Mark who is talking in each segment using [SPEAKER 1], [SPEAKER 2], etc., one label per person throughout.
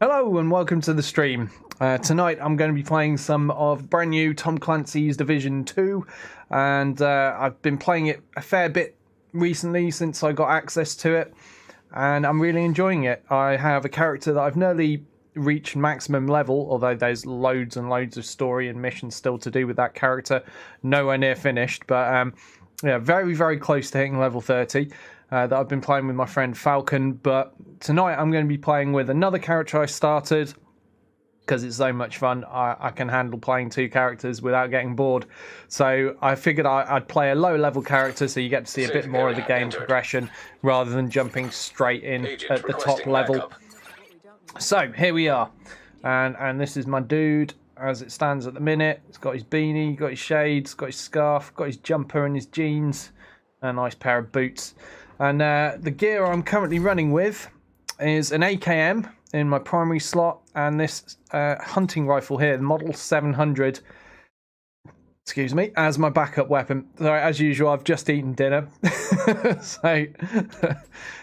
[SPEAKER 1] Hello and welcome to the stream. Tonight I'm going to be playing some of brand new Tom Clancy's Division 2, and I've been playing it a fair bit recently since I got access to it, and I'm really enjoying it. I have a character that I've nearly reached maximum level, although there's loads and loads of story and missions still to do with that character. Nowhere near finished, but yeah, very, very close to hitting level 30. That I've been playing with my friend Falcon, but tonight I'm going to be playing with another character I started because it's so much fun. I can handle playing two characters without getting bored. So I figured I'd play a low level character so you get to see a bit more of the game progression rather than jumping straight in at the top level. So here we are, and this is my dude as it stands at the minute. He's got his beanie, got his shades, got his scarf, got his jumper and his jeans, a nice pair of boots. And the gear I'm currently running with is an AKM in my primary slot, and this hunting rifle here, the Model 700, excuse me, as my backup weapon. So as usual, I've just eaten dinner. So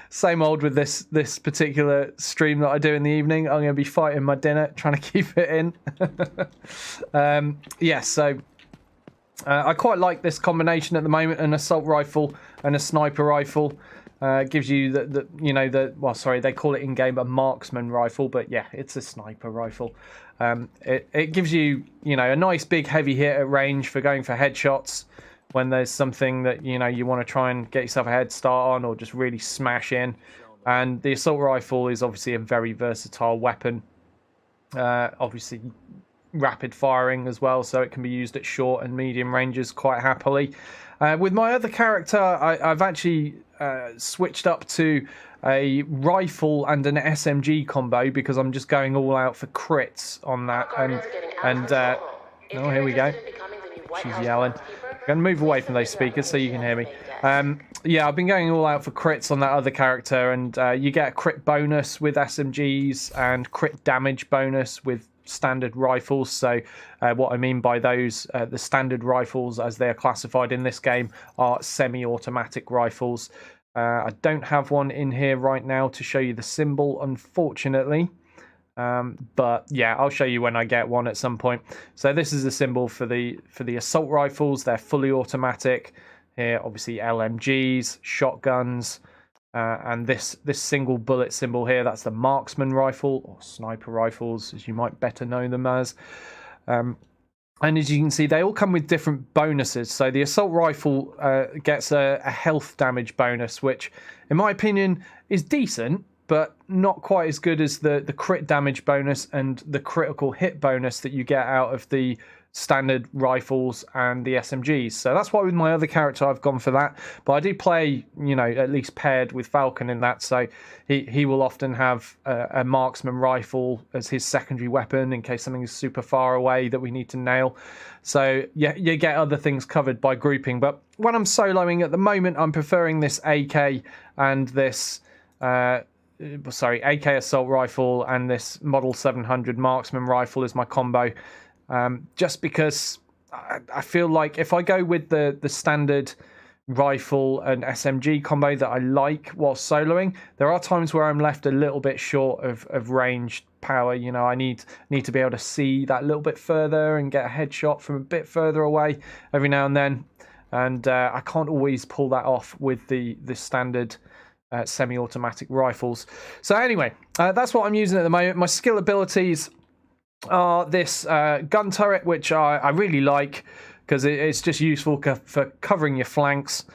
[SPEAKER 1] same old with this particular stream that I do in the evening. I'm going to be fighting my dinner, trying to keep it in. So I quite like this combination at the moment, an assault rifle and a sniper rifle. Gives you they call it in game a marksman rifle, but yeah, it's a sniper rifle. It gives you, a nice big heavy hit at range for going for headshots when there's something that you want to try and get yourself a head start on or just really smash in. And the assault rifle is obviously a very versatile weapon. Obviously rapid firing as well, so it can be used at short and medium ranges quite happily. With my other character, I've actually switched up to a rifle and an SMG combo because I'm just going all out for crits on that. Oh, here we go. She's yelling. I'm going to move away from those speakers so you can hear me. Yeah, I've been going all out for crits on that other character, and you get a crit bonus with SMGs and crit damage bonus with standard rifles. So what I mean by those, the standard rifles as they are classified in this game are semi-automatic rifles. I don't have one in here right now to show you the symbol, unfortunately, but yeah, I'll show you when I get one at some point. So this is the symbol for the assault rifles. They're fully automatic. Here obviously LMGs, shotguns, and this single bullet symbol here, that's the marksman rifle, or sniper rifles as you might better know them as. And as you can see, they all come with different bonuses. So the assault rifle gets a health damage bonus, which in my opinion is decent, but not quite as good as the crit damage bonus and the critical hit bonus that you get out of the standard rifles and the SMGs. So that's why with my other character I've gone for that. But I do play, at least paired with Falcon in that, so he will often have a marksman rifle as his secondary weapon in case something is super far away that we need to nail. So yeah, you get other things covered by grouping. But when I'm soloing at the moment, I'm preferring this AK and this AK assault rifle and this Model 700 marksman rifle as my combo. Just because I feel like if I go with the standard rifle and SMG combo that I like while soloing, there are times where I'm left a little bit short of ranged power. I need to be able to see that little bit further and get a headshot from a bit further away every now and then. And I can't always pull that off with the standard semi-automatic rifles. So anyway, that's what I'm using at the moment. My skill abilities are this gun turret, which I really like because it's just useful for covering your flanks,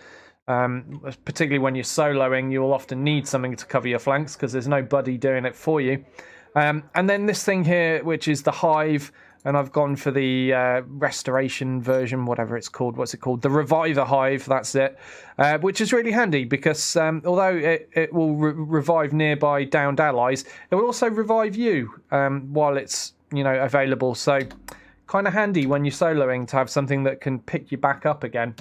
[SPEAKER 1] particularly when you're soloing. You will often need something to cover your flanks because there's nobody doing it for you. And then this thing here, which is the Hive, and I've gone for the restoration version, whatever it's called. What's it called? The Reviver Hive, that's it, which is really handy because although it will revive nearby downed allies, it will also revive you while it's available. So kind of handy when you're soloing to have something that can pick you back up again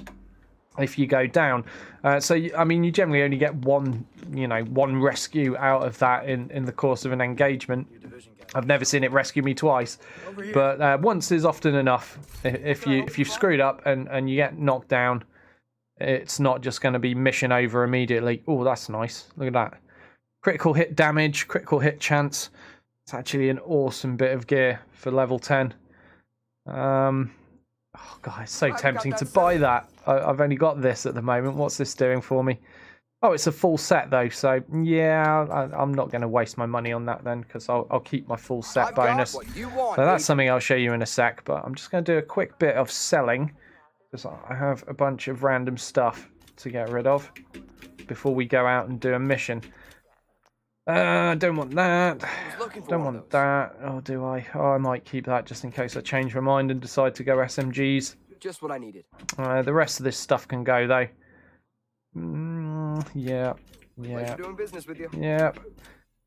[SPEAKER 1] if you go down. You generally only get one rescue out of that in the course of an engagement. I've never seen it rescue me twice, but once is often enough. If you've screwed up and you get knocked down, it's not just going to be mission over immediately. Oh, that's nice. Look at that. Critical hit damage, critical hit chance. It's actually an awesome bit of gear for level 10. Oh god, it's so tempting to buy that. I've only got this at the moment. What's this doing for me? Oh, it's a full set though, so yeah, I'm not going to waste my money on that then, because I'll keep my full set bonus. So that's something I'll show you in a sec, but I'm just going to do a quick bit of selling, because I have a bunch of random stuff to get rid of before we go out and do a mission. Don't want that. Don't want that. Oh, do I? Oh, I might keep that just in case I change my mind and decide to go SMGs.
[SPEAKER 2] Just what I needed.
[SPEAKER 1] The rest of this stuff can go though. Yeah.
[SPEAKER 2] Pleasure doing business with you.
[SPEAKER 1] Yep.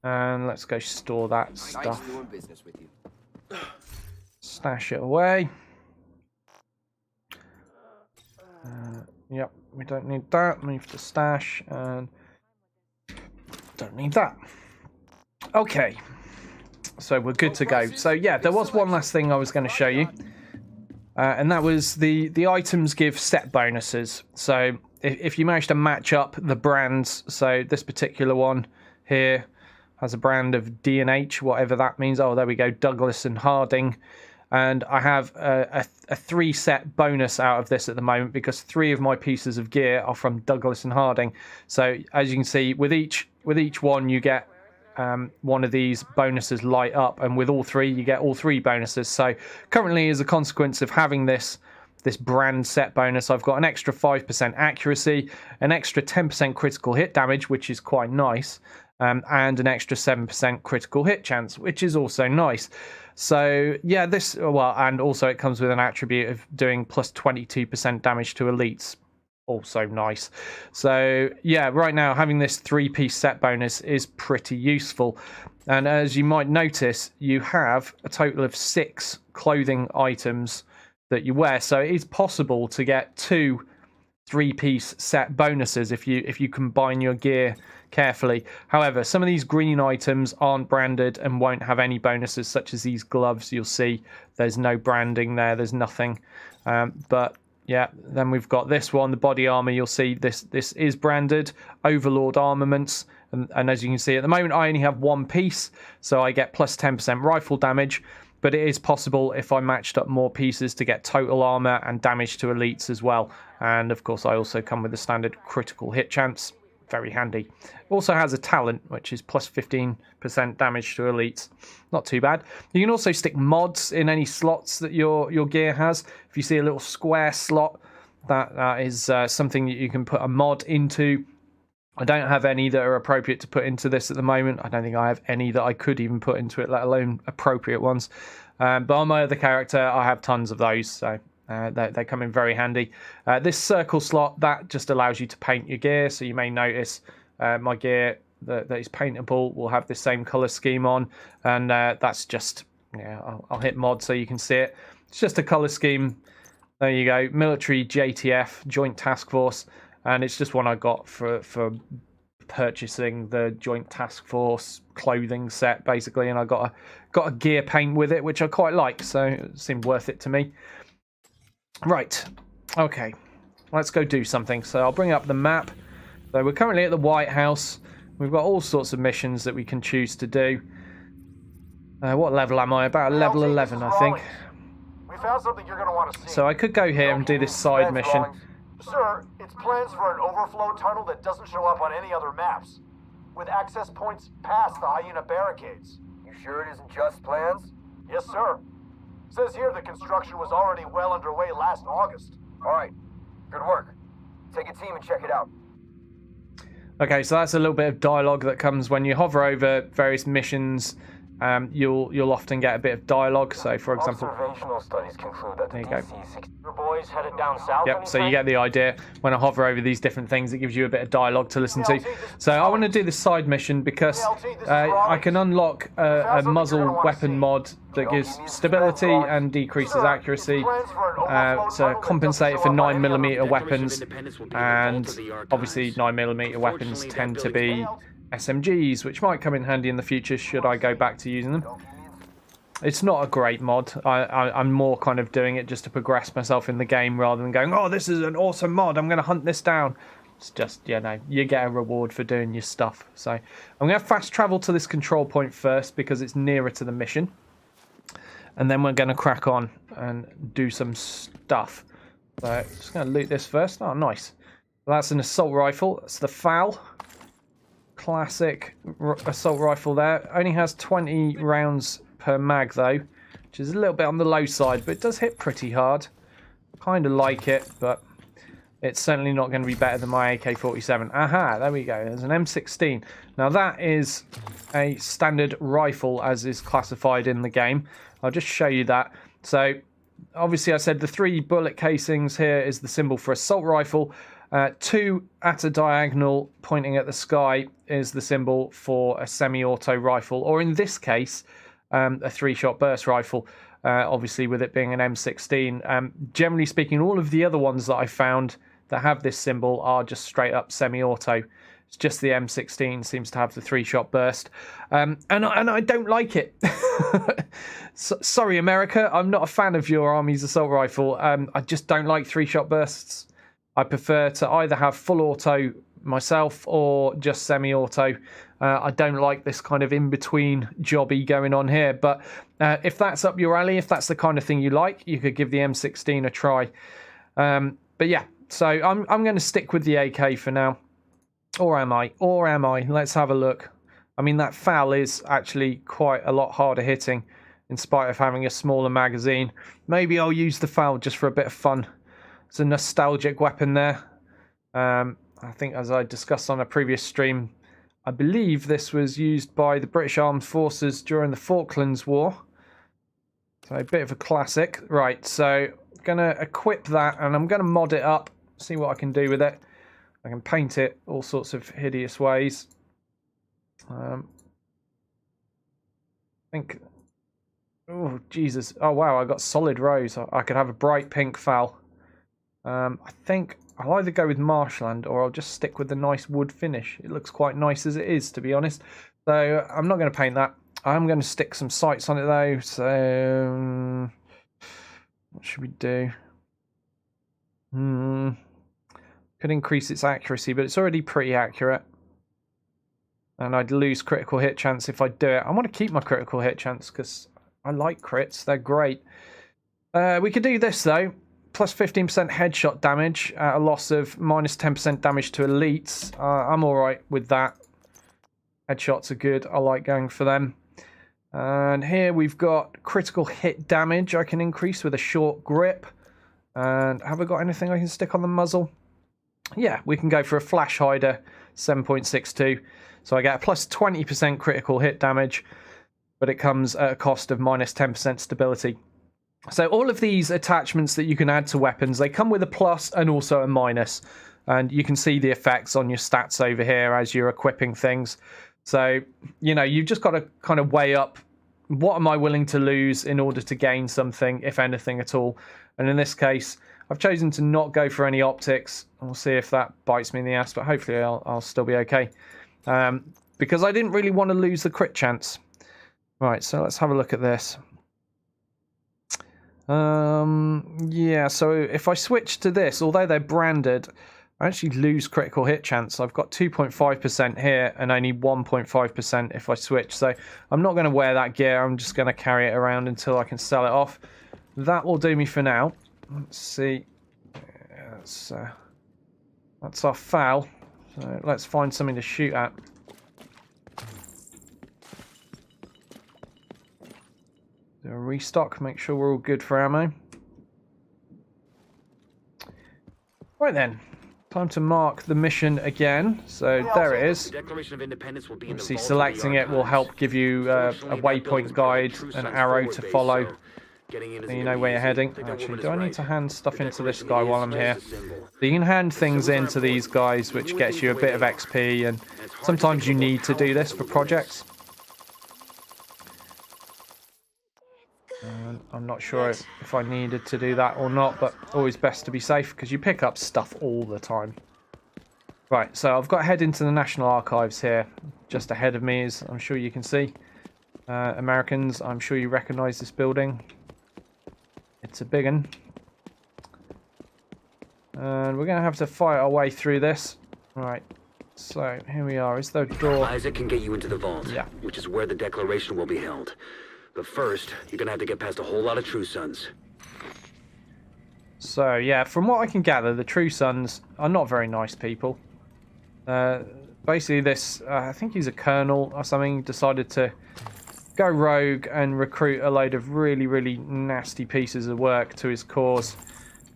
[SPEAKER 1] And let's go store that stuff.
[SPEAKER 2] Nice doing business with you.
[SPEAKER 1] Stash it away. Yep, we don't need that. Move to stash and don't need that. Okay. So we're good to go. So yeah, there was one last thing I was going to show you. And that was the items give set bonuses. So if you manage to match up the brands, so this particular one here has a brand of D&H, whatever that means. Oh, there we go, Douglas and Harding. And I have a 3-set bonus out of this at the moment because 3 of my pieces of gear are from Douglas and Harding. So as you can see, with each one you get one of these bonuses light up, and with all 3 you get all 3 bonuses. So currently, as a consequence of having this brand set bonus, I've got an extra 5% accuracy, an extra 10% critical hit damage, which is quite nice, and an extra 7% critical hit chance, which is also nice. So yeah, and also it comes with an attribute of doing plus 22% damage to elites. Also nice. So yeah, right now having this 3-piece set bonus is pretty useful. And as you might notice, you have a total of 6 clothing items that you wear. So it is possible to get 2 3-piece set bonuses if you combine your gear carefully. However, some of these green items aren't branded and won't have any bonuses, such as these gloves. You'll see there's no branding there. There's nothing. But yeah, then we've got this one, the body armor. You'll see this is branded Overlord Armaments, and as you can see at the moment, I only have 1 piece, so I get plus 10% rifle damage. But it is possible if I matched up more pieces to get total armor and damage to elites as well. And of course, I also come with the standard critical hit chance. Very handy. Also has a talent, which is plus 15% damage to elites. Not too bad. You can also stick mods in any slots that your gear has. If you see a little square slot, that is something that you can put a mod into. I don't have any that are appropriate to put into this at the moment. I don't think I have any that I could even put into it, let alone appropriate ones. But on my other character, I have tons of those, so they come in very handy. This circle slot, that just allows you to paint your gear, so you may notice my gear that is paintable will have the same colour scheme on, and that's just, yeah, I'll hit mod so you can see it. It's just a colour scheme. There you go, Military JTF, Joint Task Force. And it's just one I got for purchasing the Joint Task Force clothing set, basically. And I got a gear paint with it, which I quite like, so it seemed worth it to me. Right, okay, let's go do something. So I'll bring up the map. So we're currently at the White House. We've got all sorts of missions that we can choose to do. What level am I? About level 11, I think.
[SPEAKER 3] We found something you're going to want to see.
[SPEAKER 1] So I could go here and do this side mission.
[SPEAKER 3] Sir, it's plans for an overflow tunnel that doesn't show up on any other maps, with access points past the hyena barricades.
[SPEAKER 2] You sure it isn't just plans?
[SPEAKER 3] Yes, sir. Says here the construction was already well underway last August.
[SPEAKER 2] All right, good work. Take a team and check it out.
[SPEAKER 1] Okay, so that's a little bit of dialogue that comes when you hover over various missions. You'll often get a bit of dialogue. So, for example,
[SPEAKER 3] observational studies conclude that
[SPEAKER 1] there you go.
[SPEAKER 3] Your boys headed down south.
[SPEAKER 1] Yep. So you get the idea. When I hover over these different things, it gives you a bit of dialogue to listen to. So I want to do this side mission because I can unlock a muzzle weapon mod that gives stability and decreases accuracy to compensate for 9mm weapons, and obviously 9mm weapons tend to be SMGs, which might come in handy in the future should I go back to using them. It's not a great mod. I'm more kind of doing it just to progress myself in the game rather than going, oh, this is an awesome mod, I'm going to hunt this down. It's just, you know, you get a reward for doing your stuff. So I'm going to fast travel to this control point first because it's nearer to the mission. And then we're going to crack on and do some stuff. So just going to loot this first. Oh, nice. Well, that's an assault rifle. That's the FAL. Classic assault rifle there. Only has 20 rounds per mag though, which is a little bit on the low side, but it does hit pretty hard. Kind of like it, but it's certainly not going to be better than my AK-47. Aha, there we go. There's an M16. Now that is a standard rifle as is classified in the game. I'll just show you that. So obviously I said the 3 bullet casings here is the symbol for assault rifle. 2 at a diagonal pointing at the sky is the symbol for a semi-auto rifle, or in this case, a 3-shot burst rifle, obviously with it being an M16. Generally speaking, all of the other ones that I found that have this symbol are just straight up semi-auto. It's just the M16 seems to have the 3-shot burst. And I don't like it. Sorry, America, I'm not a fan of your Army's assault rifle. I just don't like 3-shot bursts. I prefer to either have full auto myself or just semi-auto. I don't like this kind of in-between jobby going on here. But if that's up your alley, if that's the kind of thing you like, you could give the M16 a try. But yeah, so I'm going to stick with the AK for now. Or am I? Or am I? Let's have a look. I mean, that FAL is actually quite a lot harder hitting in spite of having a smaller magazine. Maybe I'll use the FAL just for a bit of fun. It's a nostalgic weapon there. I think, as I discussed on a previous stream, I believe this was used by the British Armed Forces during the Falklands War. So a bit of a classic. Right, so I'm going to equip that and I'm going to mod it up, see what I can do with it. I can paint it all sorts of hideous ways. I think... Oh, Jesus. Oh, wow, I got solid rose. I could have a bright pink FAL. I think I'll either go with marshland or I'll just stick with the nice wood finish. It looks quite nice as it is, to be honest. So I'm not going to paint that. I'm going to stick some sights on it though. So what should we do? Could increase its accuracy, but it's already pretty accurate. And I'd lose critical hit chance if I do it. I want to keep my critical hit chance because I like crits. They're great. We could do this though. Plus 15% headshot damage at a loss of minus 10% damage to elites. I'm alright with that. Headshots are good. I like going for them. And here we've got critical hit damage I can increase with a short grip. And have I got anything I can stick on the muzzle? Yeah, we can go for a flash hider, 7.62. So I get a plus 20% critical hit damage, but it comes at a cost of minus 10% stability. So all of these attachments that you can add to weapons, they come with a plus and also a minus. And you can see the effects on your stats over here as you're equipping things. So, you know, you've just got to kind of weigh up what am I willing to lose in order to gain something, if anything at all. And in this case, I've chosen to not go for any optics. We'll see if that bites me in the ass, but hopefully I'll still be okay. Because I didn't really want to lose the crit chance. Right, so let's have a look at this. Yeah, so if I switch to this, although they're branded, I actually lose critical hit chance. I've got 2.5% here and only 1.5% if I switch. So I'm not going to wear that gear. I'm just going to carry it around until I can sell it off. That will do me for now. Let's see. That's our FAL. So let's find something to shoot at. Do a restock, make sure we're all good for ammo. Right then, time to mark the mission again. So there it is. Obviously selecting it will help give you a waypoint guide, an arrow to follow. So you know where you're heading. Actually, do I need to hand stuff into this guy while I'm here? So you can hand things into these guys, which gets you a bit of XP, and sometimes you need to do this for projects. I'm not sure if I needed to do that or not, but always best to be safe because you pick up stuff all the time. Right, so I've got to head into the National Archives here. Just ahead of me, as I'm sure you can see. Americans, I'm sure you recognise this building. It's a big one. And we're going to have to fight our way through this. Right. So here we are. Is there a door?
[SPEAKER 4] Isaac can get you into the vault,
[SPEAKER 1] Yeah.
[SPEAKER 4] which is where the declaration will be held. But first, you're gonna have to get past a whole lot of True Sons.
[SPEAKER 1] So yeah, from what I can gather, the True Sons are not very nice people. Basically, this I think he's a colonel or something, decided to go rogue and recruit a load of really nasty pieces of work to his cause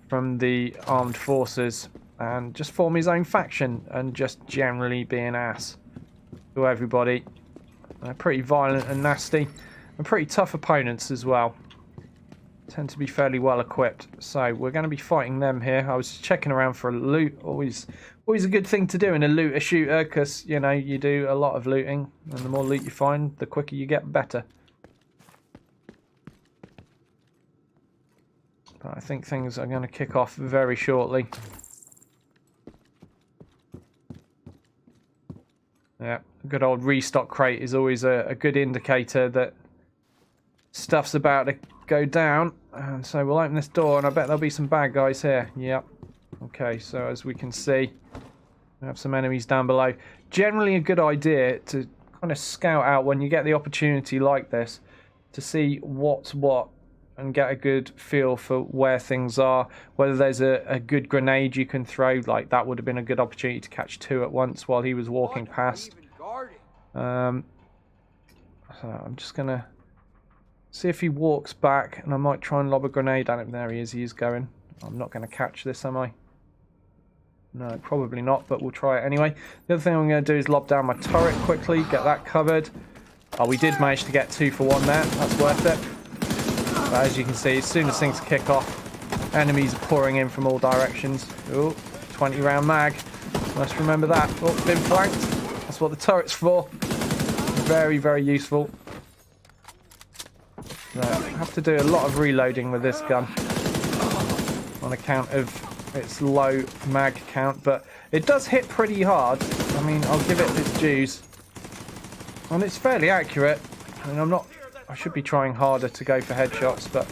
[SPEAKER 1] from the armed forces, and just form his own faction and just generally be an ass to everybody. Pretty violent and nasty, and pretty tough opponents as well. Tend to be fairly well equipped, so we're going to be fighting them here. I was checking around for loot. Always a good thing to do in a looter shooter, because you know you do a lot of looting, and the more loot you find, the quicker you get better. But I think things are going to kick off very shortly. Yeah, a good old restock crate is always a good indicator that stuff's about to go down. And so we'll open this door, and I bet there'll be some bad guys here. Yep. Okay, so as we can see, we have some enemies down below. Generally a good idea to kind of scout out when you get the opportunity like this to see what's what and get a good feel for where things are. Whether there's a good grenade you can throw, like that would have been a good opportunity to catch two at once while he was walking past. So I'm just going to see if he walks back, and I might try and lob a grenade at him. There he is. He is going. I'm not going to catch this, am I? No, probably not, but we'll try it anyway. The other thing I'm going to do is lob down my turret quickly, get that covered. Oh, we did manage to get 2 for 1 there. That's worth it. But as you can see, as soon as things kick off, enemies are pouring in from all directions. Oh, 20-round mag. Must remember that. Oh, been flanked. That's what the turret's for. Very useful. So I have to do a lot of reloading with this gun on account of its low mag count, but it does hit pretty hard. I mean, I'll give it its dues. And it's fairly accurate. I mean, I should be trying harder to go for headshots, but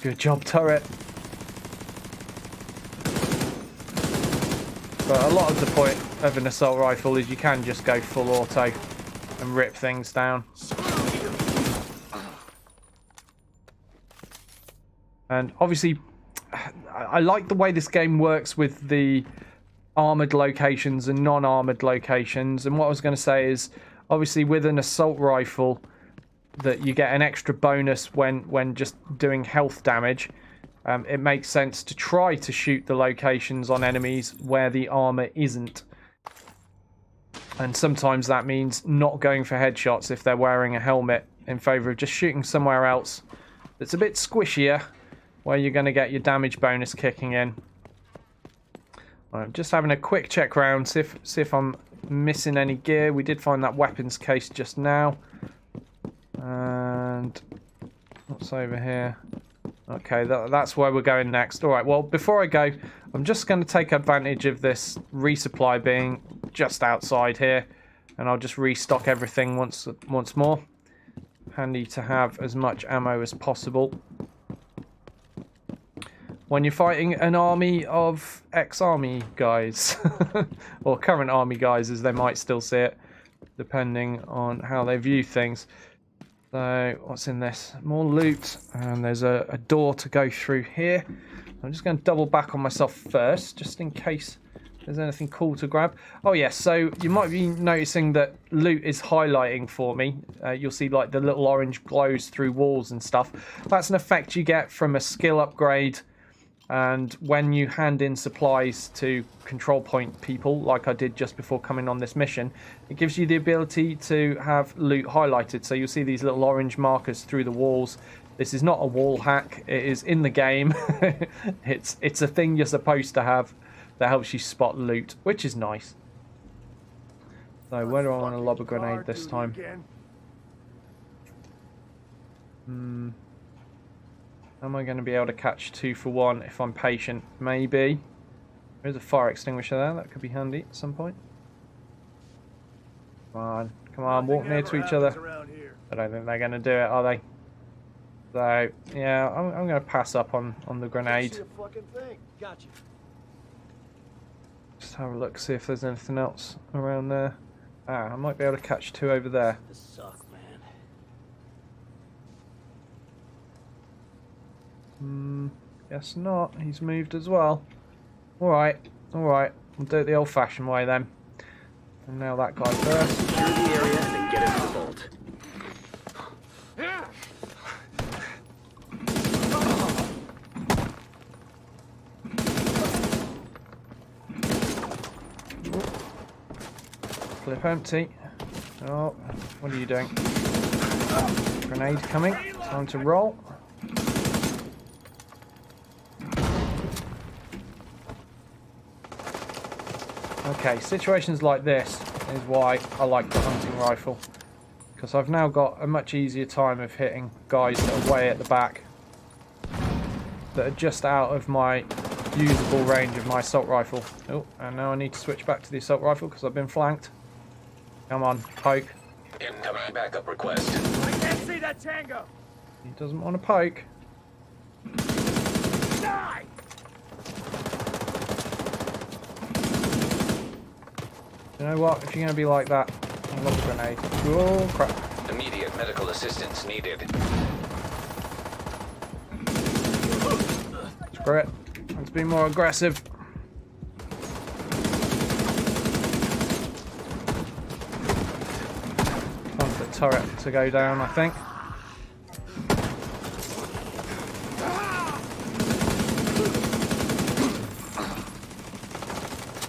[SPEAKER 1] good job, turret. But a lot of the point of an assault rifle is you can just go full auto and rip things down. And obviously, I like the way this game works with the armoured locations and non-armoured locations. And what I was going to say is, obviously with an assault rifle, that you get an extra bonus when just doing health damage. It makes sense to try to shoot the locations on enemies where the armour isn't. And sometimes that means not going for headshots if they're wearing a helmet, in favour of just shooting somewhere else that's a bit squishier, where you're going to get your damage bonus kicking in. I'm just having a quick check round, see if I'm missing any gear. We did find that weapons case just now. And what's over here? Okay, that's where we're going next. Alright, well, before I go, I'm just going to take advantage of this resupply being just outside here. And I'll just restock everything once more. Handy to have as much ammo as possible when you're fighting an army of ex-army guys, or current army guys as they might still see it, depending on how they view things. So, what's in this? More loot, and there's a door to go through here. I'm just going to double back on myself first, just in case there's anything cool to grab. Oh yes, so you might be noticing that loot is highlighting for me. You'll see like the little orange glows through walls and stuff. That's an effect you get from a skill upgrade. And when you hand in supplies to control point people, like I did just before coming on this mission, it gives you the ability to have loot highlighted. So you'll see these little orange markers through the walls. This is not a wall hack. It is in the game. It's a thing you're supposed to have that helps you spot loot, which is nice. So where do I want to lob a grenade this time? Am I going to be able to catch 2 for 1 if I'm patient? Maybe. There's a fire extinguisher there. That could be handy at some point. Come on, walk near to each other. I don't think they're going to do it, are they? So, yeah, I'm going to pass up on the grenade. Just have a look, see if there's anything else around there. Ah, I might be able to catch two over there.
[SPEAKER 5] This sucks, man.
[SPEAKER 1] Guess not. He's moved as well. Alright, alright. We'll do it the old-fashioned way then. And now that guy first.
[SPEAKER 4] Secure the area and then get into the vault.
[SPEAKER 1] Clip empty. Oh, what are you doing? Grenade coming. Time to roll. Okay, situations like this is why I like the hunting rifle. Because I've now got a much easier time of hitting guys that are way at the back. That are just out of my usable range of my assault rifle. Oh, and now I need to switch back to the assault rifle because I've been flanked. Come on, poke.
[SPEAKER 6] Incoming backup request.
[SPEAKER 5] I can't see that tango!
[SPEAKER 1] He doesn't want to poke.
[SPEAKER 5] Die!
[SPEAKER 1] You know what? If you're going to be like that, I love a grenade. Oh, crap.
[SPEAKER 6] Immediate medical assistance needed.
[SPEAKER 1] Screw it. Let's be more aggressive. Time for the turret to go down, I think.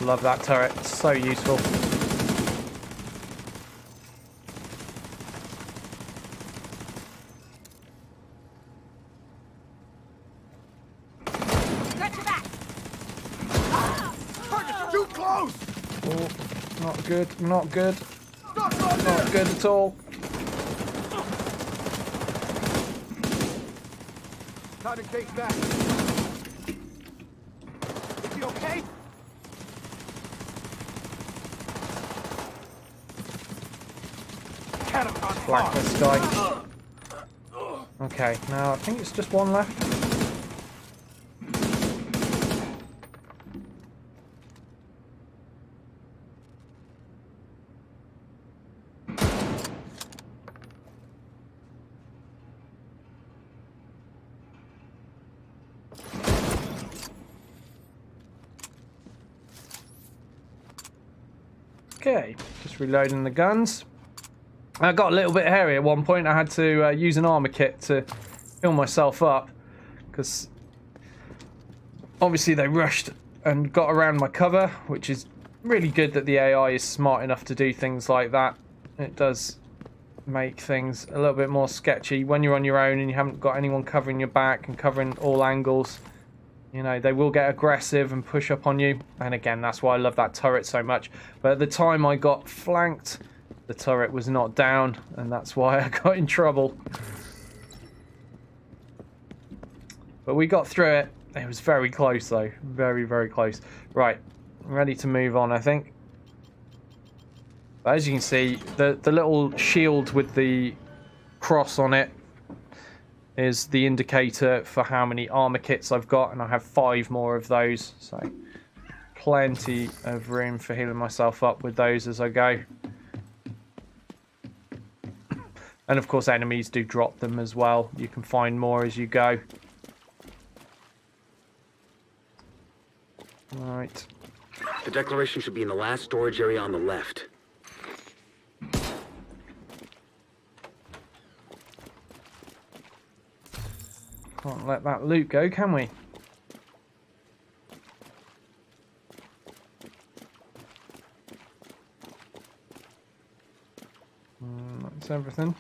[SPEAKER 1] Love that turret. It's so useful.
[SPEAKER 5] Got your back! Target's too close!
[SPEAKER 1] Oh, not good. Not good. Not good at all.
[SPEAKER 5] Time to take back. Is he okay?
[SPEAKER 1] Flank this guy. Okay, now I think it's just one left. Okay, just reloading the guns. I got a little bit hairy at one point. I had to use an armor kit to heal myself up because obviously they rushed and got around my cover, which is really good that the AI is smart enough to do things like that. It does make things a little bit more sketchy when you're on your own and you haven't got anyone covering your back and covering all angles. You know, they will get aggressive and push up on you. And again, that's why I love that turret so much. But at the time I got flanked, the turret was not down, and that's why I got in trouble. But we got through it. It was very close, though. Very, very close. Right, ready to move on, I think. But as you can see, the little shield with the cross on it is the indicator for how many armor kits I've got, and I have 5 more of those. So plenty of room for healing myself up with those as I go. And of course enemies do drop them as well. You can find more as you go. Right.
[SPEAKER 4] The declaration should be in the last storage area on the left.
[SPEAKER 1] Can't let that loot go, can we? That's everything.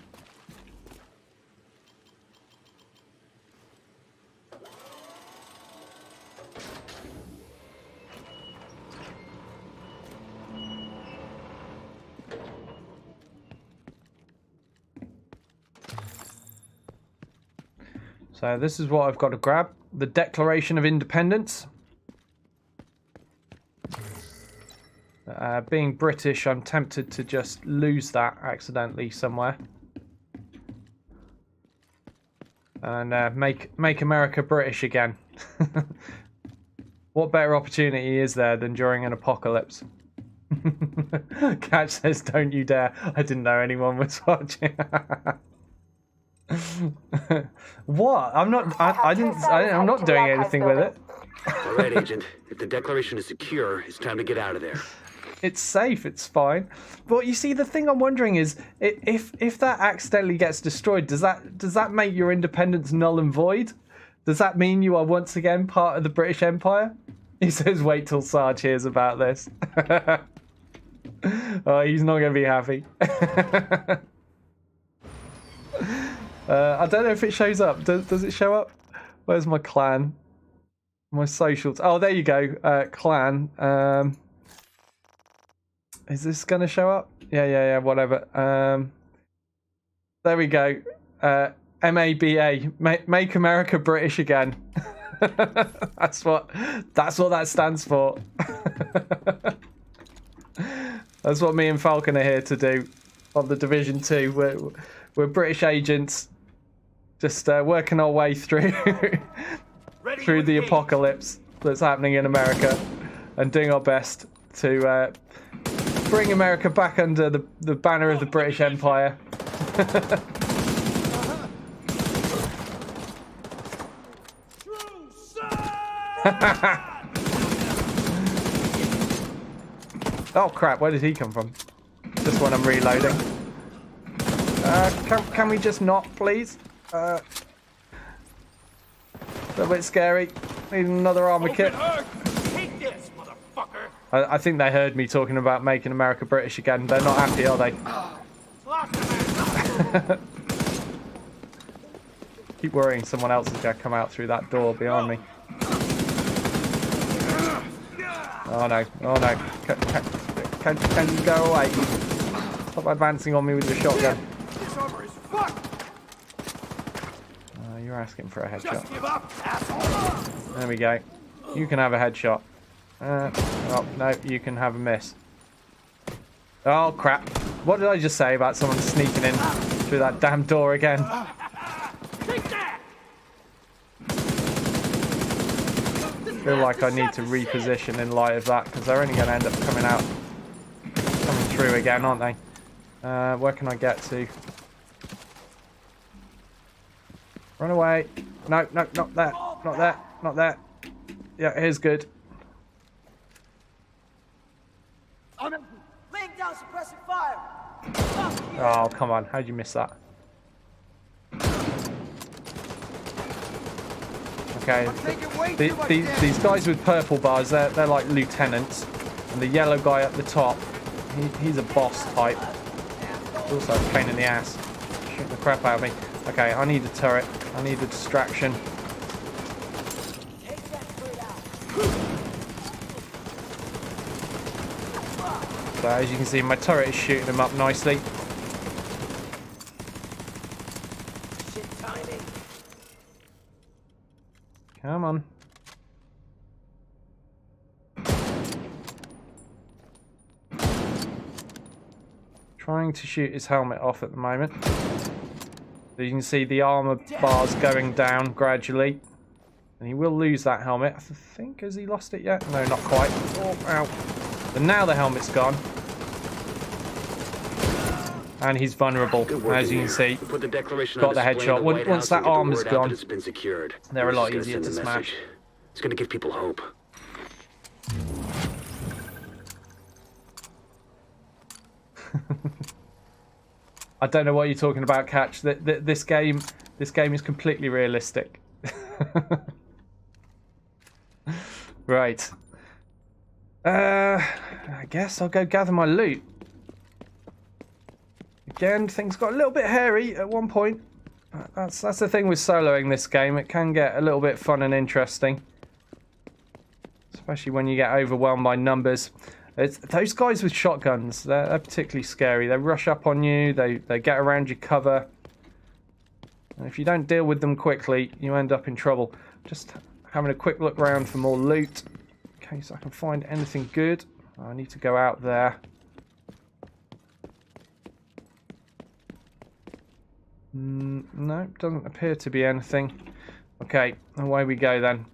[SPEAKER 1] So this is what I've got to grab. The Declaration of Independence. Being British, I'm tempted to just lose that accidentally somewhere. And make America British again. What better opportunity is there than during an apocalypse? Catch says, "Don't you dare!" I didn't know anyone was watching. What? I'm not. I'm not doing anything with it.
[SPEAKER 4] All right, Agent. If the declaration is secure, it's time to get out of there.
[SPEAKER 1] It's safe. It's fine. But you see, the thing I'm wondering is, if that accidentally gets destroyed, does that make your independence null and void? Does that mean you are once again part of the British Empire? He says, "Wait till Sarge hears about this." Oh, he's not going to be happy. I don't know if it shows up. Does it show up? Where's my clan? My socials. Oh, there you go. Clan. Is this going to show up? Yeah, whatever. There we go. MABA. Make America British Again. That's what that stands for. That's what me and Falcon are here to do on the Division 2. We're British agents, just working our way through through the apocalypse that's happening in America, and doing our best to bring America back under the banner of the British Empire. Oh crap, where did he come from? Just when I'm reloading. Can we just not, please? A little bit scary. Need another armor kit.
[SPEAKER 5] Take this, motherfucker!
[SPEAKER 1] I think they heard me talking about making America British again. They're not happy, are they? Keep worrying someone else is going to come out through that door behind me. Oh no, oh no. Can you go away? Stop advancing on me with your shotgun.
[SPEAKER 5] This armor is fucked!
[SPEAKER 1] You're asking for a
[SPEAKER 5] Just
[SPEAKER 1] headshot.
[SPEAKER 5] give up, asshole!
[SPEAKER 1] There we go. You can have a headshot. Oh, no, you can have a miss. Oh, crap. What did I just say about someone sneaking in through that damn door again?
[SPEAKER 5] Take that!
[SPEAKER 1] I feel like I need to reposition in light of that, because they're only going to end up coming through again, aren't they? Where can I get to? Run away. No, not there. Not there. Not there. Yeah, here's good.
[SPEAKER 7] Laying down suppressive fire.
[SPEAKER 1] Oh, come on. How'd you miss that? Okay. These guys with purple bars, they're like lieutenants. And the yellow guy at the top, he's a boss type. He's also a pain in the ass. Shooting the crap out of me. Okay, I need a turret. I need a distraction. So as you can see, my turret is shooting them up nicely. Come on. Trying to shoot his helmet off at the moment. So you can see the armor bars going down gradually. And he will lose that helmet. I think, has he lost it yet? No, not quite. Oh, ow. But now the helmet's gone. And he's vulnerable, as you can see.
[SPEAKER 4] Put the declaration
[SPEAKER 1] Got the
[SPEAKER 4] on display in
[SPEAKER 1] headshot.
[SPEAKER 4] the White
[SPEAKER 1] Once
[SPEAKER 4] House
[SPEAKER 1] that
[SPEAKER 4] and get the
[SPEAKER 1] armor's
[SPEAKER 4] word out
[SPEAKER 1] gone,
[SPEAKER 4] that it's been secured.
[SPEAKER 1] they're a lot
[SPEAKER 4] Just
[SPEAKER 1] easier
[SPEAKER 4] gonna
[SPEAKER 1] to
[SPEAKER 4] send the
[SPEAKER 1] smash.
[SPEAKER 4] message. It's going to give people hope.
[SPEAKER 1] I don't know what you're talking about, Catch. This game is completely realistic. Right. I guess I'll go gather my loot. Again, things got a little bit hairy at one point. That's the thing with soloing this game. It can get a little bit fun and interesting. Especially when you get overwhelmed by numbers. Those guys with shotguns, they're particularly scary. They rush up on you, they get around your cover. And if you don't deal with them quickly, you end up in trouble. Just having a quick look around for more loot. In case I can find anything good. I need to go out there. No, doesn't appear to be anything. Okay, away we go then.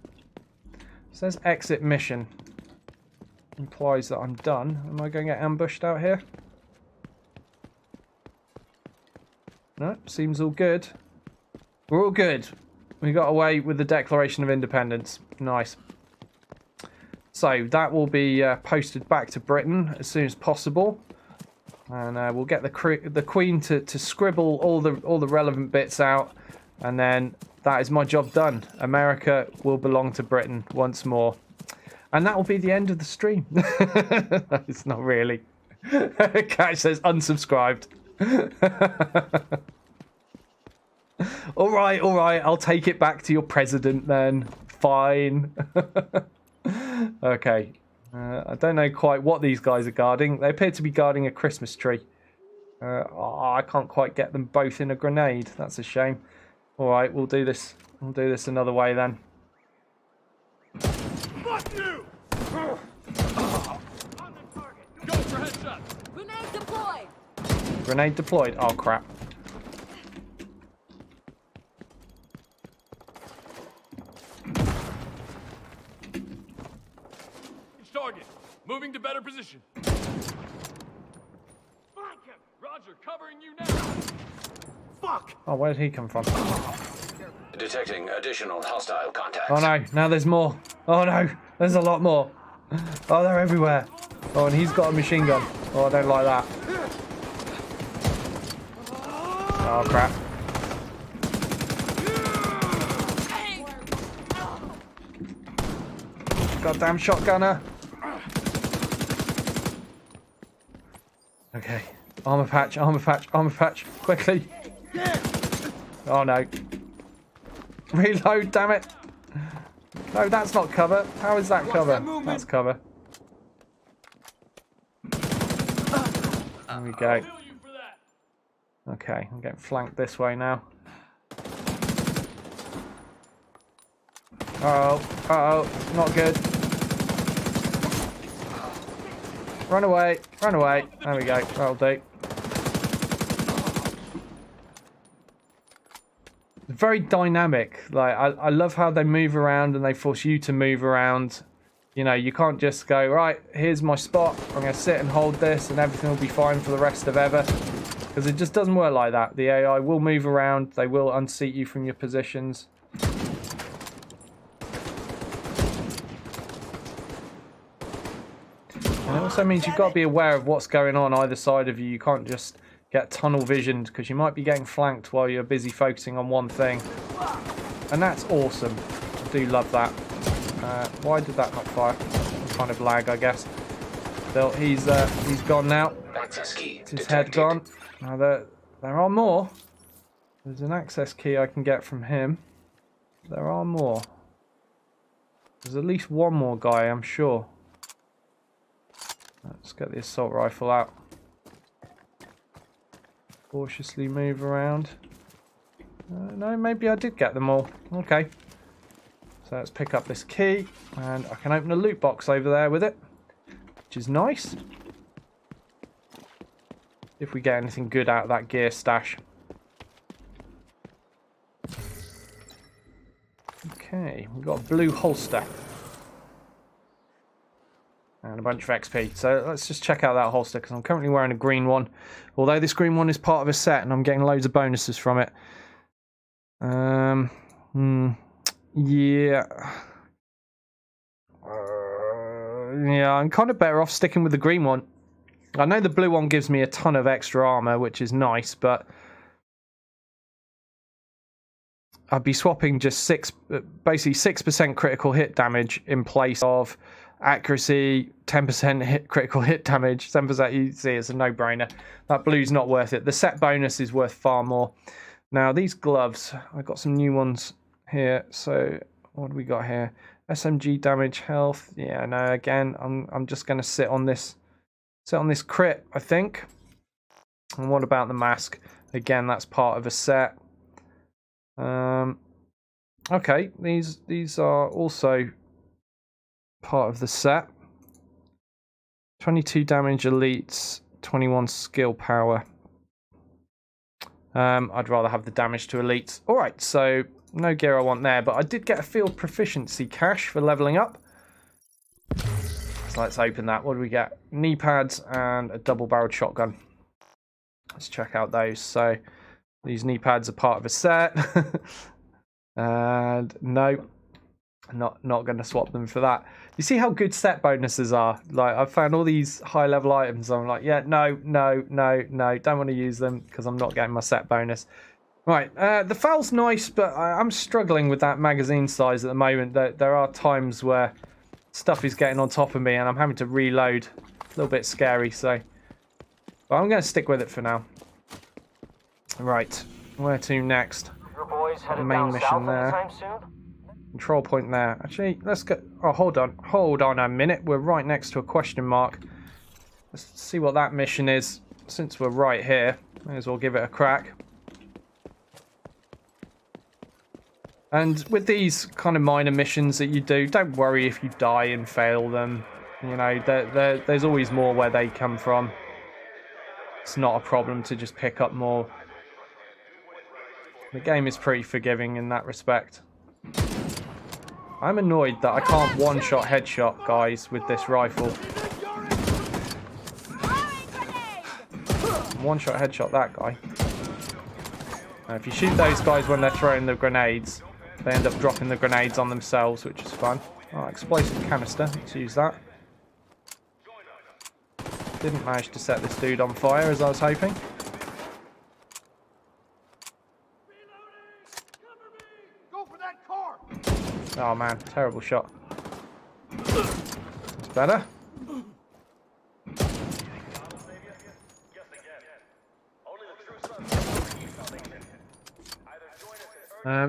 [SPEAKER 1] says exit mission. Implies that I'm done. Am I going to get ambushed out here? No, seems all good. We're all good. We got away with the Declaration of Independence. Nice. So that will be posted back to Britain as soon as possible, and we'll get the Queen to scribble all the relevant bits out, and then that is my job done. America will belong to Britain once more, and that will be the end of the stream. It's not really. Catch says unsubscribed. All right, I'll take it back to your president then. Fine. Okay. I don't know quite what these guys are guarding. They appear to be guarding a Christmas tree. I can't quite get them both in a grenade. That's a shame. All right, we'll do this. We'll do this another way then.
[SPEAKER 5] Fuck you! On the target. Go for headshot.
[SPEAKER 7] Grenade deployed.
[SPEAKER 1] Grenade deployed. Oh crap.
[SPEAKER 5] Target. Moving to better position. Flank him. Roger, covering you now. Fuck.
[SPEAKER 1] Oh, where did he come from?
[SPEAKER 6] Detecting additional hostile contacts.
[SPEAKER 1] Oh no, now there's more. Oh no, there's a lot more. Oh, they're everywhere. Oh, and he's got a machine gun. Oh, I don't like that. Oh crap. Goddamn shotgunner. Okay. Armor patch, quickly. Oh no. Reload, damn it. No, that's not cover. How is that cover? That's cover. There we go. Okay, I'm getting flanked this way now. Uh-oh, not good. Run away. There we go, that'll do. Very dynamic. Like I love how they move around and they force you to move around. You know, you can't just go, right, here's my spot, I'm going to sit and hold this and everything will be fine for the rest of ever. Because it just doesn't work like that. The AI will move around, they will unseat you from your positions. And it also means you've got to be aware of what's going on either side of you. You can't just get tunnel visioned because you might be getting flanked while you're busy focusing on one thing. And that's awesome. I do love that. Why did that not fire? Some kind of lag, I guess. Still, he's gone now.
[SPEAKER 6] Access key
[SPEAKER 1] His
[SPEAKER 6] detected.
[SPEAKER 1] head gone. Now there are more. There's an access key I can get from him. There are more. There's at least one more guy, I'm sure. Let's get the assault rifle out. Cautiously move around. No, maybe I did get them all. Okay. So let's pick up this key, and I can open a loot box over there with it, which is nice. If we get anything good out of that gear stash. Okay, we've got a blue holster. And a bunch of XP. So let's just check out that holster, because I'm currently wearing a green one. Although this green one is part of a set, and I'm getting loads of bonuses from it. Yeah. Yeah, I'm kind of better off sticking with the green one. I know the blue one gives me a ton of extra armor, which is nice, but I'd be swapping just basically 6% critical hit damage in place of accuracy, 10% critical hit damage, 7%. You see, it's a no-brainer. That blue's not worth it. The set bonus is worth far more. Now, these gloves, I got some new ones here. So, what do we got here? SMG damage, health. Yeah, no. Again, I'm just going to sit on this crit, I think. And what about the mask? Again, that's part of a set. Okay, these are also part of the set. 22 damage elites, 21 skill power. I'd rather have the damage to elites. Alright, so no gear I want there, but I did get a field proficiency cache for leveling up. So let's open that. What do we get? Knee pads and a double-barreled shotgun. Let's check out those. So these knee pads are part of a set. And no, not going to swap them for that. You see how good set bonuses are? Like, I've found all these high-level items. I'm like, yeah, no, don't want to use them because I'm not getting my set bonus. Right, the FAL's nice, but I'm struggling with that magazine size at the moment. There are times where stuff is getting on top of me and I'm having to reload. A little bit scary, so... But I'm going to stick with it for now. Right, where to next?
[SPEAKER 2] Your boys
[SPEAKER 1] The
[SPEAKER 2] headed
[SPEAKER 1] main
[SPEAKER 2] down
[SPEAKER 1] mission
[SPEAKER 2] south
[SPEAKER 1] there.
[SPEAKER 2] anytime soon?
[SPEAKER 1] Control point there. Actually, let's go... Oh, hold on a minute. We're right next to a question mark. Let's see what that mission is. Since we're right here, may as well give it a crack. And with these kind of minor missions that you do, don't worry if you die and fail them. You know, there's always more where they come from. It's not a problem to just pick up more. The game is pretty forgiving in that respect. I'm annoyed that I can't one-shot headshot guys with this rifle. One-shot headshot that guy. Now, if you shoot those guys when they're throwing the grenades, they end up dropping the grenades on themselves, which is fun. Oh, explosive canister. Let's use that. Didn't manage to set this dude on fire as I was hoping.
[SPEAKER 5] Go for that car.
[SPEAKER 1] Oh man, terrible shot. It's better.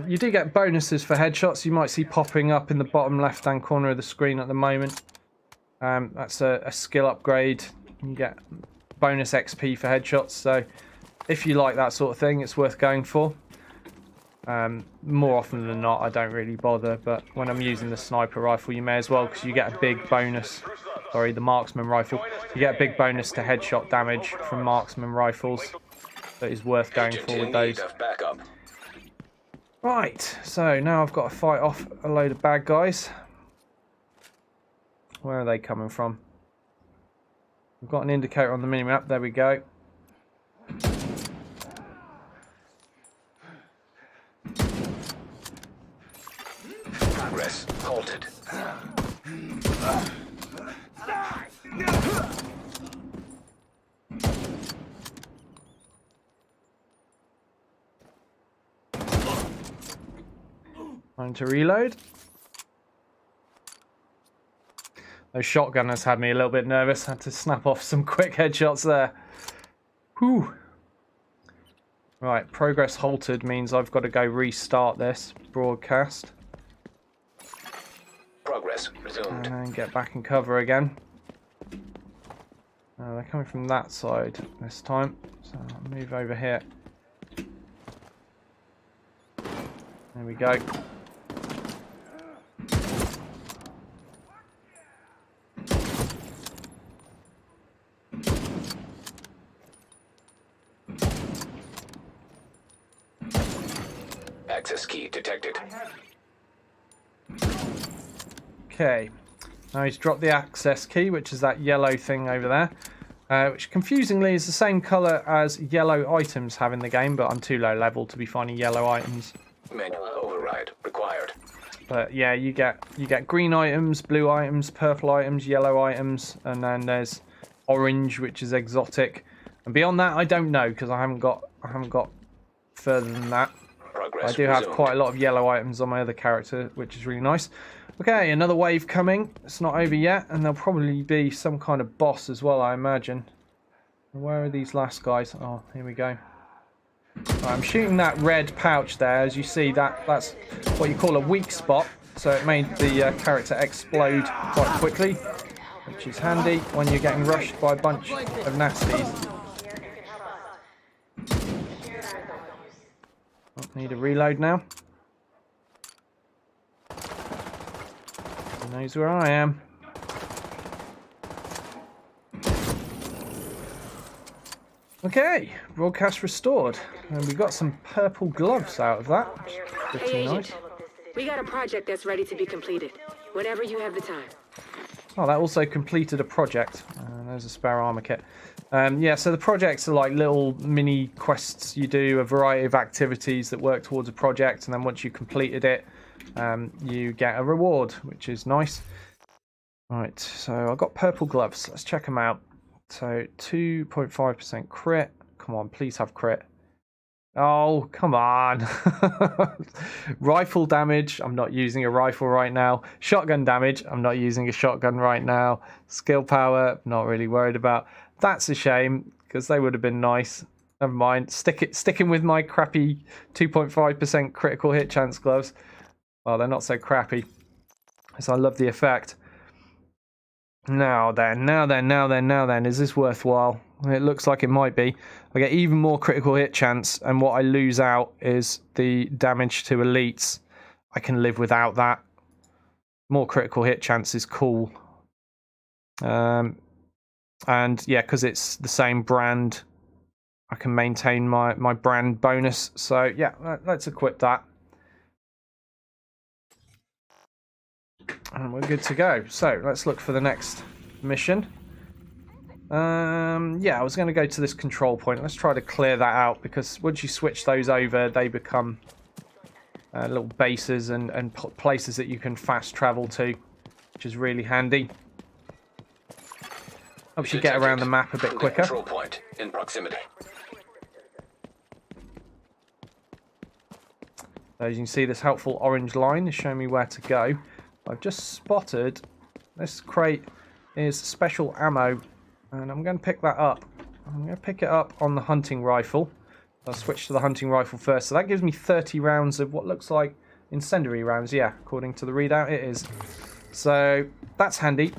[SPEAKER 1] You do get bonuses for headshots. You might see popping up in the bottom left-hand corner of the screen at the moment. That's a skill upgrade. You get bonus XP for headshots. So if you like that sort of thing, it's worth going for. More often than not, I don't really bother. But when I'm using the sniper rifle, you may as well, because you get a big bonus. Sorry, the marksman rifle. You get a big bonus to headshot damage from marksman rifles. That is worth going for with those. Right, so now I've got to fight off a load of bad guys. Where are they coming from? We've got an indicator on the minimap. There we go.
[SPEAKER 6] Progress halted.
[SPEAKER 1] Time to reload. Those shotgunners had me a little bit nervous. Had to snap off some quick headshots there. Whew. Right, progress halted means I've got to go restart this broadcast.
[SPEAKER 6] Progress resumed.
[SPEAKER 1] And then get back in cover again. They're coming from that side this time. So I'll move over here. There we go.
[SPEAKER 6] Access key detected.
[SPEAKER 1] Okay. Now he's dropped the access key, which is that yellow thing over there. Which confusingly is the same colour as yellow items have in the game, but I'm too low level to be finding yellow items.
[SPEAKER 6] Manual override required.
[SPEAKER 1] But yeah, you get green items, blue items, purple items, yellow items, and then there's orange, which is exotic. And beyond that, I don't know because I haven't got further than that.
[SPEAKER 6] Progress
[SPEAKER 1] I do have
[SPEAKER 6] resumed.
[SPEAKER 1] quite a lot of yellow items on my other character, which is really nice. Okay, another wave coming. It's not over yet, and there'll probably be some kind of boss as well, I imagine. Where are these last guys? Oh, here we go. I'm shooting that red pouch there. As you see, that's what you call a weak spot. So it made the character explode quite quickly, which is handy when you're getting rushed by a bunch of nasties. Oh, need a reload now. He knows where I am. Okay, broadcast restored. And we got some purple gloves out of that, which is pretty
[SPEAKER 7] Hey,
[SPEAKER 1] nice.
[SPEAKER 7] Agent. We got a project that's ready to be completed. Whenever you have the time.
[SPEAKER 1] Oh, that also completed a project. There's a spare armor kit. Yeah, so the projects are like little mini quests. You do a variety of activities that work towards a project, and then once you completed it, you get a reward, which is nice. Right, so I've got purple gloves. Let's check them out. So 2.5% crit. Come on, please have crit. Oh, come on. Rifle damage. I'm not using a rifle right now. Shotgun damage. I'm not using a shotgun right now. Skill power. Not really worried about. That's a shame, because they would have been nice. Never mind. Sticking with my crappy 2.5% critical hit chance gloves. Well, they're not so crappy, because I love the effect. Now then, is this worthwhile? It looks like it might be. I get even more critical hit chance, and what I lose out is the damage to elites. I can live without that. More critical hit chance is cool. And yeah, because it's the same brand, I can maintain my brand bonus. So yeah, let's equip that. And we're good to go. So let's look for the next mission. Yeah, I was going to go to this control point. Let's try to clear that out, because once you switch those over, they become little bases and places that you can fast travel to, which is really handy. Helps you get around the map a bit quicker.
[SPEAKER 6] Control point in proximity.
[SPEAKER 1] So as you can see, this helpful orange line is showing me where to go. I've just spotted this crate is special ammo, and I'm going to pick that up. I'm going to pick it up on the hunting rifle. I'll switch to the hunting rifle first. So that gives me 30 rounds of what looks like incendiary rounds. Yeah, according to the readout, it is. So that's handy.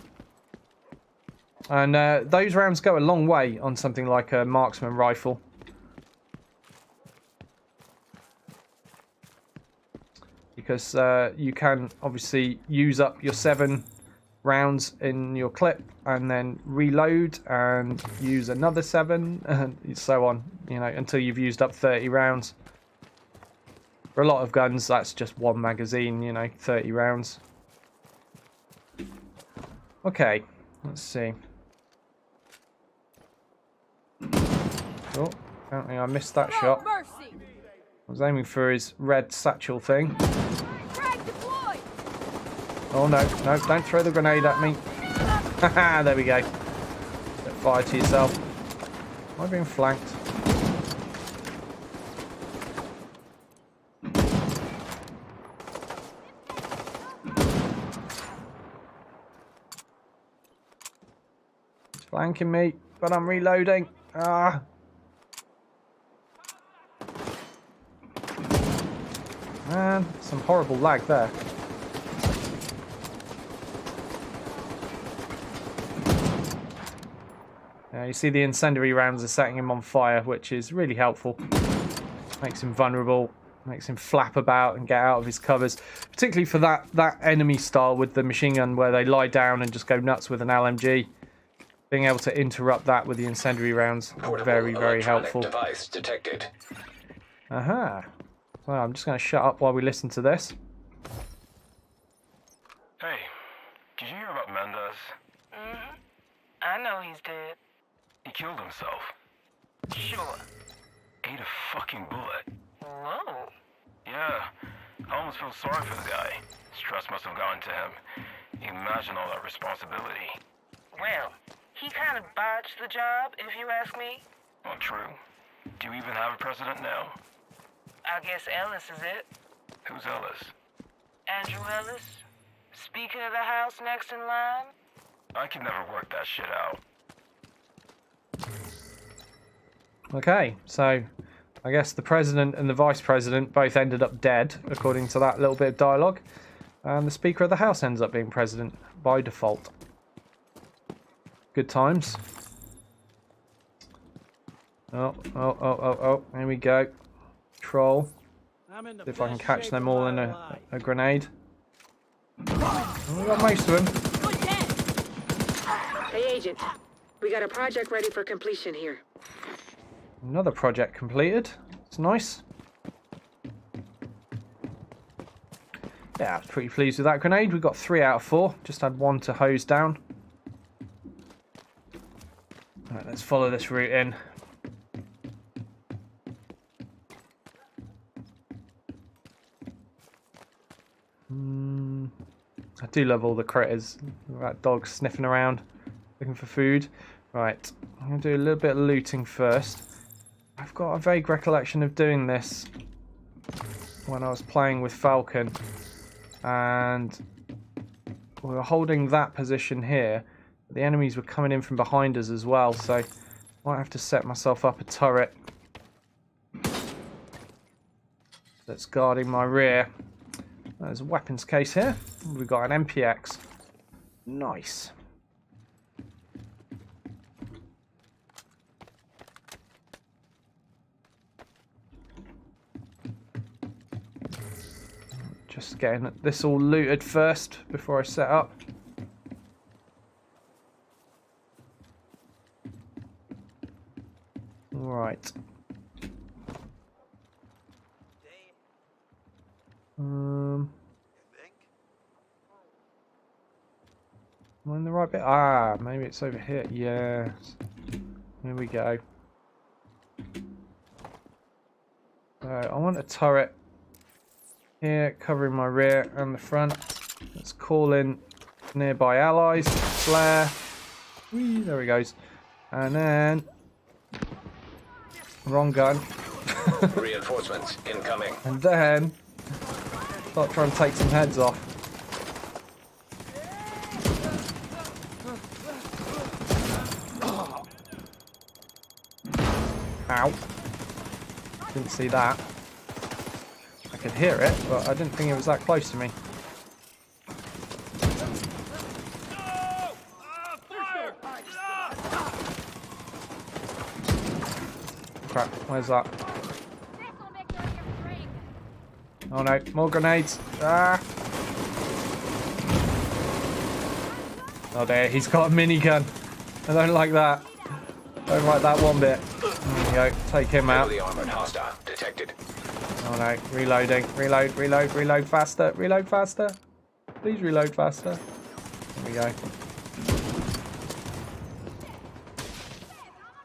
[SPEAKER 1] And those rounds go a long way on something like a marksman rifle. Because you can obviously use up your 7 rounds in your clip and then reload and use another 7 and so on, you know, until you've used up 30 rounds. For a lot of guns, that's just one magazine, you know, 30 rounds. Okay, let's see. Oh, apparently I missed that shot. I was aiming for his red satchel thing. Oh no, don't throw the grenade at me. Haha, there we go. Set fire to yourself. Am I being flanked? It's flanking me, but I'm reloading. Ah. Man, some horrible lag there. You see the incendiary rounds are setting him on fire, which is really helpful. Makes him vulnerable, makes him flap about and get out of his covers. Particularly for that enemy style with the machine gun where they lie down and just go nuts with an LMG. Being able to interrupt that with the incendiary rounds, very, very helpful.
[SPEAKER 6] Device detected.
[SPEAKER 1] Aha. Well, I'm just going to shut up while we listen to this.
[SPEAKER 7] Hey, did you hear about Mendez?
[SPEAKER 8] Mm-hmm. I know he's dead.
[SPEAKER 7] He killed himself.
[SPEAKER 8] Sure.
[SPEAKER 7] Ate a fucking bullet.
[SPEAKER 8] Whoa.
[SPEAKER 7] Yeah, I almost feel sorry for the guy. Stress must have gotten to him. Imagine all that responsibility.
[SPEAKER 8] Well, he kind of botched the job, if you ask me.
[SPEAKER 7] Well, true. Do you even have a president now?
[SPEAKER 8] I guess Ellis is it.
[SPEAKER 7] Who's Ellis?
[SPEAKER 8] Andrew Ellis. Speaker of the House next in line.
[SPEAKER 7] I can never work that shit out.
[SPEAKER 1] Okay, so I guess the president and the vice president both ended up dead, according to that little bit of dialogue. And the Speaker of the House ends up being president by default. Good times. Oh, here we go. Troll. See if I can catch them all in a grenade. Oh, we got most of them.
[SPEAKER 9] Hey, Agent. We got a project ready for completion here.
[SPEAKER 1] Another project completed. It's nice. Yeah, I was pretty pleased with that grenade. We got 3 out of 4. Just had 1 to hose down. Let's follow this route in. I do love all the critters. That dog sniffing around, looking for food. Right, I'm going to do a little bit of looting first. I've got a vague recollection of doing this when I was playing with Falcon. And we were holding that position here. The enemies were coming in from behind us as well, so I might have to set myself up a turret that's guarding my rear. There's a weapons case here. We've got an MPX. Nice. Just getting this all looted first before I set up. Right. Am I in the right bit? Ah, maybe it's over here. Yes. Here we go. I want a turret here covering my rear and the front. Let's call in nearby allies. Flare. Whee, there he goes. And then... wrong gun.
[SPEAKER 6] Reinforcements incoming.
[SPEAKER 1] And then... start trying to take some heads off. Ow. Didn't see that. I could hear it, but I didn't think it was that close to me. Crap, where's that? Oh no, more grenades. Ah! Oh dear, he's got a minigun. I don't like that. Don't like that one bit. There you go, take him out.
[SPEAKER 6] Heavily armored hostile detected.
[SPEAKER 1] Oh no, reloading. Reload, reload, reload faster. Reload faster. Please reload faster. There we go.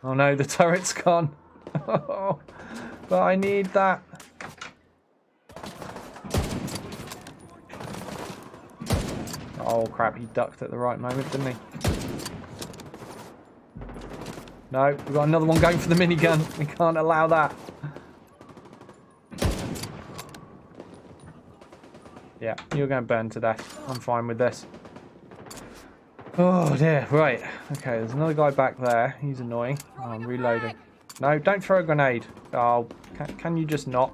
[SPEAKER 1] Oh no, the turret's gone. But I need that. Oh crap, he ducked at the right moment, didn't he? No, we've got another one going for the minigun. We can't allow that. Yeah, you're going to burn to death. I'm fine with this. Oh dear, right. Okay, there's another guy back there. He's annoying. Oh, I'm reloading. No, don't throw a grenade. Oh, can you just not?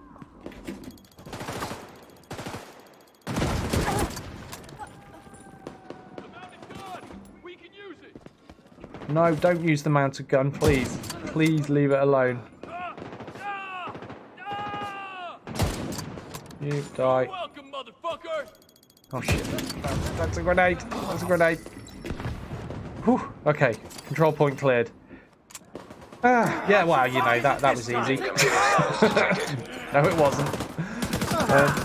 [SPEAKER 1] No, don't use the mounted gun, please. Please leave it alone. You die.
[SPEAKER 5] Welcome, motherfucker.
[SPEAKER 1] Oh shit. That's a grenade. That's a grenade. Whew. Okay. Control point cleared. Ah, yeah, well, you know, that was easy. No, it wasn't.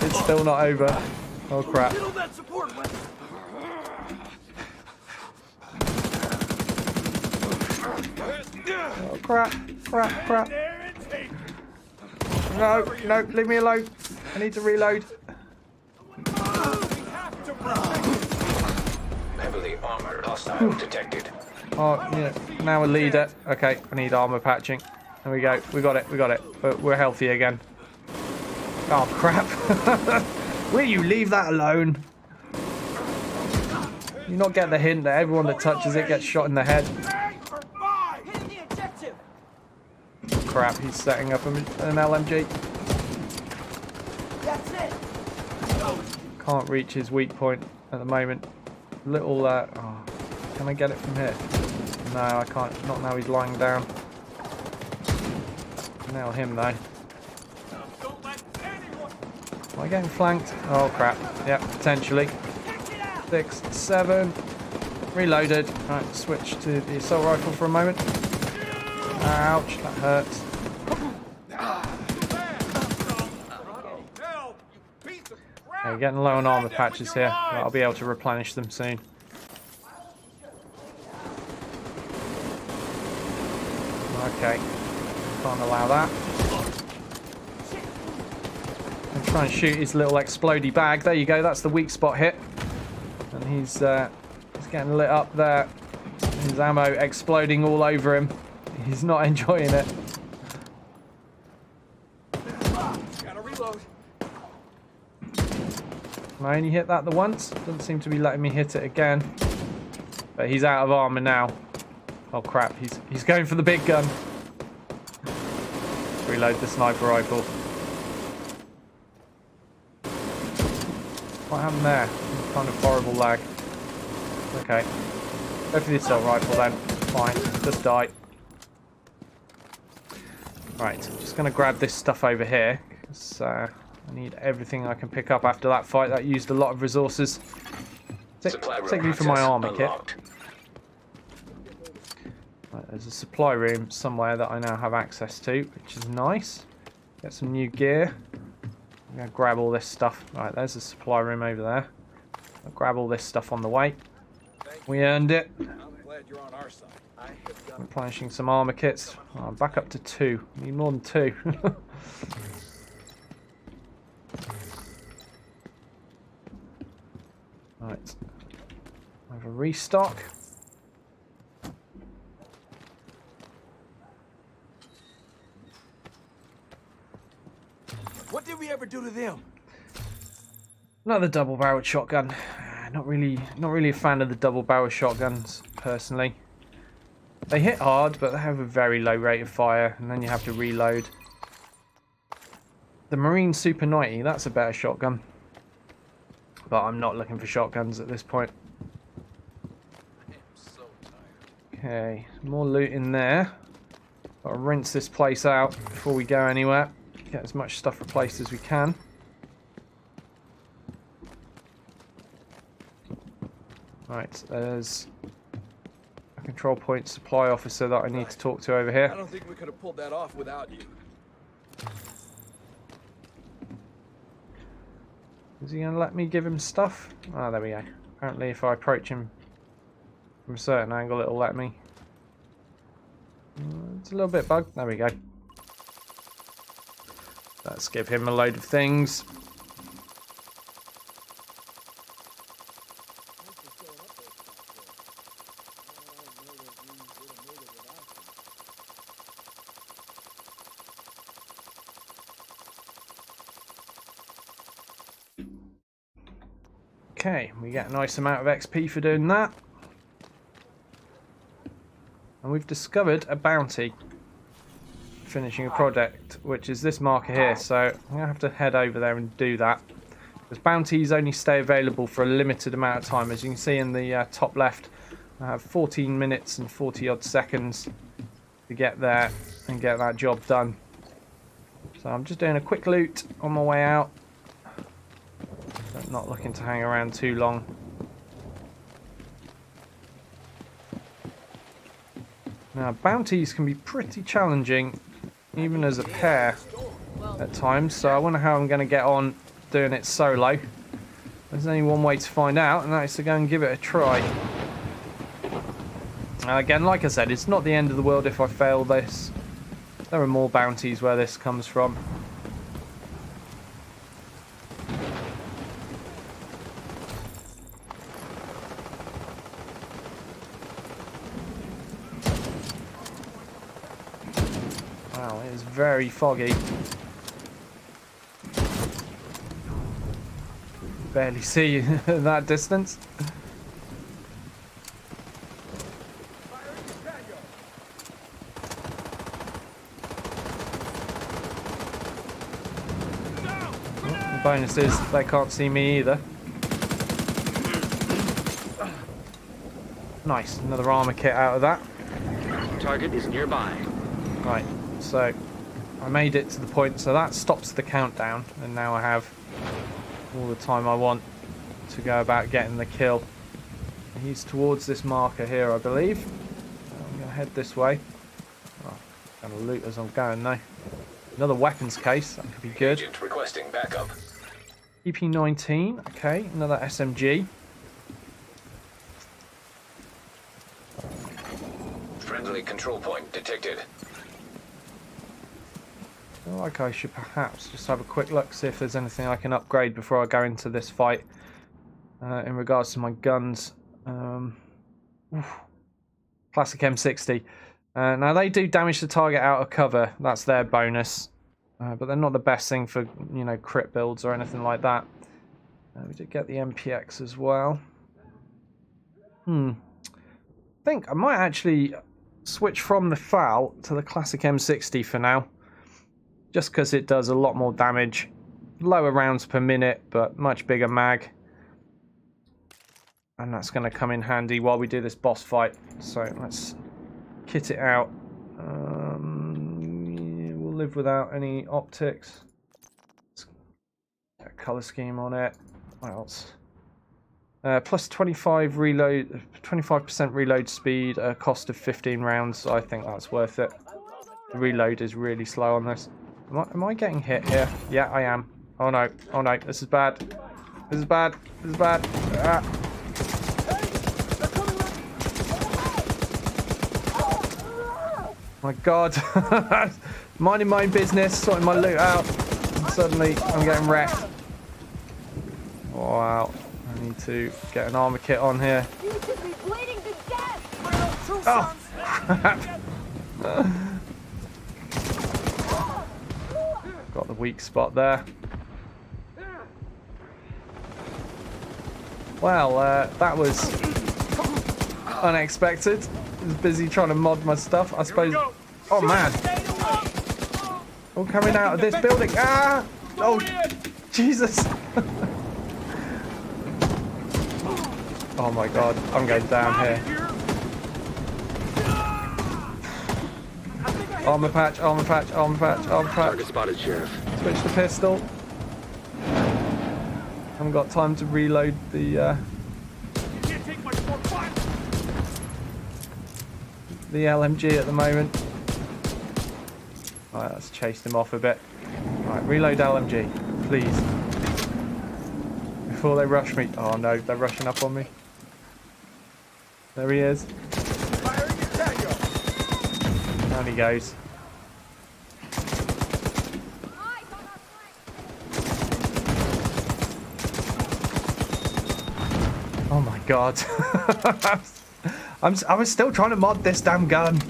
[SPEAKER 1] It's still not over. Oh crap. Oh crap, crap, crap. No, no, leave me alone. I need to reload.
[SPEAKER 6] Heavily armored hostile detected.
[SPEAKER 1] Oh, yeah, now a leader. Okay, I need armor patching. There we go. We got it, we got it. But we're healthy again. Oh crap. Will you leave that alone? You not get the hint that everyone that touches it gets shot in the head. Crap, he's setting up an LMG.
[SPEAKER 5] That's it.
[SPEAKER 1] Can't reach his weak point at the moment. Little, oh, can I get it from here? No, I can't. Not now he's lying down. Nail him though. Am I getting flanked? Oh crap. Yep, potentially. 6, 7. Reloaded. Right, switch to the assault rifle for a moment. Ouch, that hurts. Okay, we're getting low on armor patches here. I'll be able to replenish them soon. Okay. Can't allow that. And try and shoot his little explodey bag. There you go. That's the weak spot hit. And he's getting lit up there. His ammo exploding all over him. He's not enjoying it.
[SPEAKER 5] Gotta reload.
[SPEAKER 1] I only hit that the once. Doesn't seem to be letting me hit it again. But he's out of armor now. Oh crap, he's going for the big gun. Reload the sniper rifle. What happened there? Kind of horrible lag. Okay. Go for the assault rifle then. Fine. Just die. Right, I'm just going to grab this stuff over here. Because I need everything I can pick up after that fight. That used a lot of resources. Particularly for my armor kit. Right, there's a supply room somewhere that I now have access to, which is nice. Get some new gear. I'm going to grab all this stuff. Right, there's a supply room over there. I'll grab all this stuff on the way. We earned it.
[SPEAKER 5] I'm glad you're on our side. I have done
[SPEAKER 1] Replenishing some armor kits. Oh, I'm back up to 2. Need more than 2. Right. I have a restock.
[SPEAKER 5] What did we ever do to them?
[SPEAKER 1] Another double-barreled shotgun. Not really a fan of the double-barrel shotguns personally. They hit hard, but they have a very low rate of fire, and then you have to reload. The Marine Super 90, that's a better shotgun. But I'm not looking for shotguns at this point.
[SPEAKER 5] I am so tired.
[SPEAKER 1] Okay, more loot in there. Gotta rinse this place out before we go anywhere. Get as much stuff replaced as we can. Right, there's a control point supply officer that I need to talk to over
[SPEAKER 5] I
[SPEAKER 1] here.
[SPEAKER 5] don't think we could have pulled that off without you.
[SPEAKER 1] Is he going to let me give him stuff? Ah, there we go. Apparently if I approach him from a certain angle, it'll let me. It's a little bit bugged. There we go. Let's give him a load of things. Okay, we get a nice amount of XP for doing that. And we've discovered a bounty. Finishing a project, which is this marker here. So I'm going to have to head over there and do that. Because bounties only stay available for a limited amount of time. As you can see in the top left, I have 14 minutes and 40 odd seconds to get there and get that job done. So I'm just doing a quick loot on my way out. But not looking to hang around too long. Now, bounties can be pretty challenging, even as a pair at times, so I wonder how I'm going to get on doing it solo. There's only one way to find out, and that is to go and give it a try. Now, again, like I said, it's not the end of the world if I fail this. There are more bounties where this comes from. Wow, it is very foggy. Barely see that distance. The bonus is they can't see me either. Nice, another armor kit out of that.
[SPEAKER 4] Target is nearby.
[SPEAKER 1] Right, so I made it to the point, so that stops the countdown, and now I have all the time I want to go about getting the kill. He's towards this marker here, I believe. I'm going to head this way. Oh, I'm going to loot as I'm going though. Another weapons case, that could be good.
[SPEAKER 6] Agent requesting backup.
[SPEAKER 1] EP19, okay, another SMG.
[SPEAKER 6] Friendly control point detected.
[SPEAKER 1] feel like I should perhaps just have a quick look, see if there's anything I can upgrade before I go into this fight. In regards to my guns. Classic M60. Now they do damage the target out of cover. That's their bonus. But they're not the best thing for, you know, crit builds or anything like that. We did get the MPX as well. I think I might actually switch from the FAL to the classic M60 for now. Just because it does a lot more damage. Lower rounds per minute, but much bigger mag. And that's going to come in handy while we do this boss fight. So let's kit it out. We'll live without any optics. Let's get a colour scheme on it. What else? Plus 25 reload, 25% reload speed, a cost of 15 rounds. I think that's worth it. The reload is really slow on this. Am I getting hit here? Yeah, I am. Oh no! Oh no! This is bad. This is bad. This is bad. Ah. My God. Minding my own business, sorting my loot out. And suddenly, I'm getting wrecked. Wow. I need to get an armor kit on here.
[SPEAKER 5] You should be bleeding to death!
[SPEAKER 1] Oh! Got the weak spot there. Well, that was unexpected. I was busy trying to mod my stuff, I suppose. Oh man! All coming out of this building. Ah! Oh, Jesus! Oh my God! I'm going down here. Armor patch, armor patch, armor patch, armor patch.
[SPEAKER 4] Target spotted, Sheriff.
[SPEAKER 1] Switch the pistol. Haven't got time to reload the LMG at the moment. Alright, let's chase him off a bit. Alright, reload LMG, please. Before they rush me. Oh no, they're rushing up on me. There he is. Down he goes. Oh my God. I was still trying to mod this damn gun.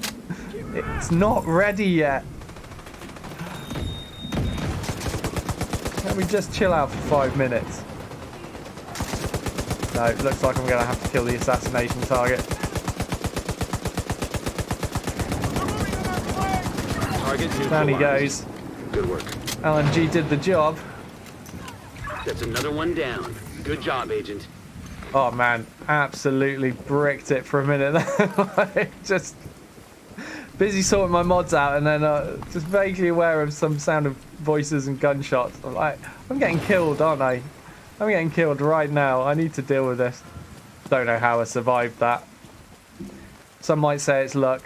[SPEAKER 1] It's not ready yet. Can we just chill out for 5 minutes? No, it looks like I'm going to have to kill the assassination target. Down he goes.
[SPEAKER 4] Good work.
[SPEAKER 1] LMG did the job.
[SPEAKER 4] That's another one down. Good job, Agent.
[SPEAKER 1] Oh man, absolutely bricked it for a minute there. Like, just busy sorting my mods out and then just vaguely aware of some sound of voices and gunshots. I'm like, I'm getting killed, aren't I? I'm getting killed right now. I need to deal with this. Don't know how I survived that. Some might say it's luck.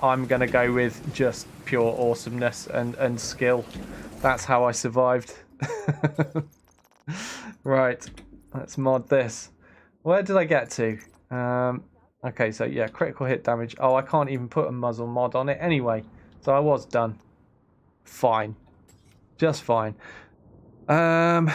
[SPEAKER 1] I'm going to go with just pure awesomeness and skill. That's how I survived. Right, let's mod this. Where did I get to? Okay, so yeah, critical hit damage. Oh, I can't even put a muzzle mod on it anyway. So I was done. Fine. Just fine. I'm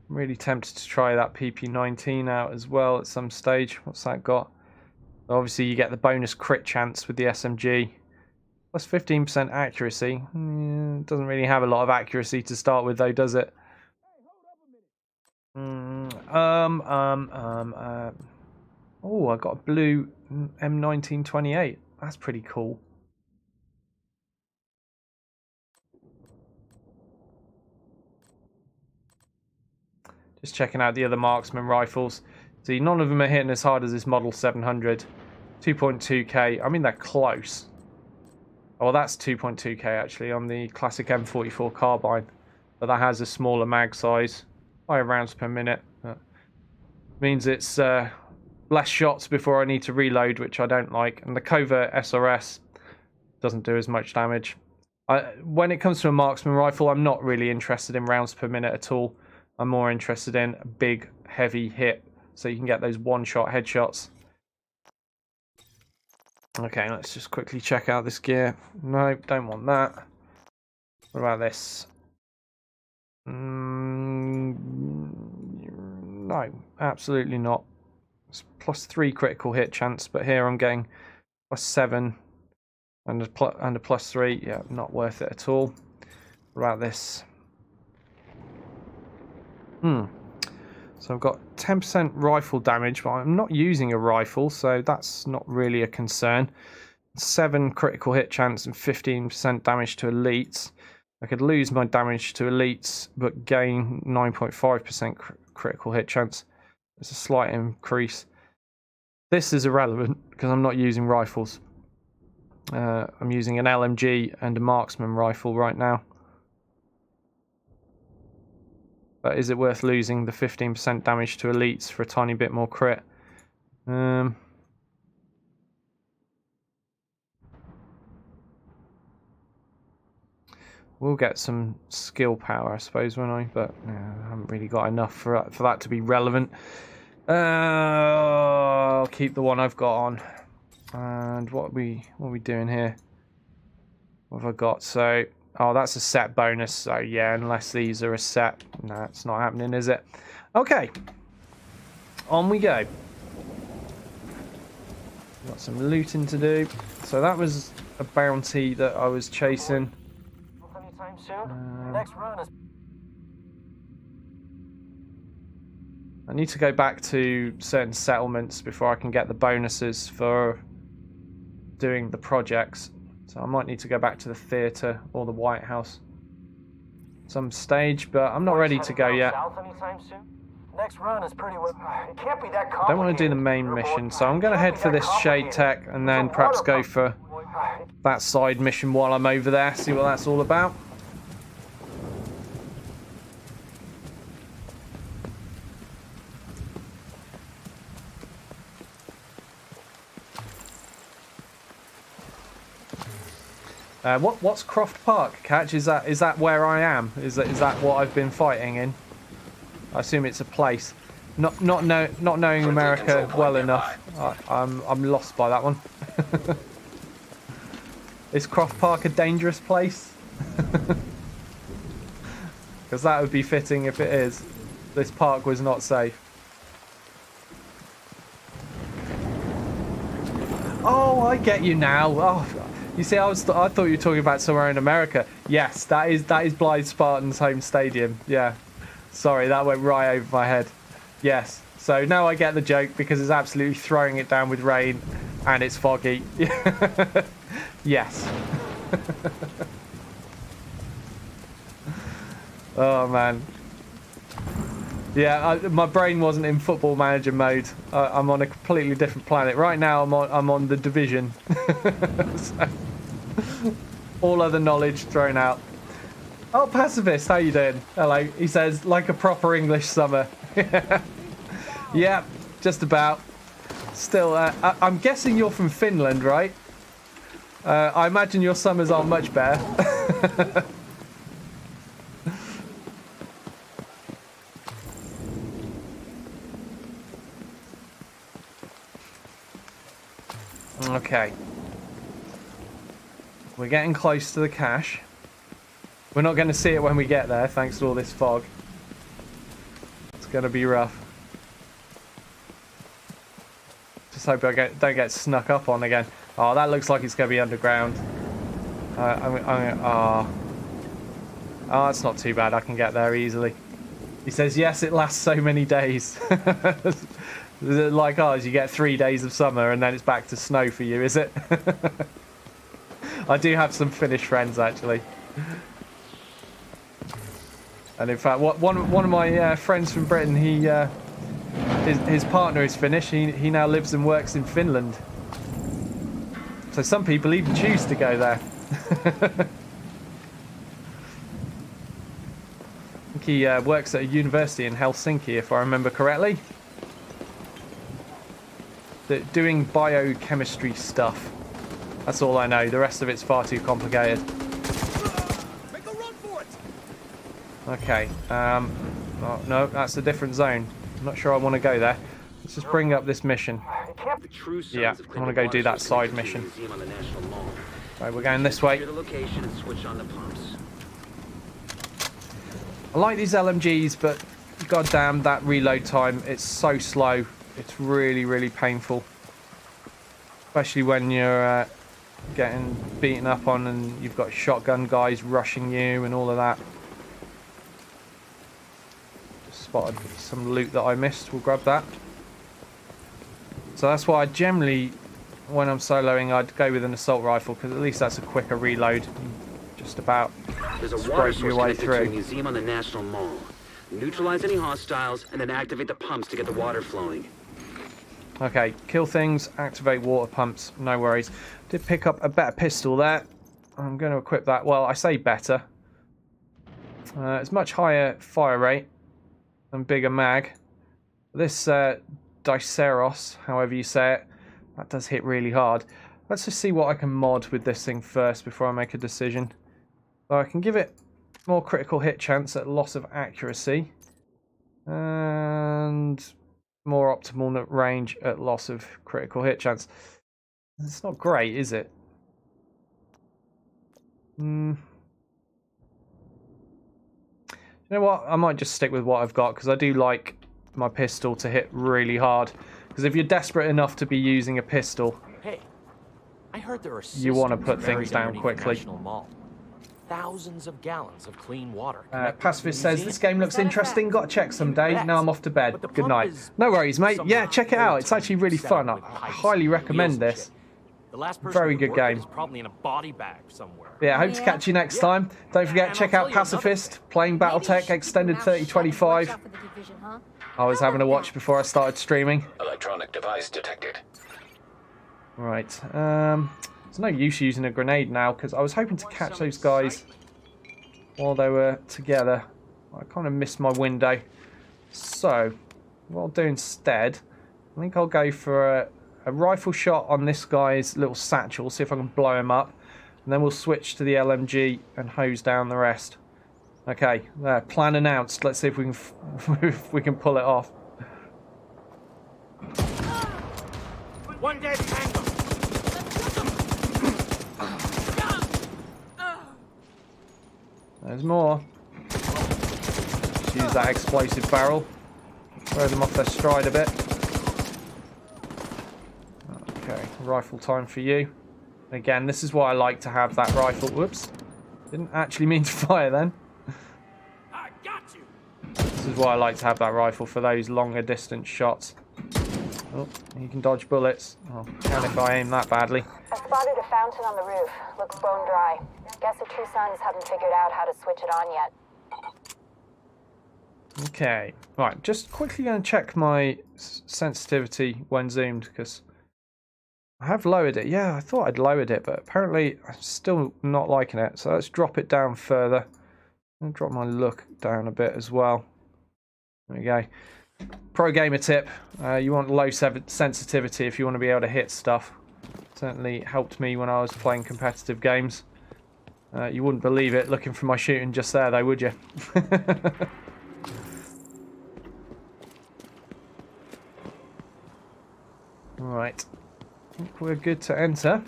[SPEAKER 1] really tempted to try that PP19 out as well at some stage. What's that got? Obviously, you get the bonus crit chance with the SMG. Plus 15% accuracy. Doesn't really have a lot of accuracy to start with, though, does it? Oh, I got a blue M1928. That's pretty cool. Just checking out the other marksman rifles. See, none of them are hitting as hard as this Model 700. 2.2k. I mean, they're close. Oh, that's 2.2k actually on the classic M44 carbine. But that has a smaller mag size. Higher rounds per minute. That means it's less shots before I need to reload, which I don't like. And the covert SRS doesn't do as much damage. When it comes to a marksman rifle, I'm not really interested in rounds per minute at all. I'm more interested in big, heavy hit so you can get those one-shot headshots. Okay, let's just quickly check out this gear. No, don't want that. What about this? No, absolutely not. It's +3 critical hit chance, but here I'm getting +7 and a +3. Yeah, not worth it at all. What about this? So I've got 10% rifle damage, but I'm not using a rifle, so that's not really a concern. 7 critical hit chance and 15% damage to elites. I could lose my damage to elites, but gain 9.5% critical hit chance. It's a slight increase. This is irrelevant because I'm not using rifles. I'm using an LMG and a marksman rifle right now. But is it worth losing the 15% damage to elites for a tiny bit more crit? We'll get some skill power, I suppose, won't I? But I haven't really got enough for that to be relevant. I'll keep the one I've got on. And what are we doing here? What have I got? So, oh, that's a set bonus. So yeah, unless these are a set, no, it's not happening, is it? Okay, on we go. Got some looting to do. So that was a bounty that I was chasing.
[SPEAKER 2] Anytime soon. Next run is.
[SPEAKER 1] I need to go back to certain settlements before I can get the bonuses for doing the projects. So I might need to go back to the theatre or the White House some stage, but I'm not ready to go yet.
[SPEAKER 2] Next run is pretty. It can't be that
[SPEAKER 1] I don't want to do the main mission, so I'm going to head for this shade tech and then perhaps go for that side mission while I'm over there, see what that's all about. What's Croft Park, Catch? Is that where I am? Is that what I've been fighting in? I assume it's a place. Not knowing America well enough, I'm lost by that one. Is Croft Park a dangerous place? Because that would be fitting if it is. This park was not safe. Oh, I get you now. Oh. You see, I thought you were talking about somewhere in America. Yes, that is Blythe Spartans' home stadium. Yeah, sorry, that went right over my head. Yes, so now I get the joke because it's absolutely throwing it down with rain, and it's foggy. Yes. Oh man. Yeah, my brain wasn't in Football Manager mode. I'm on a completely different planet right now. I'm on the Division. So, all other knowledge thrown out. Oh, Pacifist, how you doing? Hello. He says, like a proper English summer. Yeah, just about. Still, I'm guessing you're from Finland, right? I imagine your summers are much better. Okay. We're getting close to the cache. We're not going to see it when we get there, thanks to all this fog. It's going to be rough. Just hope I don't get snuck up on again. Oh, that looks like it's going to be underground. Oh, that's not too bad. I can get there easily. He says, yes, it lasts so many days. Is it like ours? You get 3 days of summer and then it's back to snow for you, is it? I do have some Finnish friends, actually. And in fact, one of my friends from Britain, his partner is Finnish. He now lives and works in Finland. So some people even choose to go there. I think he works at a university in Helsinki, if I remember correctly. Doing biochemistry stuff. That's all I know. The rest of it's far too complicated.
[SPEAKER 5] Make a run for it.
[SPEAKER 1] Okay. Oh, no, that's a different zone. I'm not sure I want to go there. Let's just bring up this mission.
[SPEAKER 3] It can't
[SPEAKER 4] The true sons
[SPEAKER 1] Yeah,
[SPEAKER 4] have
[SPEAKER 1] I
[SPEAKER 4] claimed
[SPEAKER 1] wanna
[SPEAKER 4] the
[SPEAKER 1] go do
[SPEAKER 4] water
[SPEAKER 1] that
[SPEAKER 4] source
[SPEAKER 1] side
[SPEAKER 4] connected to the
[SPEAKER 1] mission.
[SPEAKER 4] museum on the National Mall.
[SPEAKER 1] Right, we're going this way.
[SPEAKER 4] Secure the location and switch on the pumps.
[SPEAKER 1] I like these LMGs, but goddamn, that reload time, it's so slow. It's really, really painful. Especially when you're getting beaten up on and you've got shotgun guys rushing you and all of that. Just spotted some loot that I missed. We'll grab that. So that's why I generally, when I'm soloing, I'd go with an assault rifle, because at least that's a quicker reload. Just about
[SPEAKER 4] There's a water
[SPEAKER 1] scrape
[SPEAKER 4] source
[SPEAKER 1] your way
[SPEAKER 4] connected to the
[SPEAKER 1] through.
[SPEAKER 4] museum on the National Mall. Neutralize any hostiles and then activate the pumps to get the water flowing.
[SPEAKER 1] Okay, kill things, activate water pumps, no worries. Did pick up a better pistol there. I'm going to equip that. Well, I say better. It's much higher fire rate and bigger mag. This Diceros, however you say it, that does hit really hard. Let's just see what I can mod with this thing first before I make a decision. So I can give it more critical hit chance at loss of accuracy. And more optimal range at loss of critical hit chance. It's not great, is it? You know what? I might just stick with what I've got, because I do like my pistol to hit really hard. Because if you're desperate enough to be using a pistol,
[SPEAKER 10] Hey, I heard there are
[SPEAKER 1] you want to
[SPEAKER 10] systems
[SPEAKER 1] put things
[SPEAKER 10] buried
[SPEAKER 1] down
[SPEAKER 10] underneath the
[SPEAKER 1] quickly.
[SPEAKER 10] National Mall. Thousands of gallons of clean water.
[SPEAKER 1] Pacifist says, this game looks interesting, got to check someday. Now I'm off to bed. Good night. No worries, mate. Yeah, check it out. It's actually really fun. I highly recommend this.
[SPEAKER 10] The last person
[SPEAKER 1] Very
[SPEAKER 10] who
[SPEAKER 1] good
[SPEAKER 10] worked it
[SPEAKER 1] game.
[SPEAKER 10] is probably in a body bag somewhere.
[SPEAKER 1] Yeah, I hope to catch you next time. Don't forget, check out Pacifist, playing Battletech Extended 3025. I was having a watch before I started streaming.
[SPEAKER 6] Electronic device detected.
[SPEAKER 1] Right, there's no use using a grenade now, because I was hoping to catch those guys while they were together. I kind of missed my window. So, what I'll do instead, I think I'll go for a rifle shot on this guy's little satchel, see if I can blow him up. And then we'll switch to the LMG and hose down the rest. Okay, there, plan announced. Let's see if we can if we can pull it off.
[SPEAKER 5] One dead tango.
[SPEAKER 1] There's more. Just use that explosive barrel. Throw them off their stride a bit. Okay, rifle time for you. Again, this is why I like to have that rifle. Whoops. Didn't actually mean to fire then.
[SPEAKER 5] I got you.
[SPEAKER 1] This is why I like to have that rifle, for those longer distance shots. Oh, you can dodge bullets. Oh, can if I aim that badly.
[SPEAKER 9] I spotted a fountain on the roof. Looks bone dry. Guess the True Sons haven't figured out how to switch it on yet.
[SPEAKER 1] Okay, right, just quickly going to check my sensitivity when zoomed, because I have lowered it. Yeah, I thought I'd lowered it, but apparently I'm still not liking it. So let's drop it down further. I'll drop my look down a bit as well. There we go. Pro gamer tip, you want low sensitivity if you want to be able to hit stuff. Certainly helped me when I was playing competitive games. You wouldn't believe it looking for my shooting just there though, would you? Right, I think we're good to enter.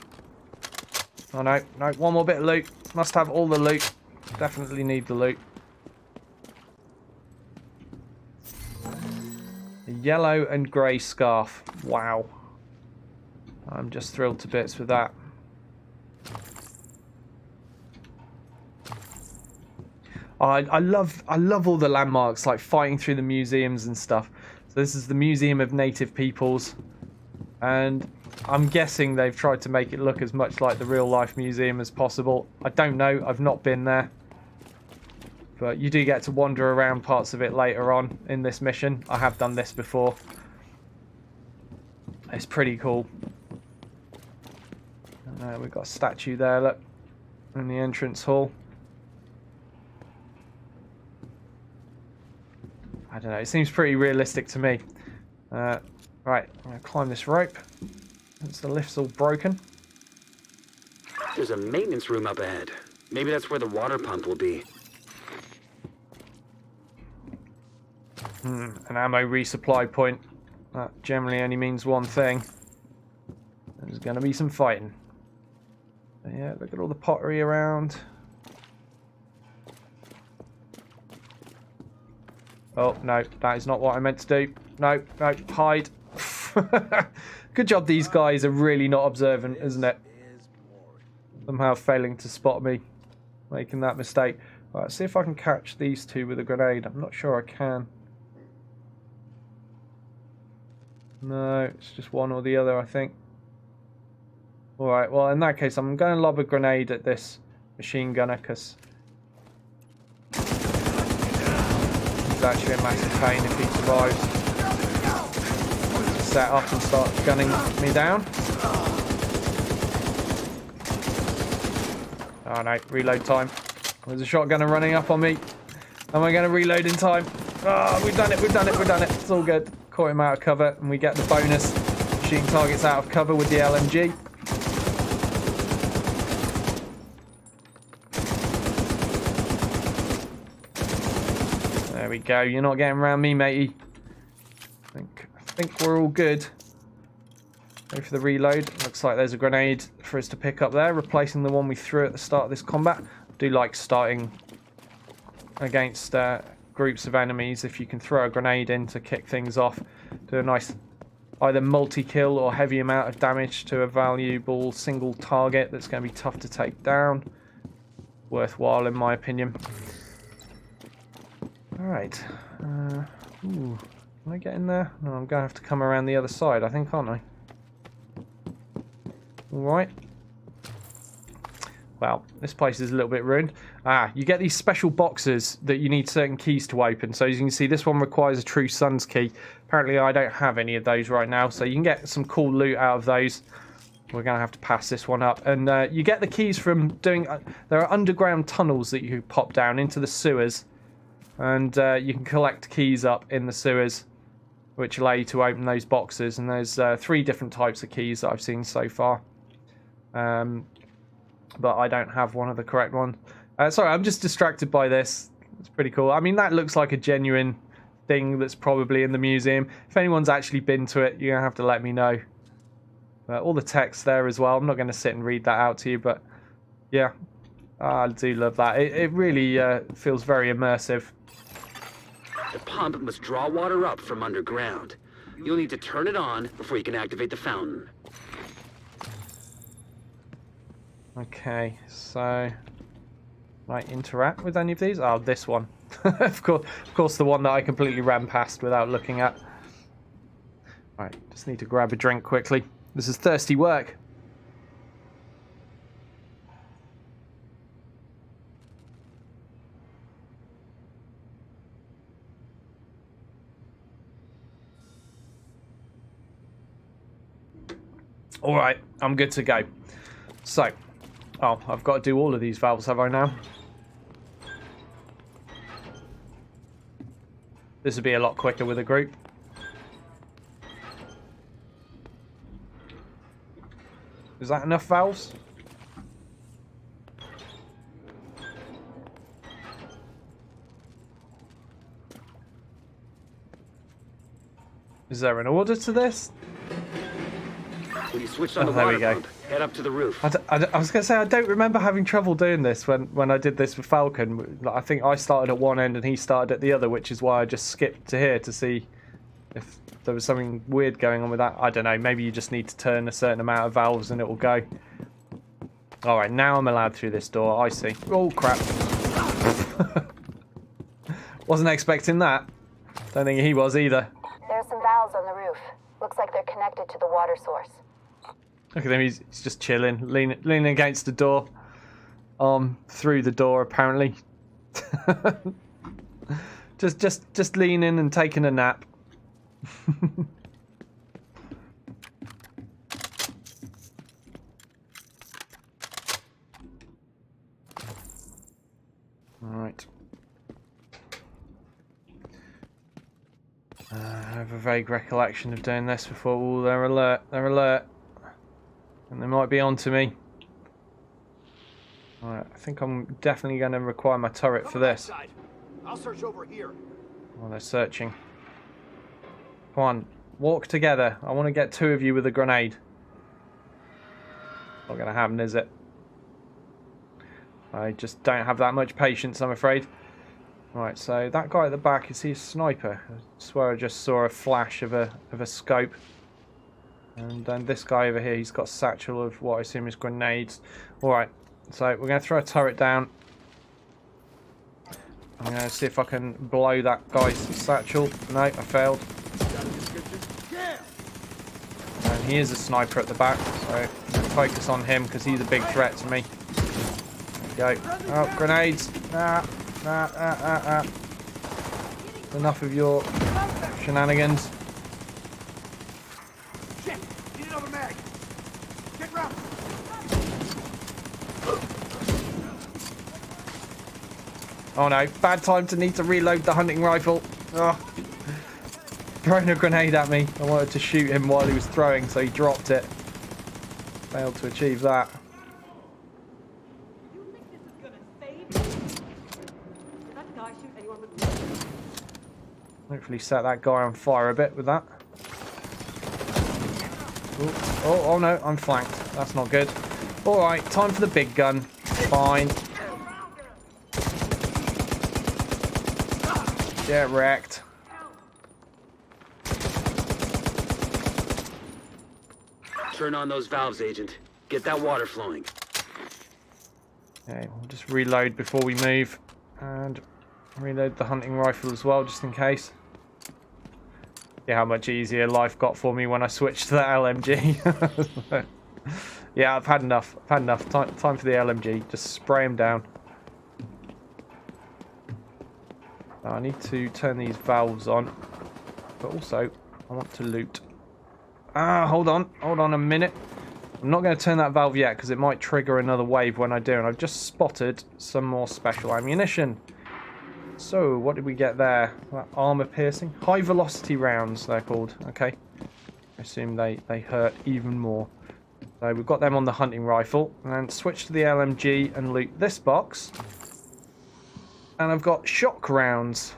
[SPEAKER 1] Oh no, no, one more bit of loot. Must have all the loot. Definitely need the loot. A yellow and grey scarf. Wow. I'm just thrilled to bits with that. Oh, I love all the landmarks, like fighting through the museums and stuff. So this is the Museum of Native Peoples. And I'm guessing they've tried to make it look as much like the real life museum as possible. I don't know, I've not been there. But you do get to wander around parts of it later on in this mission. I have done this before. It's pretty cool. And we've got a statue there, look, in the entrance hall. I don't know, it seems pretty realistic to me. Right, I'm going to climb this rope. Since the lift's all broken.
[SPEAKER 4] There's a maintenance room up ahead. Maybe that's where the water pump will be.
[SPEAKER 1] An ammo resupply point. That generally only means one thing. There's going to be some fighting. Yeah, look at all the pottery around. Oh, no, that is not what I meant to do. No, no, hide. Good job these guys are really not observant, isn't it? Somehow failing to spot me. Making that mistake. Right, see if I can catch these two with a grenade. I'm not sure I can. No, it's just one or the other, I think. Alright, well, in that case, I'm going to lob a grenade at this machine gunner, because he's actually a massive pain if he survives. Set up and start gunning me down. Oh no, reload time. There's a shotgunner running up on me. Am I going to reload in time? Oh, we've done it, we've done it, we've done it. It's all good. Caught him out of cover, and we get the bonus shooting targets out of cover with the LMG. There we go. You're not getting around me, matey. I think we're all good. Go for the reload. Looks like there's a grenade for us to pick up there, replacing the one we threw at the start of this combat. I do like starting against groups of enemies if you can throw a grenade in to kick things off. Do a nice either multi-kill or heavy amount of damage to a valuable single target that's going to be tough to take down. Worthwhile in my opinion. Alright. Ooh. Can I get in there? No, I'm going to have to come around the other side, I think, aren't I? Alright. Well, this place is a little bit ruined. You get these special boxes that you need certain keys to open. So as you can see, this one requires a True Sons key. Apparently, I don't have any of those right now. So you can get some cool loot out of those. We're going to have to pass this one up. And you get the keys from doing... there are underground tunnels that you pop down into the sewers. And you can collect keys up in the sewers, which allow you to open those boxes. And there's 3 different types of keys that I've seen so far. But I don't have one of the correct ones. Sorry, I'm just distracted by this. It's pretty cool. I mean, that looks like a genuine thing that's probably in the museum. If anyone's actually been to it, you're going to have to let me know. All the text there as well. I'm not going to sit and read that out to you, but yeah. I do love that. It really feels very immersive.
[SPEAKER 4] The pump must draw water up from underground. You'll need to turn it on before you can activate the fountain.
[SPEAKER 1] Okay, so might interact with any of these? Oh, this one. of course, the one that I completely ran past without looking at. Right, just need to grab a drink quickly. This is thirsty work. All right, I'm good to go. So, I've got to do all of these valves, have I now? This would be a lot quicker with a group. Is that enough valves? Is there an order to this?
[SPEAKER 4] When you switch on the
[SPEAKER 1] there we
[SPEAKER 4] water
[SPEAKER 1] go.
[SPEAKER 4] pump, head up to the roof.
[SPEAKER 1] I was going to say, I don't remember having trouble doing this when I did this with Falcon. I think I started at one end and he started at the other, which is why I just skipped to here to see if there was something weird going on with that. I don't know, maybe you just need to turn a certain amount of valves and it will go. Alright, now I'm allowed through this door, I see. Oh, crap. Wasn't expecting that. Don't think he was either.
[SPEAKER 9] There's some valves on the roof. Looks like they're connected to the water source.
[SPEAKER 1] Look at him, he's just chilling, leaning against the door. Through the door, apparently. just leaning and taking a nap. Alright. I have a vague recollection of doing this before. Oh, they're alert. They're alert. And they might be onto me. Alright, I think I'm definitely going to require my turret for this.
[SPEAKER 3] I'll search over here.
[SPEAKER 1] Oh, they're searching. Come on. Walk together. I want to get 2 of you with a grenade. Not going to happen, is it? I just don't have that much patience, I'm afraid. Right, so that guy at the back, is he a sniper? I swear I just saw a flash of a scope. And then this guy over here, he's got a satchel of what I assume is grenades. Alright, so we're going to throw a turret down. I'm going to see if I can blow that guy's satchel. No, I failed. And he is a sniper at the back, so I'm going to focus on him because he's a big threat to me. There we go. Oh, grenades. Enough of your shenanigans.
[SPEAKER 5] Shit! Need another mag! Get round!
[SPEAKER 1] Oh no, bad time to need to reload the hunting rifle. Oh. Throwing a grenade at me. I wanted to shoot him while he was throwing, so he dropped it. Failed to achieve that. Hopefully set that guy on fire a bit with that. Ooh. Oh no, I'm flanked. That's not good. Alright, time for the big gun. Fine. Get wrecked.
[SPEAKER 4] Turn on those valves, Agent. Get that water flowing.
[SPEAKER 1] Okay, we'll just reload before we move. And reload the hunting rifle as well, just in case. Yeah, how much easier life got for me when I switched to the LMG. Yeah, I've had enough. I've had enough. Time for the LMG. Just spray them down. Now, I need to turn these valves on. But also, I want to loot. Ah, hold on. Hold on a minute. I'm not going to turn that valve yet because it might trigger another wave when I do. And I've just spotted some more special ammunition. So, what did we get there? Armor piercing? High velocity rounds, they're called. Okay. I assume they hurt even more. So, we've got them on the hunting rifle. And then switch to the LMG and loot this box. And I've got shock rounds.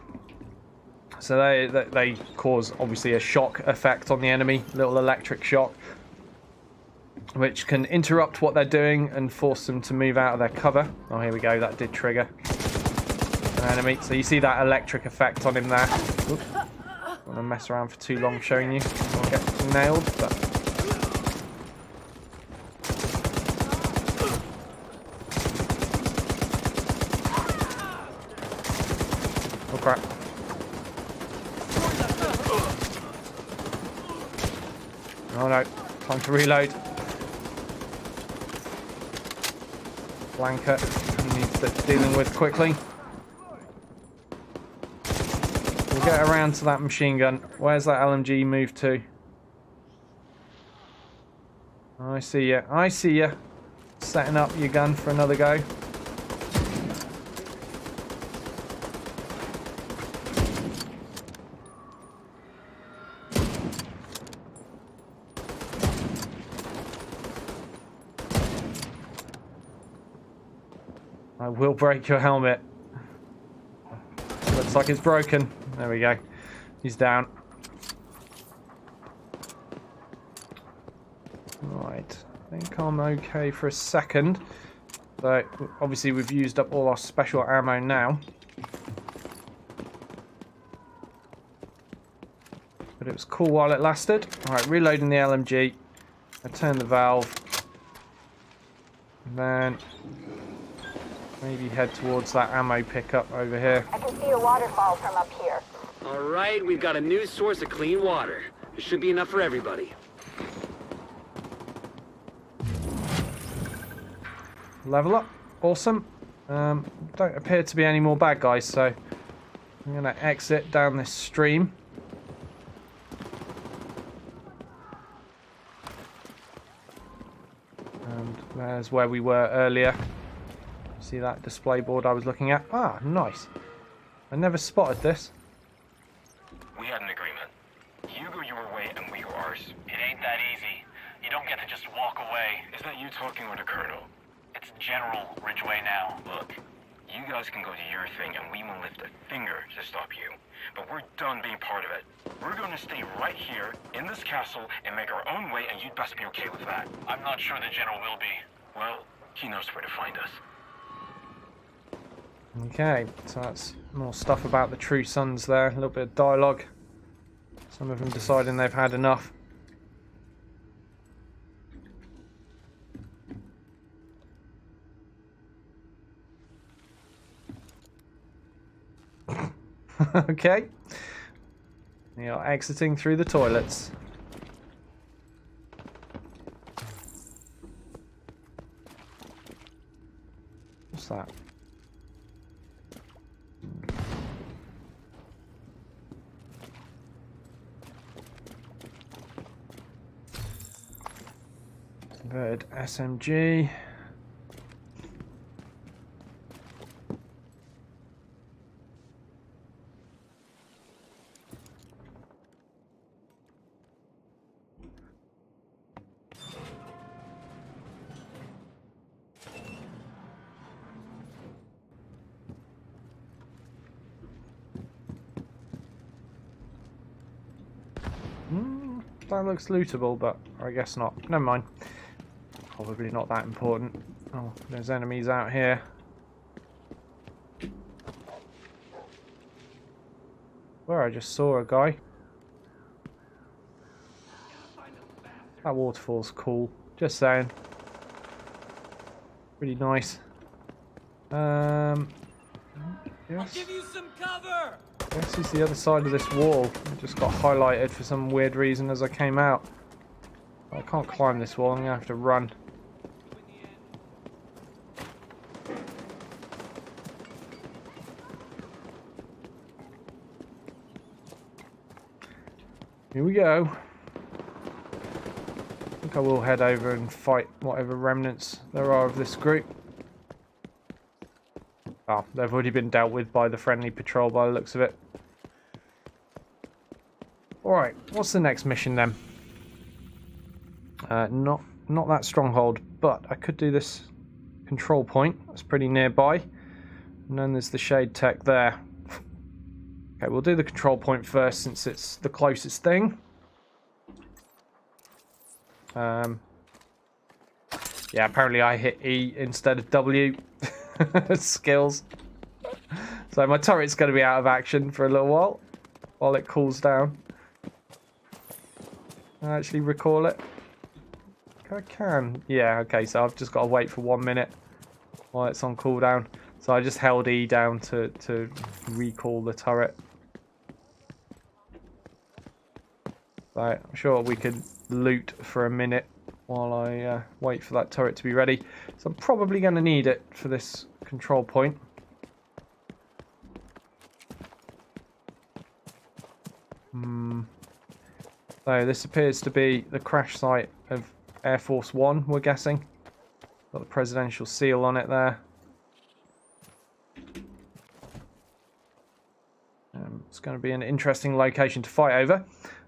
[SPEAKER 1] So, they cause, obviously, a shock effect on the enemy. Little electric shock. Which can interrupt what they're doing and force them to move out of their cover. Oh, here we go. That did trigger enemy. So you see that electric effect on him there. Oops. Don't want to mess around for too long showing you. I'll get nailed, but... Oh crap. Oh no. Time to reload. Flanker needs dealing with quickly. We'll get around to that machine gun. Where's that LMG moved to? I see ya. I see ya. Setting up your gun for another go. I will break your helmet. Looks like it's broken. There we go. He's down. Right. I think I'm okay for a second. So, obviously we've used up all our special ammo now. But it was cool while it lasted. Alright, reloading the LMG. I turn the valve. And then... maybe head towards that ammo pickup over here.
[SPEAKER 9] I can see a waterfall from up here.
[SPEAKER 4] Alright, we've got a new source of clean water. It should be enough for everybody.
[SPEAKER 1] Level up. Awesome. Don't appear to be any more bad guys, so I'm going to exit down this stream. And there's where we were earlier. See that display board I was looking at? Ah, nice. I never spotted this.
[SPEAKER 7] We had an agreement. You go your way and we go ours. It ain't that easy. You don't get to just walk away. Is that you talking or the Colonel? It's General Ridgway now. Look, You guys can go do your thing, and we won't lift a finger to stop you. But we're done being part of it. We're going to stay right here, in this castle, and make our own way, and you'd best be okay with that. I'm not sure the General will be. Well, he knows where to find us.
[SPEAKER 1] Okay, so that's more stuff about the True Sons there. A little bit of dialogue. Some of them deciding they've had enough. Okay. They are exiting through the toilets. What's that? Converted SMG. That looks lootable, but I guess not. Never mind. Probably not that important. Oh, there's enemies out here. Where I just saw a guy. That waterfall's cool. Just saying. Pretty nice. Yes.
[SPEAKER 5] I'll give you some cover.
[SPEAKER 1] This is the other side of this wall. It just got highlighted for some weird reason as I came out. I can't climb this wall. I'm gonna have to run. Here we go. I think I will head over and fight whatever remnants there are of this group. Oh, they've already been dealt with by the friendly patrol by the looks of it. Alright, what's the next mission then? Not that stronghold, but I could do this control point. That's pretty nearby. And then there's the shade tech there. Okay, we'll do the control point first since it's the closest thing. Yeah, apparently I hit E instead of W. Skills. So my turret's going to be out of action for a little while it cools down. Can I actually recall it? I can. Yeah, okay, so I've just got to wait for 1 minute while it's on cooldown. So I just held E down to recall the turret. Right, I'm sure we could loot for a minute while I wait for that turret to be ready. So I'm probably going to need it for this control point. So this appears to be the crash site of Air Force One, we're guessing. Got the presidential seal on it there. It's going to be an interesting location to fight over.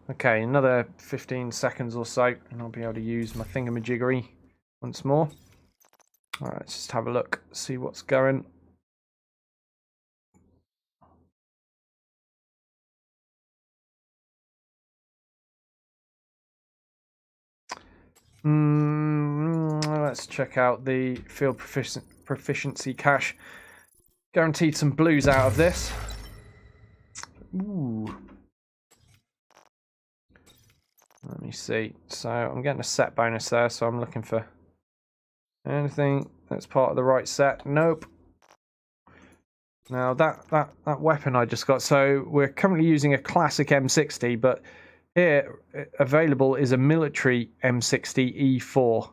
[SPEAKER 1] Okay, another 15 seconds or so, and I'll be able to use my thingamajiggery once more. Alright, let's just have a look, see what's going. Let's check out the field proficiency cache. Guaranteed some blues out of this. Ooh. Let me see. So I'm getting a set bonus there, so I'm looking for anything that's part of the right set. Nope. Now that weapon I just got. So we're currently using a classic M60, but here available is a military M60 E4,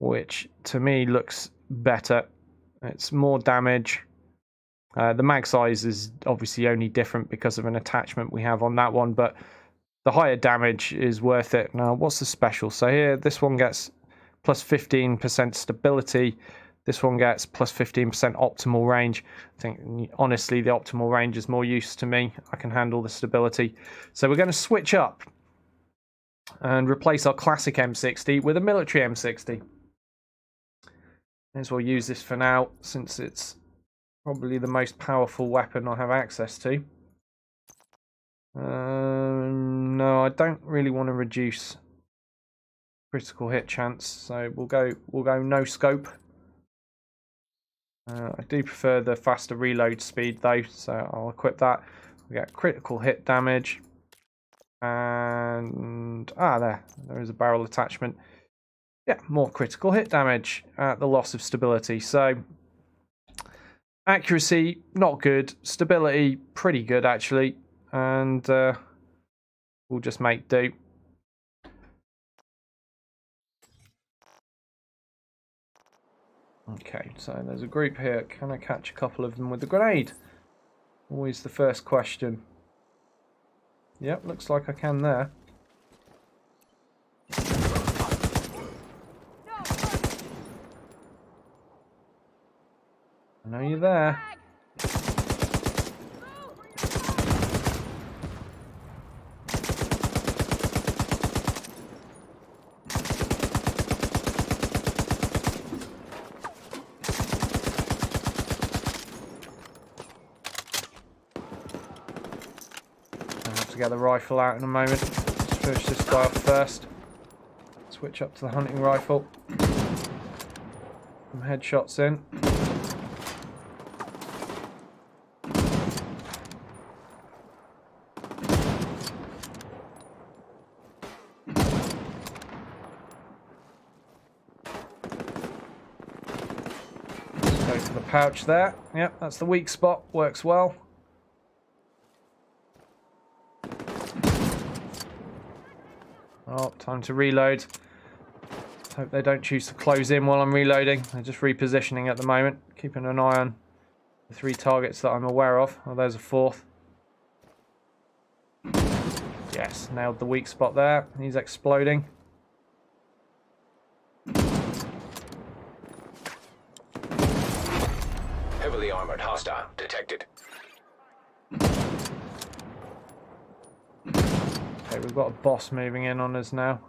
[SPEAKER 1] which to me looks better. It's more damage. The mag size is obviously only different because of an attachment we have on that one, but the higher damage is worth it. Now, what's the special? So here, this one gets plus 15% stability. This one gets plus 15% optimal range. I think, honestly, the optimal range is more use to me. I can handle the stability. So we're going to switch up and replace our classic M60 with a military M60. May as well use this for now, since it's Probably the most powerful weapon I have access to. No, I don't really want to reduce critical hit chance, so we'll go no scope. I do prefer the faster reload speed though, so I'll equip that. We get critical hit damage, and there is a barrel attachment. Yeah, more critical hit damage at the loss of stability. So accuracy not good, stability pretty good actually, and we'll just make do. Okay, so there's a group here. Can I catch a couple of them with the grenade? Always the first question. Yep, looks like I can there. I know you're there. Get the rifle out in a moment. Let's finish this guy off first. Switch up to the hunting rifle. Some headshots in. Let's go for the pouch there. Yep, that's the weak spot. Works well. Oh, time to reload. Hope they don't choose to close in while I'm reloading. They're just repositioning at the moment. Keeping an eye on the 3 targets that I'm aware of. Oh, there's a 4th. Yes, nailed the weak spot there. He's exploding.
[SPEAKER 6] Heavily armored hostile detected.
[SPEAKER 1] Okay, we've got a boss moving in on us now.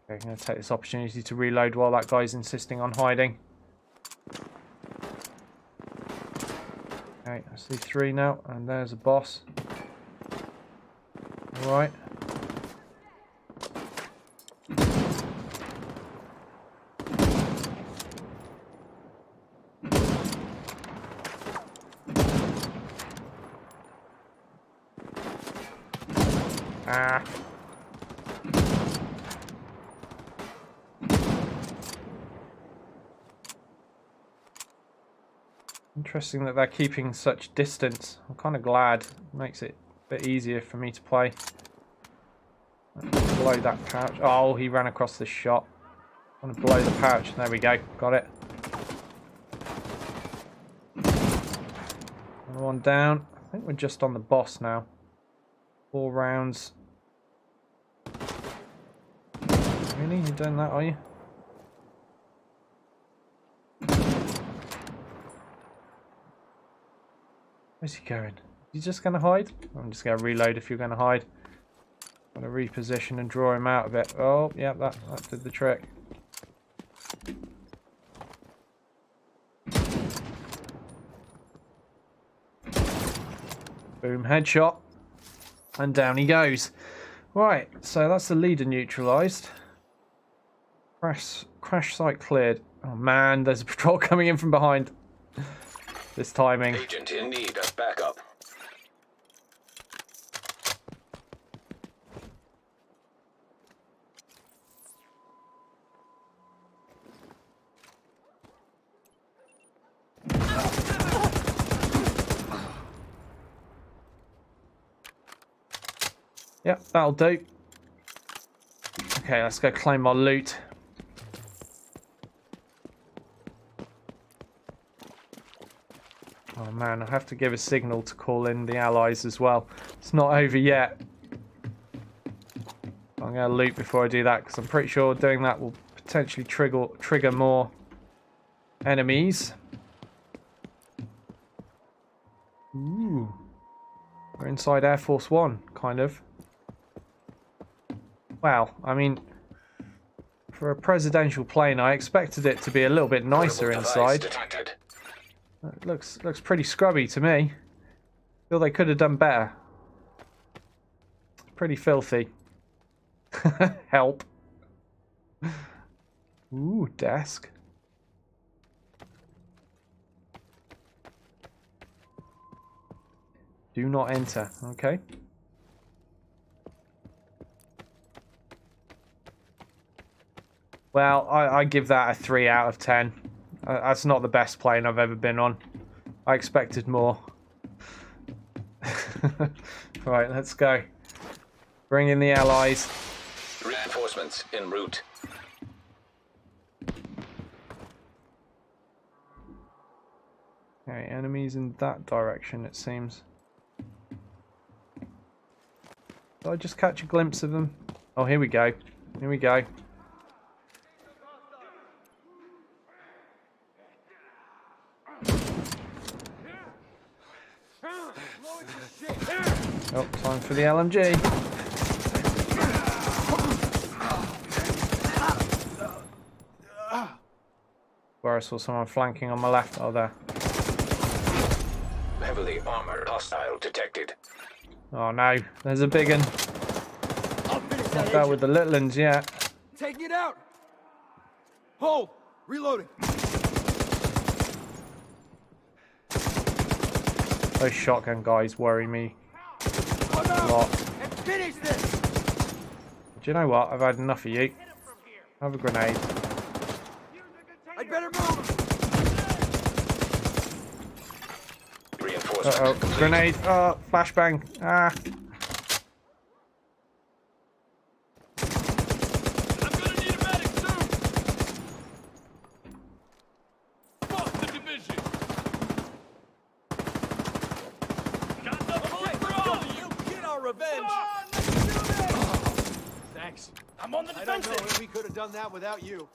[SPEAKER 1] Okay, I'm going to take this opportunity to reload while that guy's insisting on hiding. Okay, I see 3 now, and there's a boss. Alright. Ah. Interesting that they're keeping such distance. I'm kind of glad. It makes it a bit easier for me to play. Blow that pouch. Oh, he ran across this shot. I'm gonna blow the pouch. There we go. Got it. Another one down. I think we're just on the boss now. 4 rounds. Really? You're doing that, are you? Where's he going? Is he just going to hide? I'm just going to reload if you're going to hide. I'm going to reposition and draw him out of it. Oh, yeah, that did the trick. Boom, headshot. And down he goes. Right, so that's the leader neutralised. Crash site cleared. Oh man, there's a patrol coming in from behind. This timing.
[SPEAKER 6] Agent in need of backup.
[SPEAKER 1] Yep, that'll do. Okay, let's go claim our loot. Oh man, I have to give a signal to call in the allies as well. It's not over yet. I'm going to loot before I do that because I'm pretty sure doing that will potentially trigger more enemies. Ooh. We're inside Air Force One, kind of. Well, I mean, For a presidential plane, I expected it to be a little bit nicer
[SPEAKER 6] Portable device
[SPEAKER 1] inside.
[SPEAKER 6] detected.
[SPEAKER 1] It looks pretty scrubby to me. Feel they could have done better. Pretty filthy. Help. Ooh, desk. Do not enter. Okay. Well, I give that a 3 out of 10. That's not the best plane I've ever been on. I expected more. Right, let's go. Bring in the allies.
[SPEAKER 6] Reinforcements en route.
[SPEAKER 1] Okay, enemies in that direction, it seems. Did I just catch a glimpse of them? Oh, here we go. Here we go. Oh, time for the LMG. Where I saw someone flanking on my left. Oh, there.
[SPEAKER 6] Heavily armored hostile detected.
[SPEAKER 1] Oh no, there's a big one. Not bad with the little ones yet.
[SPEAKER 5] Taking it out. Hold. Reloading.
[SPEAKER 1] Those shotgun guys worry me
[SPEAKER 5] Come
[SPEAKER 1] a
[SPEAKER 5] out
[SPEAKER 1] lot.
[SPEAKER 5] and finish this.
[SPEAKER 1] Do you know what? I've had enough of you. Have a grenade.
[SPEAKER 5] I'd better move.
[SPEAKER 6] Reinforcement
[SPEAKER 1] Uh-oh,
[SPEAKER 6] complete.
[SPEAKER 1] grenade. Oh, flashbang. Ah.
[SPEAKER 5] I'm gonna need a medic soon. Fuck the division. Got the bullet for all of you. Get our revenge. Thanks. I'm on the defensive. I don't know if we could have done that without you.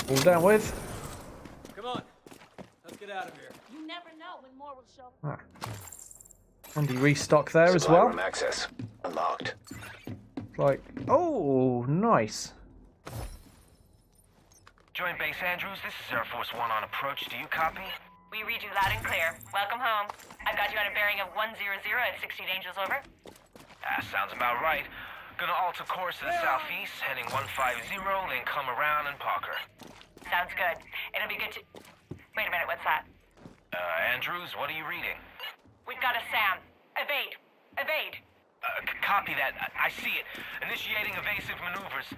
[SPEAKER 1] All down with.
[SPEAKER 5] Come on. Let's get out of here.
[SPEAKER 9] You never know when more will show.
[SPEAKER 1] Ah. Handy restock there as
[SPEAKER 6] Supply
[SPEAKER 1] well.
[SPEAKER 6] room access unlocked.
[SPEAKER 1] Like, oh, nice.
[SPEAKER 7] Joint Base Andrews, this is Air Force One on approach. Do you copy?
[SPEAKER 8] We read you loud and clear. Welcome home. I've got you at a bearing of 100 at 16 Angels, over.
[SPEAKER 7] Sounds about right. Gonna alter course to the southeast, heading 150, then come around and Parker.
[SPEAKER 8] Sounds good. It'll be good to... Wait a minute, what's that?
[SPEAKER 7] Andrews, what are you reading?
[SPEAKER 8] We've got a SAM. Evade. Evade.
[SPEAKER 7] Copy that. I see it. Initiating evasive maneuvers.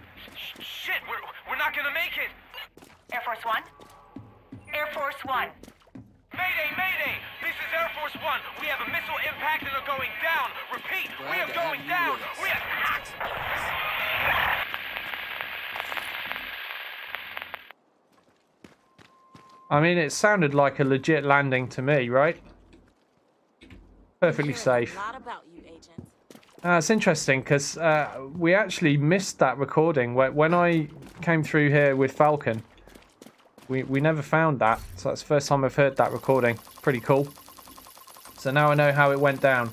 [SPEAKER 7] Shit, we're not gonna make it!
[SPEAKER 8] Air Force One? Air Force One.
[SPEAKER 7] Mayday, mayday! This is Air Force One. We have a missile impact and are going down. Repeat, we are going down. We are...
[SPEAKER 1] I mean, it sounded like a legit landing to me, right? Perfectly safe. It's interesting because we actually missed that recording. When I came through here with Falcon, we never found that. So that's the first time I've heard that recording. Pretty cool. So now I know how it went down.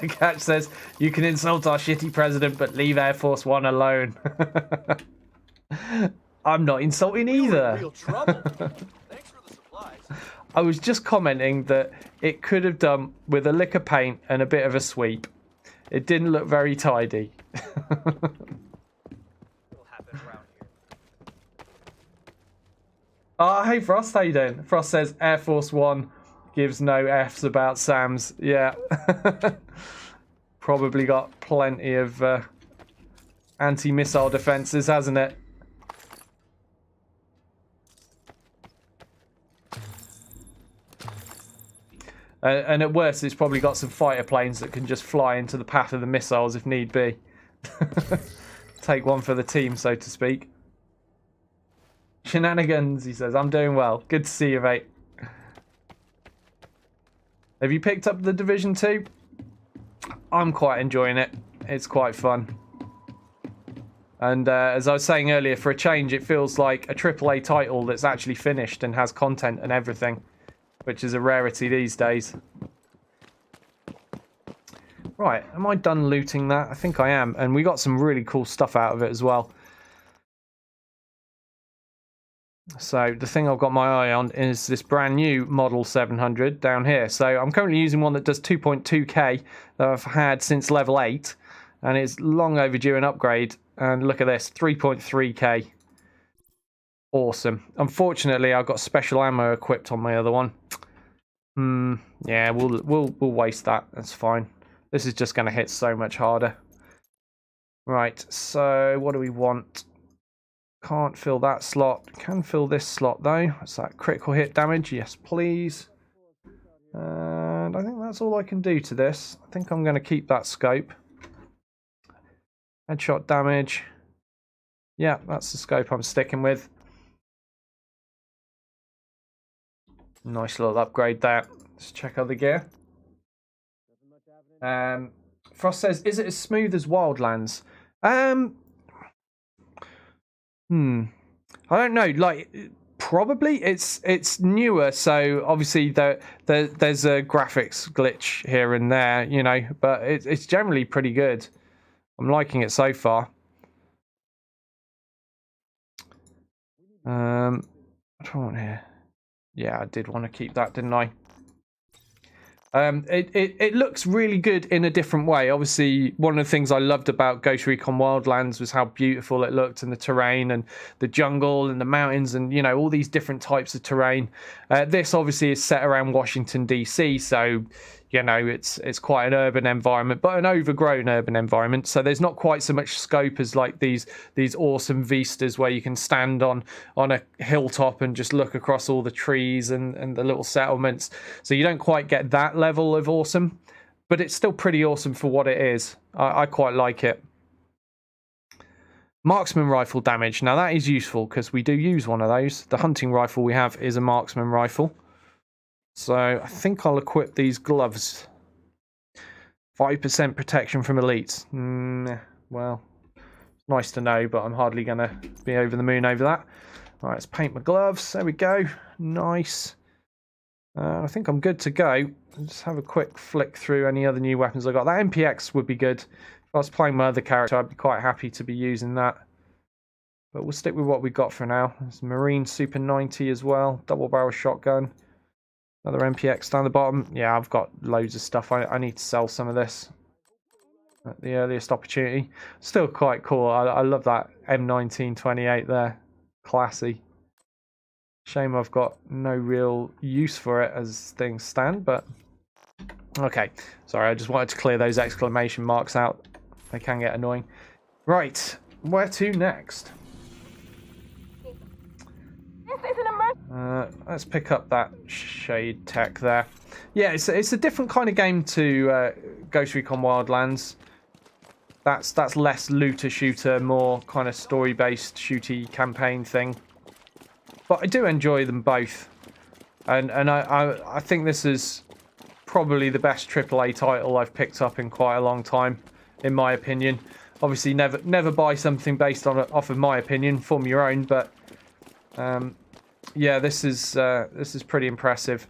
[SPEAKER 1] Catch says, you can insult our shitty president, but leave Air Force One alone. I'm not insulting either.
[SPEAKER 5] Real trouble. Thanks for the supplies.
[SPEAKER 1] I was just commenting that it could have done with a lick of paint and a bit of a sweep. It didn't look very tidy. Oh, hey Frost, how you doing? Frost says Air Force One gives no Fs about SAMs. Yeah. Probably got plenty of anti-missile defenses, hasn't it? And at worst, it's probably got some fighter planes that can just fly into the path of the missiles if need be. Take one for the team, so to speak. Shenanigans, he says. I'm doing well. Good to see you, mate. Have you picked up the Division 2? I'm quite enjoying it. It's quite fun. And as I was saying earlier, for a change, it feels like a AAA title that's actually finished and has content and everything, which is a rarity these days. Right, am I done looting that? I think I am, and we got some really cool stuff out of it as well. So the thing I've got my eye on is this brand new Model 700 down here. So I'm currently using one that does 2.2k that I've had since level 8, and it's long overdue an upgrade. And look at this, 3.3k. Awesome. Unfortunately, I've got special ammo equipped on my other one. Yeah, we'll waste that. That's fine. This is just going to hit so much harder. Right, so what do we want? Can't fill that slot. Can fill this slot though. What's that? Critical hit damage? Yes, please. And I think that's all I can do to this. I think I'm going to keep that scope. Headshot damage. Yeah, that's the scope I'm sticking with. Nice little upgrade there. Let's check other gear. Frost says, is it as smooth as Wildlands? I don't know. Like, probably it's newer, so obviously there's a graphics glitch here and there, you know, but it's generally pretty good. I'm liking it so far. What do I want here? Yeah, I did want to keep that, didn't I? It looks really good in a different way. Obviously, one of the things I loved about Ghost Recon Wildlands was how beautiful it looked, and the terrain and the jungle and the mountains and, you know, all these different types of terrain. This obviously is set around Washington DC, so, you know, it's quite an urban environment, but an overgrown urban environment. So there's not quite so much scope as like these awesome vistas where you can stand on a hilltop and just look across all the trees and the little settlements. So you don't quite get that level of awesome, but it's still pretty awesome for what it is. I quite like it. Marksman rifle damage. Now that is useful because we do use one of those. The hunting rifle we have is a marksman rifle. So I think I'll equip these gloves. 5% protection from elites. Well, nice to know, but I'm hardly going to be over the moon over that. All right, let's paint my gloves. There we go. Nice. I think I'm good to go. Just have a quick flick through any other new weapons I got. That MPX would be good. If I was playing my other character, I'd be quite happy to be using that. But we'll stick with what we got for now. There's Marine Super 90 as well. Double barrel shotgun. Another MPX down the bottom. Yeah, I've got loads of stuff. I need to sell some of this at the earliest opportunity. Still quite cool. I love that M1928 there. Classy. Shame I've got no real use for it as things stand, but okay. Sorry, I just wanted to clear those exclamation marks out. They can get annoying. Right, where to next? Let's pick up that shade tech there. Yeah, it's a different kind of game to Ghost Recon Wildlands. That's less looter shooter, more kind of story based shooty campaign thing. But I do enjoy them both, and I think this is probably the best AAA title I've picked up in quite a long time, in my opinion. Obviously, never buy something based on off of my opinion. Form your own, but yeah, this is pretty impressive,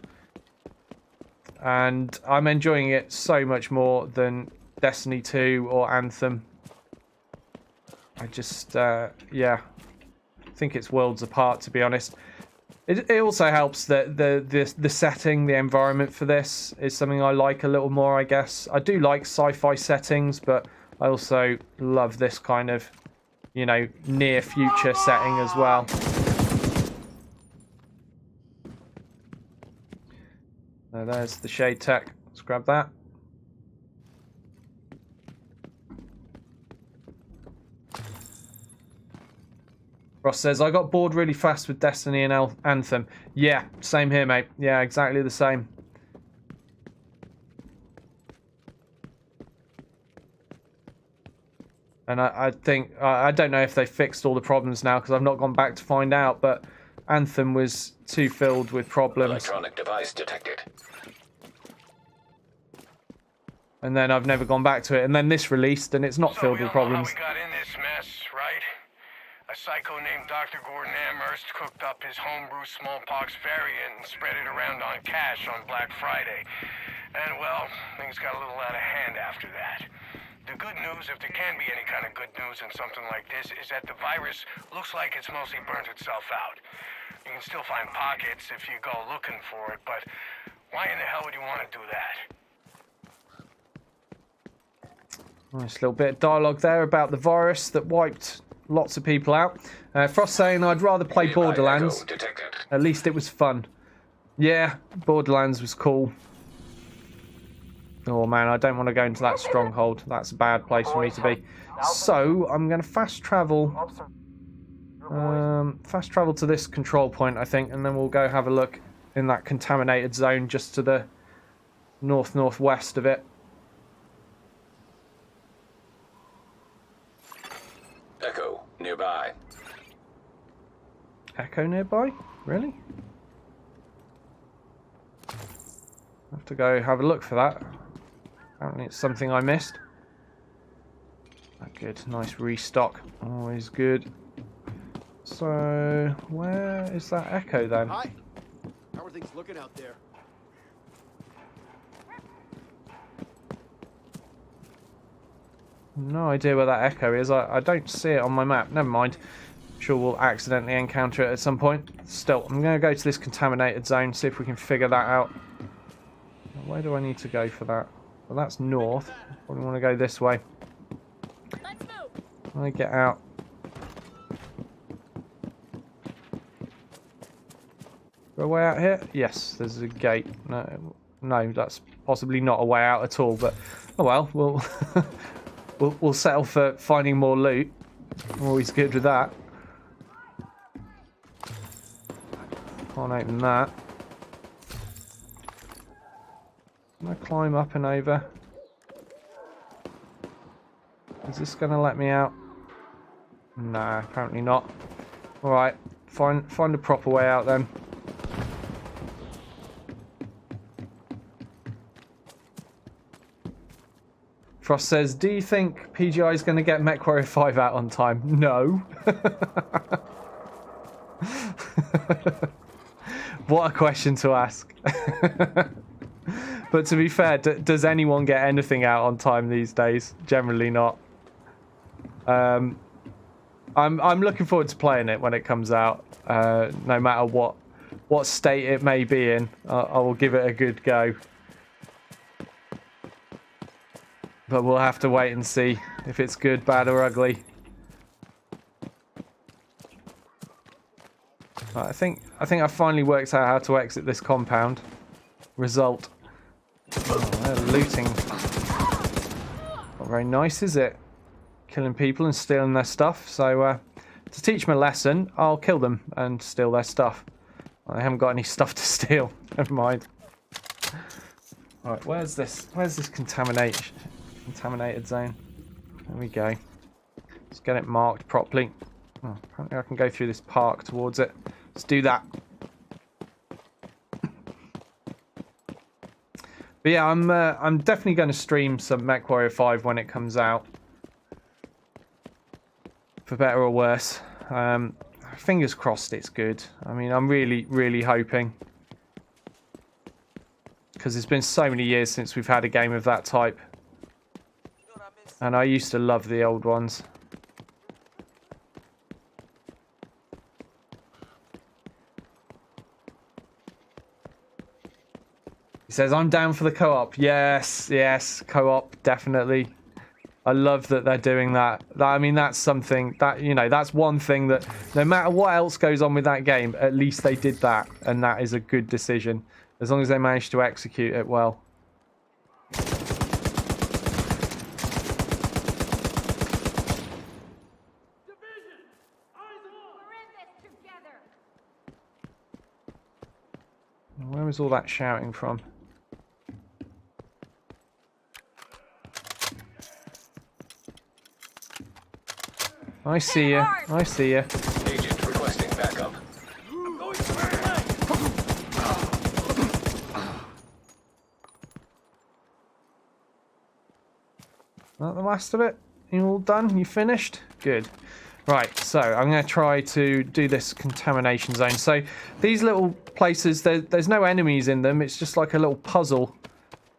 [SPEAKER 1] and I'm enjoying it so much more than Destiny 2 or Anthem. I just yeah, I think it's worlds apart, to be honest. It also helps that the setting, the environment for this is something I like a little more, I guess. I do like sci-fi settings, but I also love this kind of, you know, near future setting as well. So there's the shade tech. Let's grab that. Ross says, I got bored really fast with Destiny and Anthem. Yeah, same here, mate. Yeah, exactly the same. And I think, I don't know if they fixed all the problems now because I've not gone back to find out, but Anthem was too filled with problems.
[SPEAKER 6] Electronic device detected.
[SPEAKER 7] And then I've never gone back to it. And then this released and it's not filled with problems.
[SPEAKER 5] We got in this mess, right? A psycho named Dr. Gordon Amherst cooked up his homebrew smallpox variant and spread it around on cash on Black Friday. And, well, things got a little out of hand after that. The good news, if there can be any kind of good news in something like this, is that the virus looks like it's mostly burnt itself out. You can still find pockets if you go looking for it, but why in the hell would you want to do that?
[SPEAKER 1] Nice little bit of dialogue there about the virus that wiped lots of people out. Frost saying, I'd rather play Borderlands. At least it was fun. Yeah, Borderlands was cool. Oh man, I don't want to go into that stronghold. That's a bad place for me to be. So, I'm going to fast travel to this control point, I think, and then we'll go have a look in that contaminated zone just to the northwest of it.
[SPEAKER 6] Echo nearby.
[SPEAKER 1] Echo nearby? Really? I have to go have a look for that. Apparently it's something I missed. Oh, good, nice restock. Always good. So, where is that Echo then?
[SPEAKER 3] Hi. How are things looking out there?
[SPEAKER 1] No idea where that Echo is. I don't see it on my map. Never mind. I'm sure we'll accidentally encounter it at some point. Still, I'm going to go to this contaminated zone, see if we can figure that out. Where do I need to go for that? Well, that's north. Probably want to go this way.
[SPEAKER 8] Let's move.
[SPEAKER 1] I get out. Go a way out here? Yes, there's a gate. No, that's possibly not a way out at all. But oh well, we'll settle for finding more loot. I'm always good with that. Can't open that. I'm gonna climb up and over. Is this gonna let me out? Nah, apparently not. Alright, find a proper way out then. Frost says, do you think PGI is going to get MechWarrior 5 out on time? No. What a question to ask. But to be fair, does anyone get anything out on time these days? Generally not. I'm looking forward to playing it when it comes out. No matter what state it may be in, I will give it a good go. But we'll have to wait and see if it's good, bad, or ugly. Right, I think I finally worked out how to exit this compound. Result. Oh, they're looting. Not very nice, is it? Killing people and stealing their stuff. So to teach them a lesson, I'll kill them and steal their stuff. I haven't got any stuff to steal. Never mind. All right, where's this contaminated zone? There we go. Let's get it marked properly. Oh, apparently I can go through this park towards it. Let's do that. But yeah, I'm definitely going to stream some MechWarrior 5 when it comes out. For better or worse. Fingers crossed it's good. I mean, I'm really, really hoping. Because it's been so many years since we've had a game of that type. And I used to love the old ones. He says, I'm down for the co-op. Yes, co-op, definitely. I love that they're doing that. I mean, that's something that, you know, that's one thing that no matter what else goes on with that game, at least they did that. And that is a good decision. As long as they manage to execute it well. Where was all that shouting from? I see you. I see you.
[SPEAKER 6] Agent requesting backup.
[SPEAKER 5] I'm going to the
[SPEAKER 1] That the last of it? You all done? You finished? Good. Right, so I'm going to try to do this contamination zone. So these little places, there's no enemies in them. It's just like a little puzzle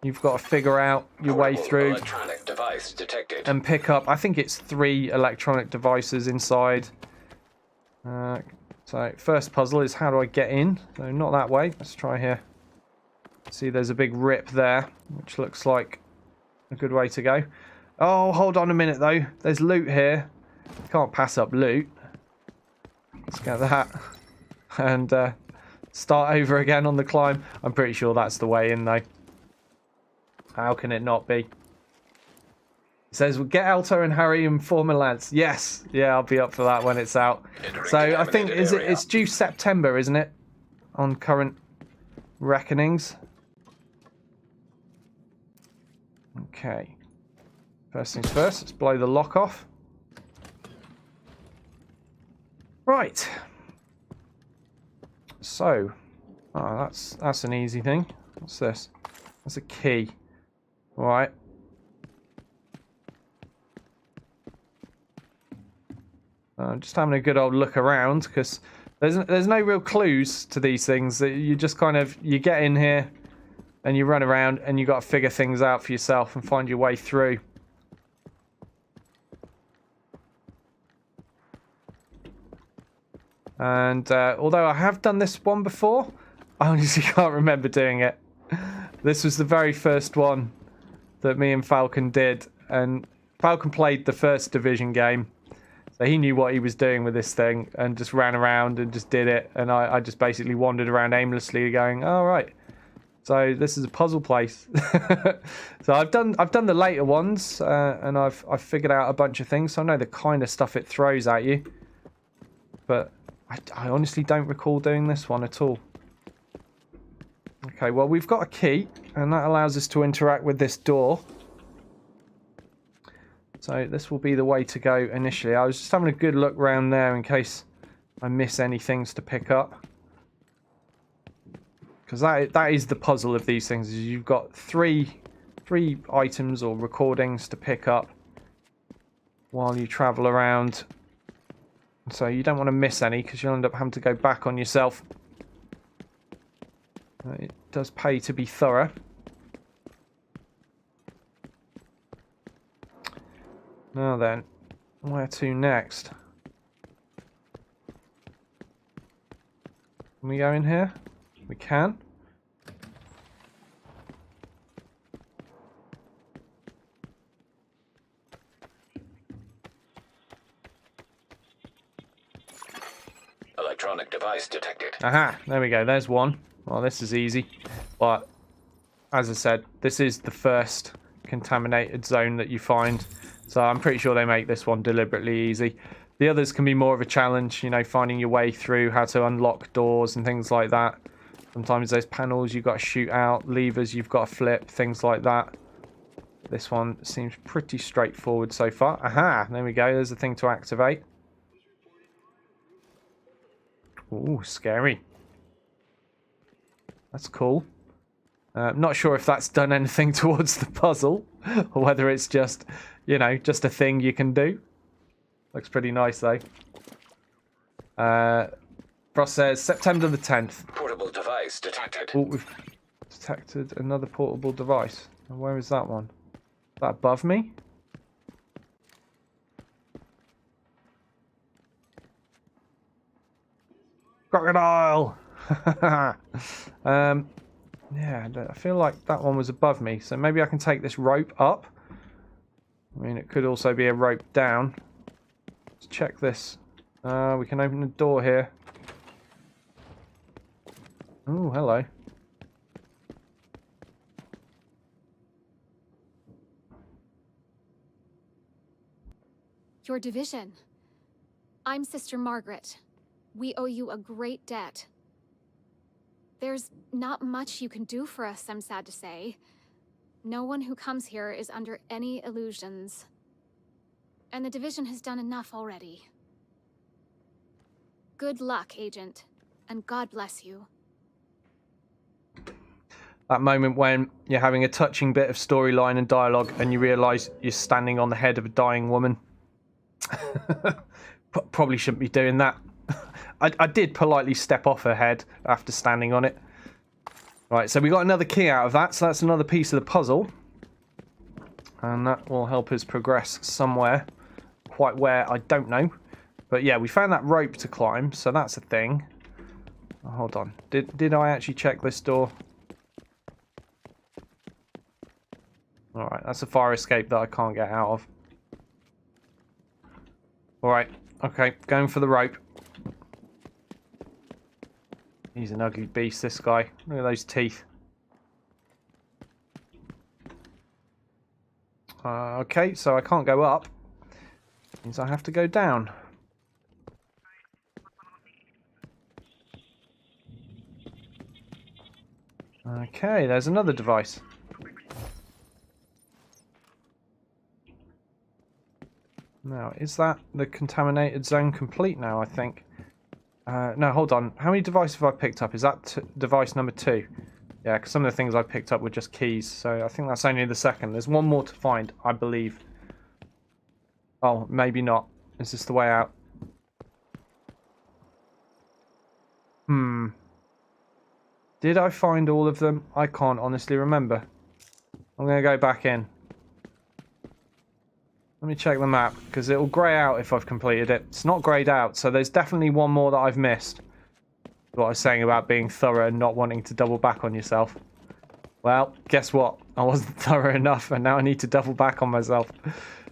[SPEAKER 1] you've got to figure out your way
[SPEAKER 6] Portable
[SPEAKER 1] through
[SPEAKER 6] electronic device detected.
[SPEAKER 1] and pick up. I think it's 3 electronic devices inside. So first puzzle is how do I get in? So not that way. Let's try here. See, there's a big rip there, which looks like a good way to go. Oh, hold on a minute though. There's loot here. Can't pass up loot. Let's get that. And start over again on the climb. I'm pretty sure that's the way in though. How can it not be? It says, well, get Alto and Harry and form a lance. Yes. Yeah, I'll be up for that when it's out. So I think it's due September, isn't it? On current reckonings. Okay. First things first, let's blow the lock off. Right. So, oh, that's an easy thing. What's this? That's a key. All right. I'm just having a good old look around because there's no real clues to these things. You just kind of you get in here and you run around and you got to figure things out for yourself and find your way through. And although I have done this one before, I honestly can't remember doing it. This was the very first one that me and Falcon did, and Falcon played the first Division game, so he knew what he was doing with this thing and just ran around and just did it, and I just basically wandered around aimlessly going, oh right, so this is a puzzle place. So I've done the later ones, and I've figured out a bunch of things, so I know the kind of stuff it throws at you, but I honestly don't recall doing this one at all. Okay, well, we've got a key, and that allows us to interact with this door. So this will be the way to go initially. I was just having a good look around there in case I miss any things to pick up. Because that is the puzzle of these things. Is you've got three items or recordings to pick up while you travel around. So you don't want to miss any because you'll end up having to go back on yourself. It does pay to be thorough. Now then, where to next? Can we go in here? We can.
[SPEAKER 6] Electronic device detected.
[SPEAKER 1] Aha, there we go. There's one. Well, this is easy. But, as I said, this is the first contaminated zone that you find. So I'm pretty sure they make this one deliberately easy. The others can be more of a challenge, you know, finding your way through, how to unlock doors and things like that. Sometimes there's panels you've got to shoot out, levers you've got to flip, things like that. This one seems pretty straightforward so far. Aha, there we go. There's the thing to activate. Ooh, scary. That's cool. Not sure if that's done anything towards the puzzle, or whether it's just, you know, just a thing you can do. Looks pretty nice though. Frost says September the 10th.
[SPEAKER 6] Portable device detected.
[SPEAKER 1] Oh, we've detected another portable device. And where is that one? Is that above me? Crocodile! Yeah, I feel like that one was above me, so maybe I can take this rope up. I mean, it could also be a rope down. Let's check this. We can open the door here. Oh, hello.
[SPEAKER 11] Your division. I'm Sister Margaret. We owe you a great debt. There's not much you can do for us, I'm sad to say. No one who comes here is under any illusions. And the division has done enough already. Good luck, Agent, and God bless you.
[SPEAKER 1] That moment when you're having a touching bit of storyline and dialogue and you realise you're standing on the head of a dying woman. Probably shouldn't be doing that. I did politely step off her head after standing on it. Right, so we got another key out of that, so that's another piece of the puzzle. And that will help us progress somewhere. Quite where, I don't know. But yeah, we found that rope to climb, so that's a thing. Oh, hold on. Did I actually check this door? Alright, that's a fire escape that I can't get out of. Alright, okay, going for the rope. He's an ugly beast, this guy. Look at those teeth. Okay, so I can't go up. Means I have to go down. Okay, there's another device. Now, is that the contaminated zone complete now, I think? No, hold on. How many devices have I picked up? Is that device number 2? Yeah, because some of the things I picked up were just keys, so I think that's only the second. There's one more to find, I believe. Oh, maybe not. Is this the way out? Did I find all of them? I can't honestly remember. I'm going to go back in. Let me check the map, because it'll grey out if I've completed it. It's not greyed out, so there's definitely one more that I've missed. What I was saying about being thorough and not wanting to double back on yourself. Well, guess what? I wasn't thorough enough, and now I need to double back on myself.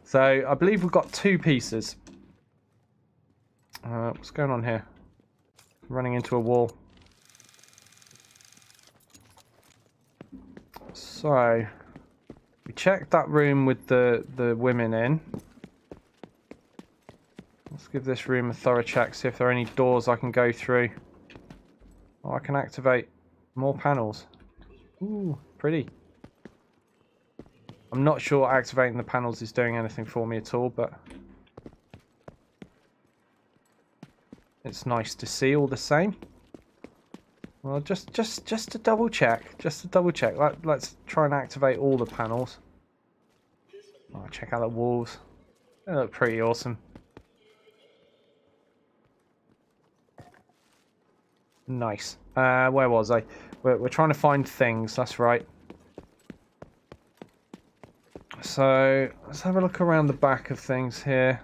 [SPEAKER 1] So, I believe we've got 2 pieces. What's going on here? Running into a wall. So, we checked that room with the women in. Let's give this room a thorough check, see if there are any doors I can go through. Oh, I can activate more panels. Ooh, pretty. I'm not sure activating the panels is doing anything for me at all, but it's nice to see all the same. Well, just to double check, let's try and activate all the panels. Oh, check out the walls. They look pretty awesome. Nice. Where was I? We're trying to find things, that's right. So, let's have a look around the back of things here.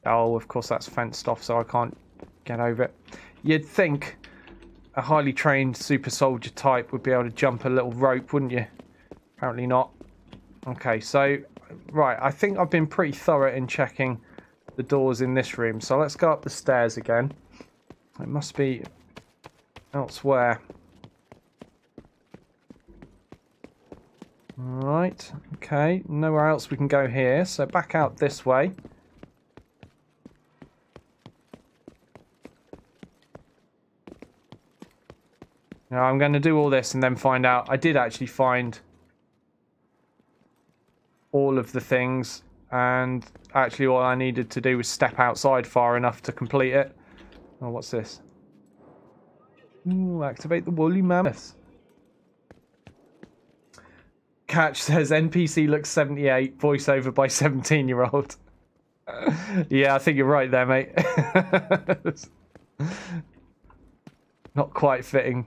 [SPEAKER 1] Oh, of course that's fenced off, so I can't get over it. You'd think a highly trained super soldier type would be able to jump a little rope, wouldn't you? Apparently not. Okay, so, right, I think I've been pretty thorough in checking the doors in this room. So let's go up the stairs again. It must be elsewhere. Right, okay, nowhere else we can go here, so back out this way. Now I'm going to do all this and then find out. I did actually find all of the things, and actually all I needed to do was step outside far enough to complete it. Oh, what's this? Ooh, activate the woolly mammoth. Catch says NPC looks 78, voiceover by 17-year-old. Yeah, I think you're right there, mate. Not quite fitting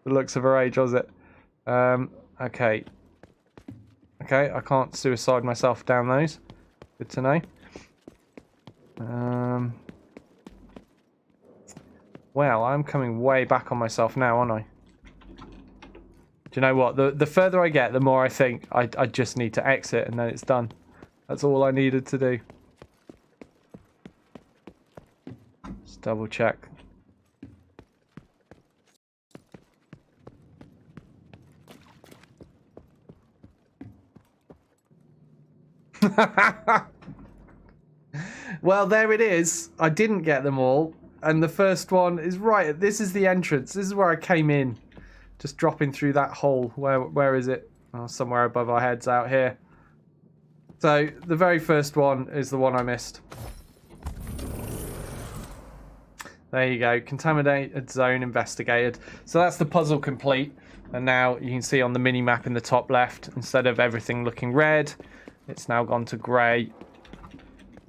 [SPEAKER 1] the looks of her age, was it? Okay. Okay, I can't suicide myself down those. Good to know. Well, I'm coming way back on myself now, aren't I? Do you know what? The further I get, the more I think I just need to exit and then it's done. That's all I needed to do. Just double check. Well, there it is. I didn't get them all. And the first one is right. This is the entrance. This is where I came in. Just dropping through that hole. Where is it? Oh, somewhere above our heads out here. So, the very first one is the one I missed. There you go. Contaminated zone investigated. So that's the puzzle complete. And now you can see on the mini-map in the top left, instead of everything looking red, it's now gone to grey.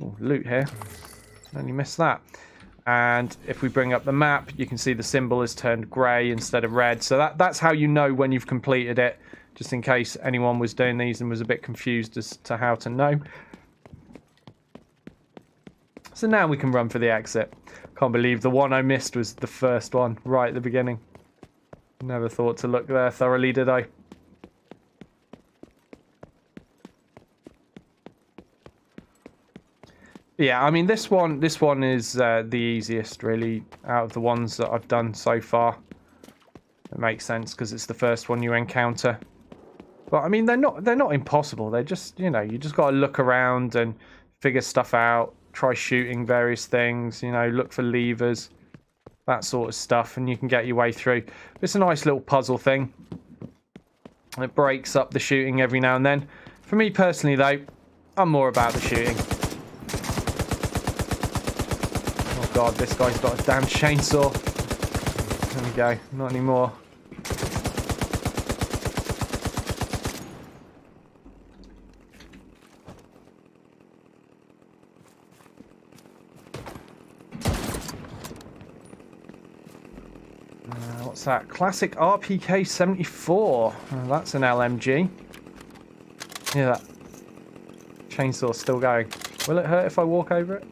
[SPEAKER 1] Oh, loot here. Only missed that. And if we bring up the map, you can see the symbol has turned grey instead of red. So that's how you know when you've completed it, just in case anyone was doing these and was a bit confused as to how to know. So now we can run for the exit. Can't believe the one I missed was the first one right at the beginning. Never thought to look there thoroughly, did I? Yeah, I mean this one is the easiest really out of the ones that I've done so far. It makes sense because it's the first one you encounter. But I mean they're not impossible. They're just, you know, you just got to look around and figure stuff out, try shooting various things, you know, look for levers, that sort of stuff, and you can get your way through. It's a nice little puzzle thing. It breaks up the shooting every now and then. For me personally though, I'm more about the shooting. Oh god, this guy's got a damn chainsaw. There we go, not anymore. What's that? Classic RPK 74. Oh, that's an LMG. Yeah, that chainsaw's still going. Will it hurt if I walk over it?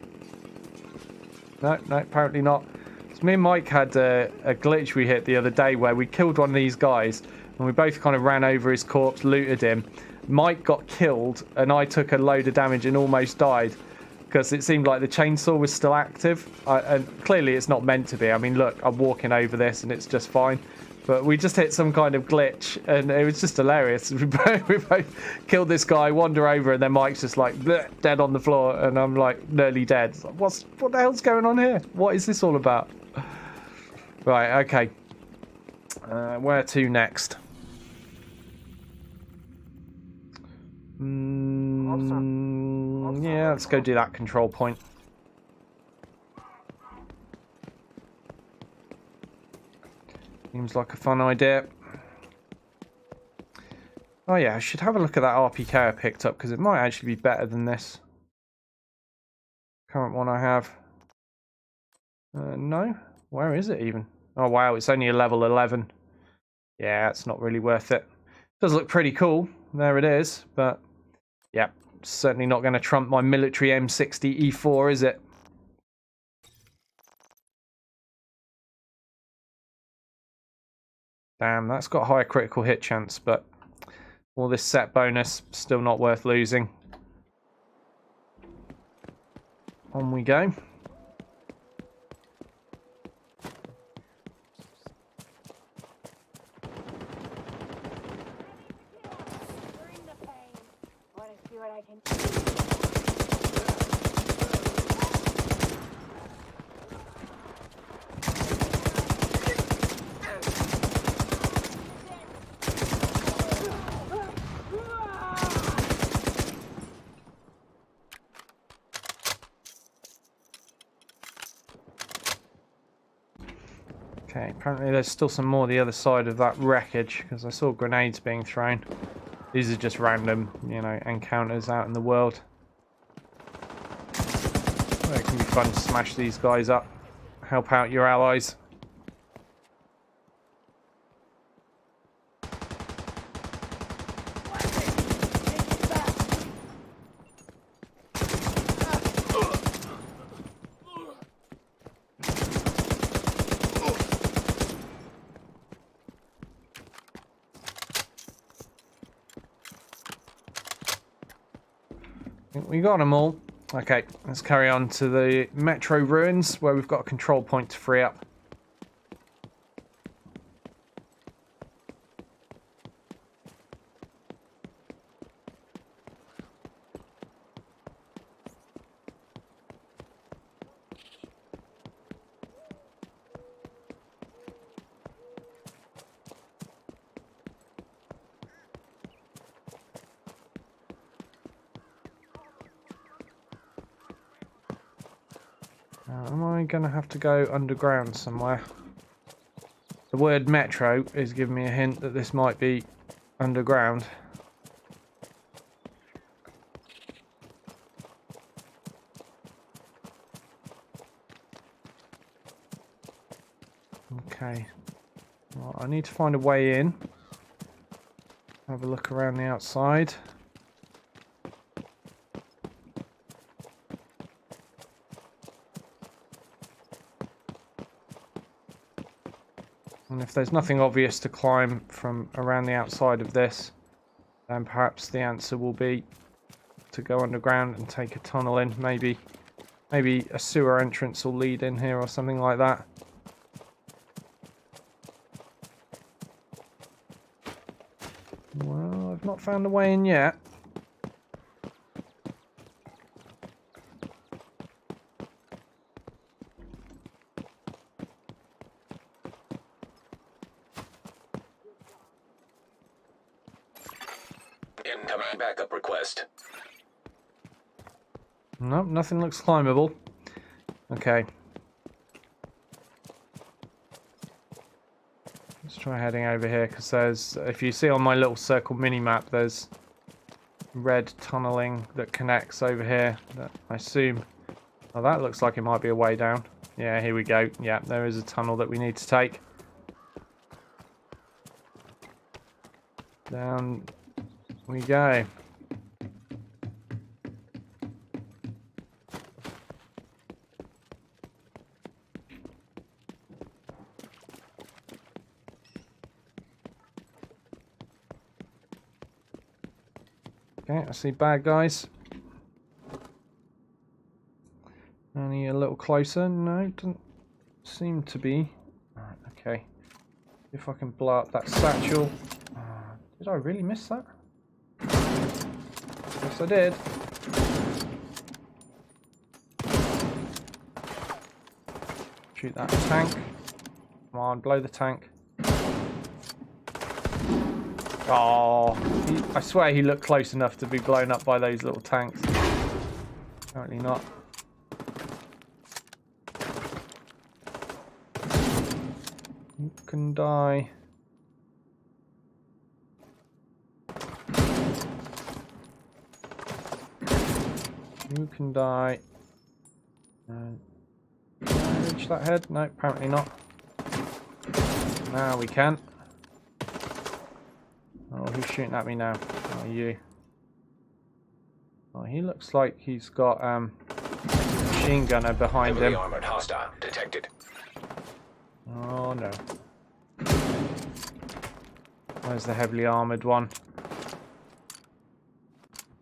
[SPEAKER 1] No, apparently not. So me and Mike had a glitch we hit the other day where we killed one of these guys and we both kind of ran over his corpse, looted him. Mike got killed and I took a load of damage and almost died because it seemed like the chainsaw was still active. And clearly it's not meant to be. I mean, look, I'm walking over this and it's just fine. But we just hit some kind of glitch and it was just hilarious. We both killed this guy, wander over, and then Mike's just like bleh, dead on the floor, and I'm like nearly dead. Like, what the hell's going on here? What is this all about? Right, okay. Where to next? Yeah, let's go do that control point. Seems like a fun idea. Oh yeah, I should have a look at that RPK I picked up because it might actually be better than this current one I have. No? Where is it even? Oh wow, it's only a level 11. Yeah, it's not really worth it. Does look pretty cool. There it is, but yeah, certainly not going to trump my military M60 E4, is it? Damn, that's got higher critical hit chance, but all this set bonus, still not worth losing. On we go. Okay, apparently there's still some more the other side of that wreckage, because I saw grenades being thrown. These are just random, you know, encounters out in the world. So it can be fun to smash these guys up, help out your allies. We got them all. Okay, let's carry on to the metro ruins where we've got a control point to free up. Am I going to have to go underground somewhere? The word metro is giving me a hint that this might be underground. Okay. Well, I need to find a way in. Have a look around the outside. And if there's nothing obvious to climb from around the outside of this, then perhaps the answer will be to go underground and take a tunnel in. Maybe a sewer entrance will lead in here or something like that. Well, I've not found a way in yet.
[SPEAKER 6] Incoming backup request.
[SPEAKER 1] Nope, nothing looks climbable. Okay. Let's try heading over here, because there's, if you see on my little circle mini-map, there's red tunneling that connects over here. That I assume... Oh, that looks like it might be a way down. Yeah, here we go. Yeah, there is a tunnel that we need to take. Down we go. Okay, I see bad guys. Only a little closer. No, doesn't seem to be. Right, okay. If I can blow up that satchel. Did I really miss that? Yes, I did. Shoot that tank. Come on, blow the tank. Oh, I swear he looked close enough to be blown up by those little tanks. Apparently not. You can die. You can die. Can I reach that head? No, apparently not. Now we can. Oh, who's shooting at me now? Oh, you. Oh, he looks like he's got a machine gunner behind
[SPEAKER 6] Heavily
[SPEAKER 1] him.
[SPEAKER 6] armored hostile detected.
[SPEAKER 1] Oh no. Where's the heavily armored one?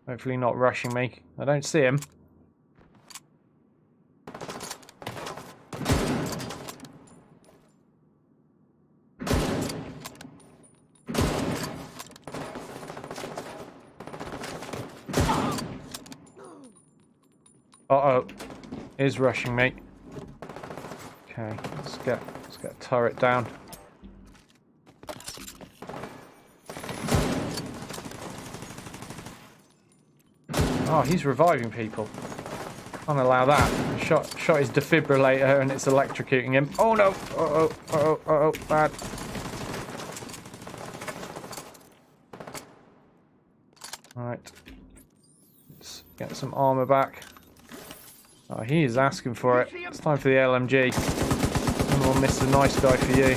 [SPEAKER 1] Hopefully not rushing me. I don't see him. Uh-oh. Is rushing me. Okay, let's get a turret down. Oh, he's reviving people. Can't allow that. Shot his defibrillator and it's electrocuting him. Oh no! Uh-oh, uh-oh, uh-oh, bad. Alright. Let's get some armor back. Oh, he is asking for it. It's time for the LMG. No more Mr. Nice Guy for you.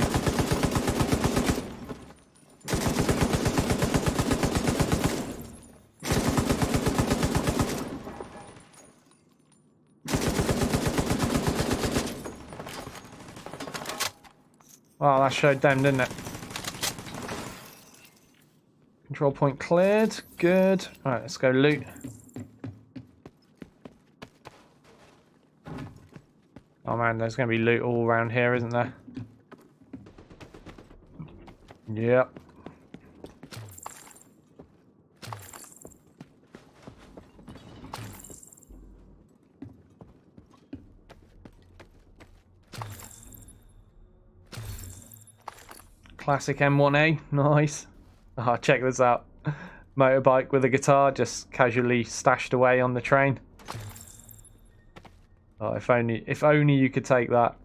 [SPEAKER 1] Well, that showed them, didn't it? Control point cleared. Good. Alright, let's go loot. Oh man, there's going to be loot all around here, isn't there? Yep. Classic M1A, nice. Oh, check this out. Motorbike with a guitar just casually stashed away on the train. Oh, if only you could take that.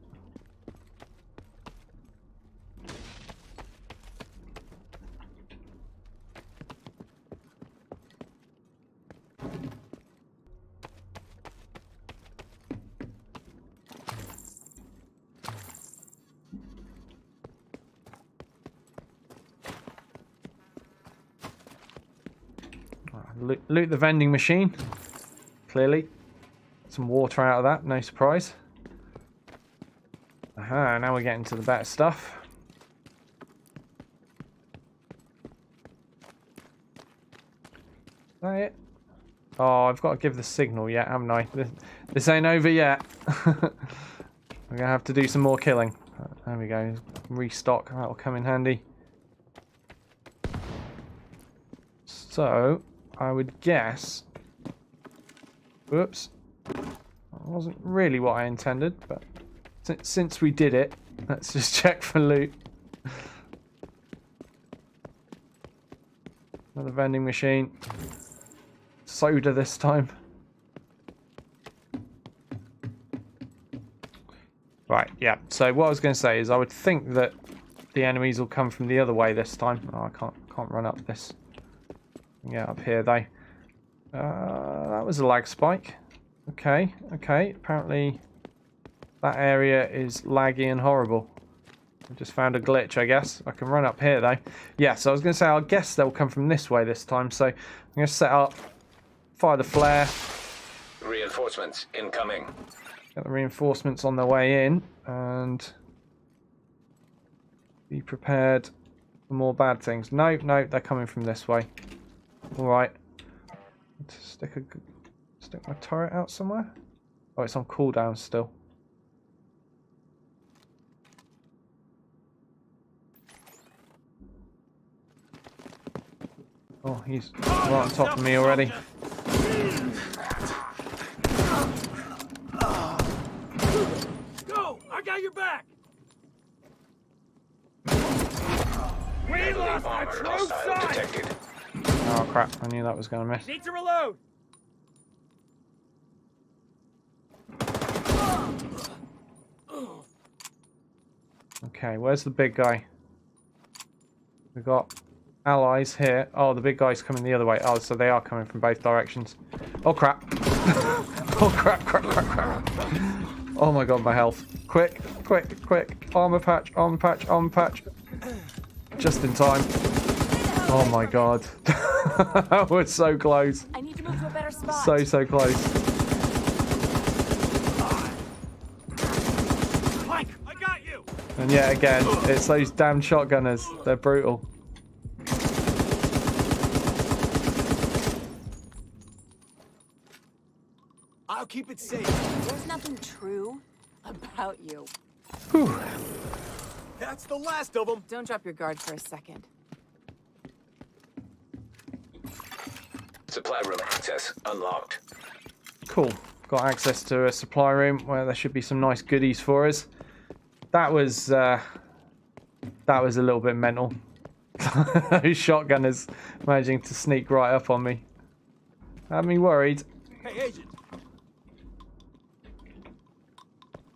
[SPEAKER 1] Loot the vending machine. Clearly. Some water out of that, no surprise. Aha, now we're getting to the better stuff. Is that it? Oh, I've got to give the signal yet, haven't I? This ain't over yet. We're going to have to do some more killing. There we go. Restock, that'll come in handy. So, I would guess... Whoops. That wasn't really what I intended, but since we did it, let's just check for loot. Another vending machine. Soda this time. Right, yeah. So what I was going to say is I would think that the enemies will come from the other way this time. Oh, I can't run up this. Yeah, up here though. That was a lag spike. Okay, okay. Apparently that area is laggy and horrible. I just found a glitch, I guess. I can run up here though. Yeah, so I was going to say I guess they'll come from this way this time. So I'm going to set up, fire the flare.
[SPEAKER 6] Reinforcements incoming.
[SPEAKER 1] Get the reinforcements on their way in and be prepared for more bad things. No, no, they're coming from this way. All right. Stick my turret out somewhere. Oh, it's on cooldown still. Oh, he's right on top of me already.
[SPEAKER 3] Go! I got your back!
[SPEAKER 6] We lost a true sight! Detected.
[SPEAKER 1] Oh crap, I knew that was going to miss.
[SPEAKER 3] Need to reload!
[SPEAKER 1] Okay, where's the big guy? We've got allies here. Oh, the big guy's coming the other way. Oh, so they are coming from both directions. Oh crap. Oh crap, crap, crap, crap. Oh my god, my health. Quick, quick, quick. Armor patch, armor patch, armor patch. Just in time. Oh my god. That was so close.
[SPEAKER 9] I need to move to a better spot.
[SPEAKER 1] So close.
[SPEAKER 3] Mike, I got you!
[SPEAKER 1] And yet again, it's those damn shotgunners. They're brutal.
[SPEAKER 3] I'll keep it safe.
[SPEAKER 9] There's nothing true about you.
[SPEAKER 1] Whew.
[SPEAKER 3] That's the last of them.
[SPEAKER 9] Don't drop your guard for a second.
[SPEAKER 6] Supply room access unlocked.
[SPEAKER 1] Cool. Got access to a supply room where there should be some nice goodies for us. That was a little bit mental. Those shotgunners managing to sneak right up on me. Had me worried.
[SPEAKER 3] Hey, Agent.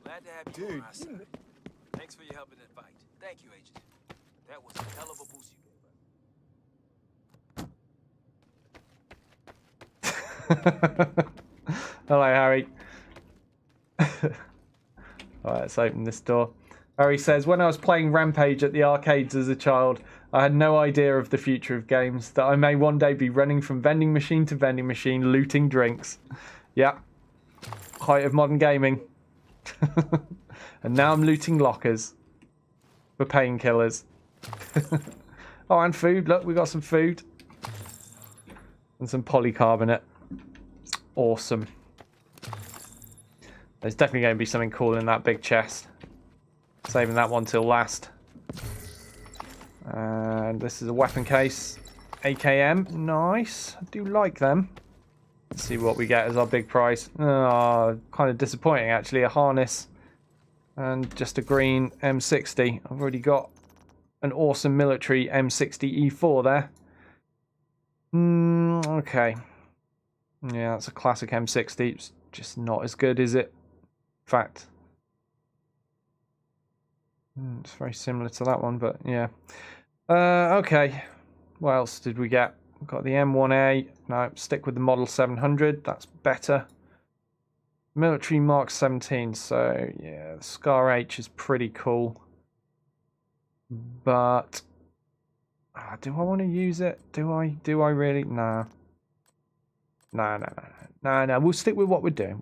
[SPEAKER 3] Glad to have you on our side. Thanks for your help in that fight. Thank you, Agent. That was a hell of a boost you
[SPEAKER 1] Hello, Harry. Alright, let's open this door. Harry says, when I was playing Rampage at the arcades as a child, I had no idea of the future of games, that I may one day be running from vending machine to vending machine, looting drinks. Yeah. Height of modern gaming. And now I'm looting lockers. For painkillers. Oh, and food. Look, we got some food. And some polycarbonate. Awesome. There's definitely going to be something cool in that big chest. Saving that one till last. And this is a weapon case. AKM. Nice. I do like them. Let's see what we get as our big prize. Oh, kind of disappointing actually. A harness. And just a green M60. I've already got an awesome military M60 E4 there. Okay. Yeah, that's a classic M60. It's just not as good, is it? In fact, it's very similar to that one, but yeah. Okay. What else did we get? We've got the M1A. No, stick with the Model 700. That's better. Military Mark 17. So, yeah, the Scar H is pretty cool. But do I want to use it? Do I really? Nah. No. We'll stick with what we're doing.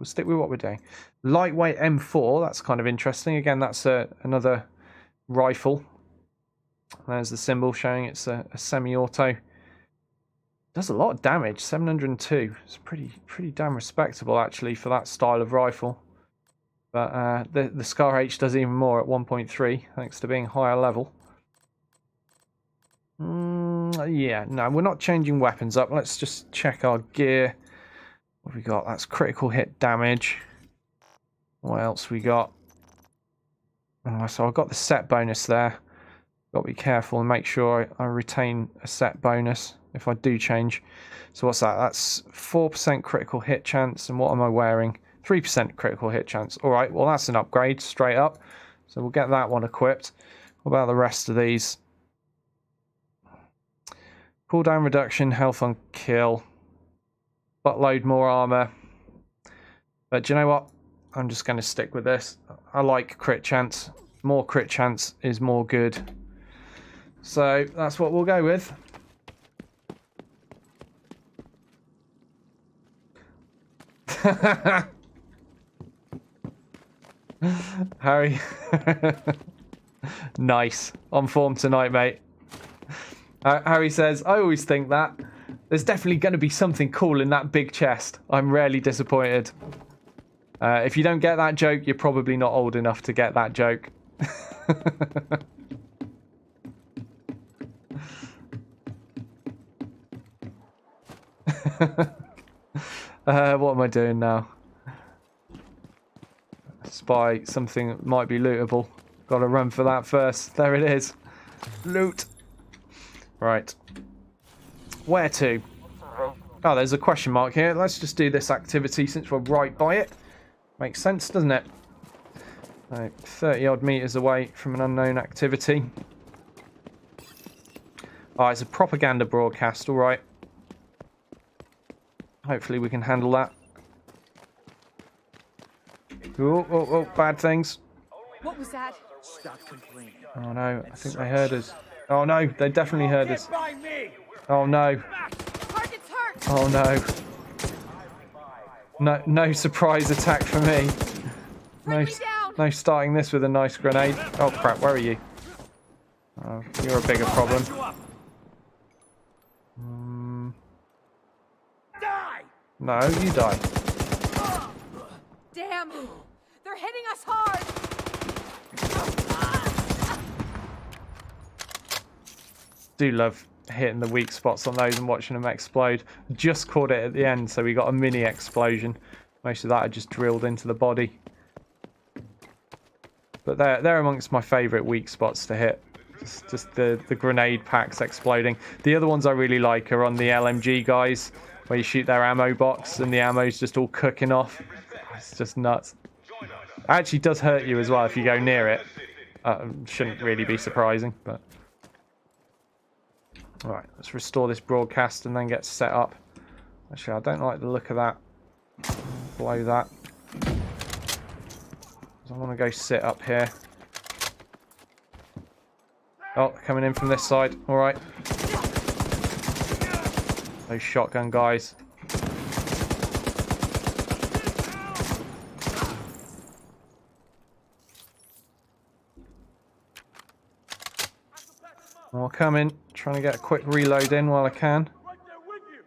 [SPEAKER 1] Lightweight M4. That's kind of interesting. Again, that's another rifle. There's the symbol showing it's a semi-auto. Does a lot of damage. 702. It's pretty damn respectable actually for that style of rifle. But the Scar H does even more at 1.3 thanks to being higher level. Yeah, no, we're not changing weapons up. Let's just check our gear. What have we got? That's critical hit damage. What else we got? Oh, so I've got the set bonus there. Got to be careful and make sure I retain a set bonus if I do change. So what's that? That's 4% critical hit chance. And what am I wearing? 3% critical hit chance. All right, well, that's an upgrade straight up. So we'll get that one equipped. What about the rest of these? Cooldown reduction, health on kill. Buttload more armor. But do you know what? I'm just going to stick with this. I like crit chance. More crit chance is more good. So that's what we'll go with. Harry. Nice. On form tonight, mate. Harry says, I always think that. There's definitely going to be something cool in that big chest. I'm rarely disappointed. If you don't get that joke, you're probably not old enough to get that joke. What am I doing now? Spy something that might be lootable. Gotta run for that first. There it is. Loot. Right. Where to? Oh, there's a question mark here. Let's just do this activity since we're right by it. Makes sense, doesn't it? 30 odd meters away from an unknown activity. Oh, it's a propaganda broadcast, alright. Hopefully we can handle that. Oh, bad things.
[SPEAKER 6] What was that? Stop complaining.
[SPEAKER 1] Oh no, I think they heard us. Oh no, they definitely heard us. Oh no.
[SPEAKER 6] Target's hurt.
[SPEAKER 1] Oh no. No surprise attack for me. No starting this with a nice grenade. Oh crap, where are you? Oh, you're a bigger problem. No, you die.
[SPEAKER 6] Damn! They're hitting us hard!
[SPEAKER 1] Do love hitting the weak spots on those and watching them explode. Just caught it at the end, so we got a mini explosion. Most of that I just drilled into the body. But they're amongst my favourite weak spots to hit. Just the grenade packs exploding. The other ones I really like are on the LMG guys, where you shoot their ammo box and the ammo's just all cooking off. It's just nuts. It actually does hurt you as well if you go near it. Shouldn't really be surprising, but... Alright, let's restore this broadcast and then get set up. Actually, I don't like the look of that. Blow that. I want to go sit up here. Oh, coming in from this side. Alright. Those shotgun guys. More coming. Trying to get a quick reload in while I can.
[SPEAKER 6] Right there with you.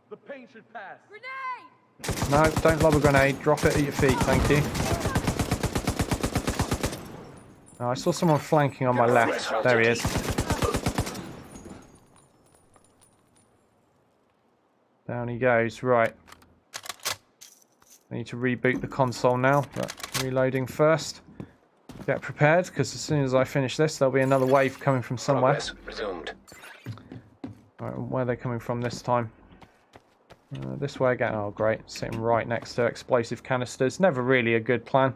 [SPEAKER 6] The pain should pass. Grenade!
[SPEAKER 1] No, don't lob a grenade. Drop it at your feet, thank you. Oh, I saw someone flanking on my left. There he is. Down he goes. Right. I need to reboot the console now, but reloading first. Get prepared, because as soon as I finish this, there'll be another wave coming from somewhere.
[SPEAKER 4] Resumed.
[SPEAKER 1] Right, where are they coming from this time? This way again. Oh, great. Sitting right next to explosive canisters. Never really a good plan.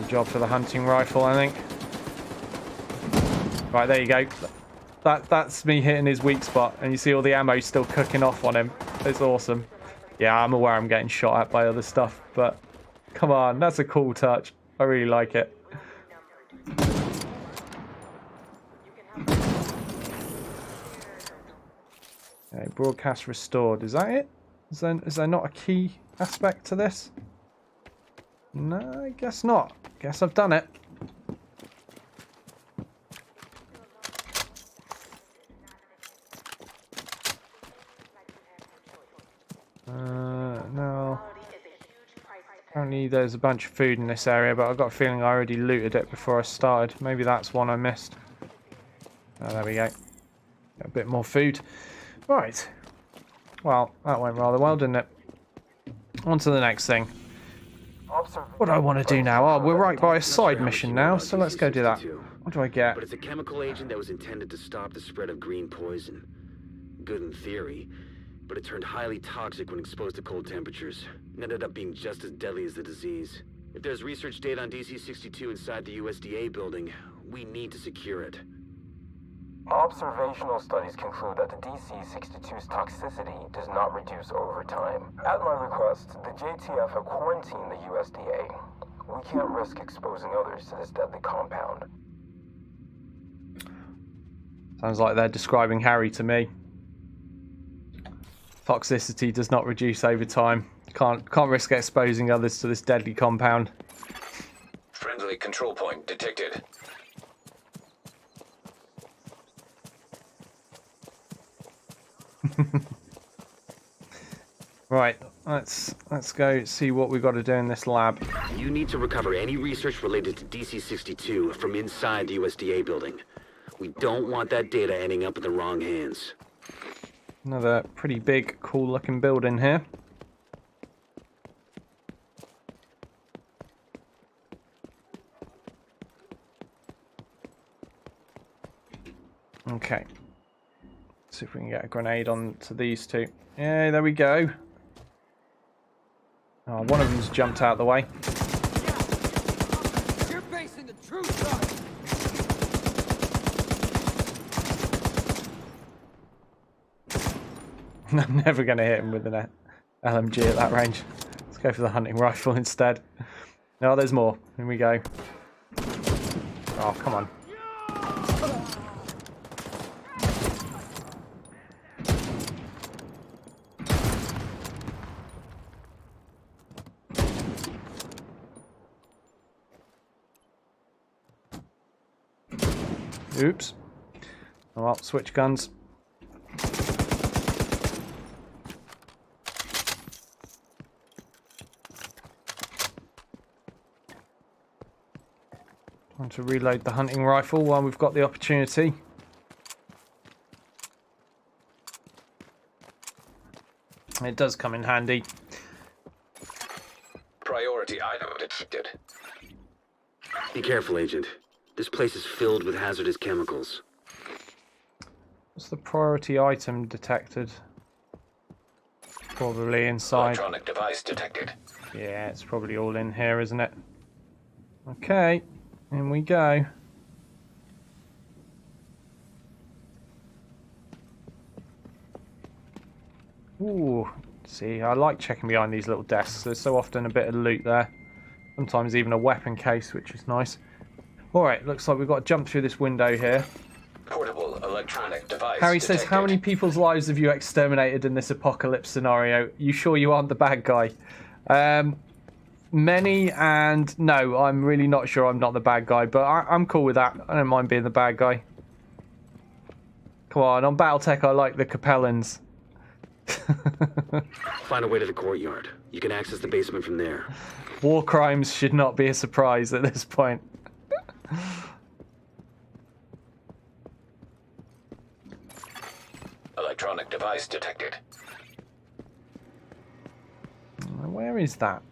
[SPEAKER 1] Job for the hunting rifle, I think. Right, there you go. That's me hitting his weak spot, and you see all the ammo still cooking off on him. It's awesome. Yeah, I'm aware I'm getting shot at by other stuff, but come on, that's a cool touch. I really like it. Okay, broadcast restored. Is that it? Is there not a key aspect to this? No, I guess not. Guess I've done it. No. Apparently there's a bunch of food in this area, but I've got a feeling I already looted it before I started. Maybe that's one I missed. Oh, there we go. Got a bit more food. Right. Well, that went rather well, didn't it? On to the next thing. What do I want to do now? Oh, we're right by a side mission now, so let's go do that. What do I get?
[SPEAKER 4] But it's a chemical agent that was intended to stop the spread of green poison. Good in theory, but it turned highly toxic when exposed to cold temperatures, and ended up being just as deadly as the disease. If there's research data on DC-62 inside the USDA building, we need to secure it.
[SPEAKER 2] Observational studies conclude that the DC-62's toxicity does not reduce over time. At my request, the JTF have quarantined the USDA. We can't risk exposing others to this deadly compound.
[SPEAKER 1] Sounds like they're describing Harry to me. Toxicity does not reduce over time. Can't risk exposing others to this deadly compound.
[SPEAKER 12] Friendly control point detected.
[SPEAKER 1] Right, let's go see what we've got to do in this lab.
[SPEAKER 4] You need to recover any research related to DC-62 from inside the USDA building. We don't want that data ending up in the wrong hands.
[SPEAKER 1] Another pretty big, cool-looking building here. Okay. See if we can get a grenade onto these two. Yeah, there we go. Oh, one of them's jumped out of the way.
[SPEAKER 6] You're facing the truth.
[SPEAKER 1] I'm never going to hit him with an LMG at that range. Let's go for the hunting rifle instead. No, there's more. Here we go. Oh, come on. Oops. Oh, well, switch guns. Time to reload the hunting rifle while we've got the opportunity. It does come in handy.
[SPEAKER 12] Priority item detected.
[SPEAKER 4] Be careful, Agent. This place is filled with hazardous chemicals.
[SPEAKER 1] What's the priority item detected? Probably inside.
[SPEAKER 12] Electronic device detected.
[SPEAKER 1] Yeah, it's probably all in here, isn't it? Okay, in we go. Ooh, see, I like checking behind these little desks. There's so often a bit of loot there. Sometimes even a weapon case, which is nice. Alright, looks like we've got to jump through this window here.
[SPEAKER 12] Portable electronic device
[SPEAKER 1] Harry says,
[SPEAKER 12] detected.
[SPEAKER 1] how many people's lives have you exterminated in this apocalypse scenario? You sure you aren't the bad guy? Many, and no, I'm really not sure I'm not the bad guy, but I'm cool with that. I don't mind being the bad guy. Come on Battletech I like the Capellans.
[SPEAKER 4] Find a way to the courtyard. You can access the basement from there.
[SPEAKER 1] War crimes should not be a surprise at this point.
[SPEAKER 12] Electronic device detected.
[SPEAKER 1] Where is that?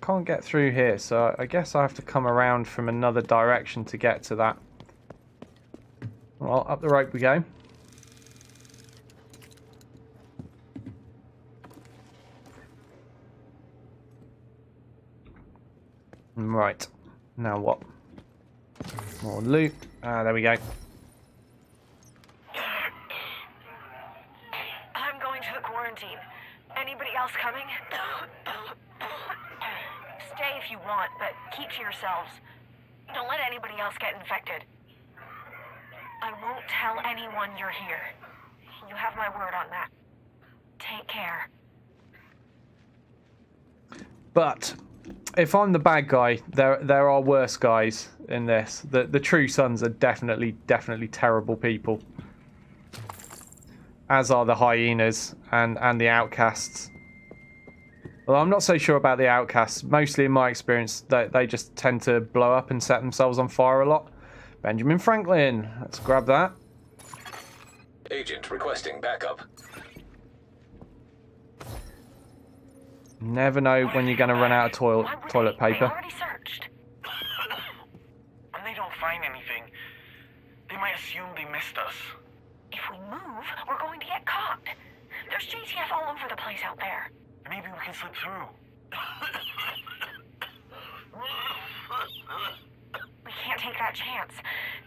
[SPEAKER 1] Can't get through here, so I guess I have to come around from another direction to get to that. Well, up the rope we go. Right, now what? More loot. Ah, there we go.
[SPEAKER 8] I'm going to the quarantine. Anybody else coming? Stay if you want, but keep to yourselves. Don't let anybody else get infected. I won't tell anyone you're here. You have my word on that. Take care.
[SPEAKER 1] But if I'm the bad guy, there are worse guys in this. The True Sons are definitely terrible people. As are the hyenas and the outcasts. Well, I'm not so sure about the outcasts. Mostly in my experience, they just tend to blow up and set themselves on fire a lot. Benjamin Franklin. Let's grab that.
[SPEAKER 12] Agent requesting backup.
[SPEAKER 1] Never know when you're going to run out of toilet paper.
[SPEAKER 8] They already searched.
[SPEAKER 5] And they don't find anything. They might assume they missed us.
[SPEAKER 8] If we move, we're going to get caught. There's JTF all over the place out there.
[SPEAKER 5] Maybe we can slip through.
[SPEAKER 8] We can't take that chance.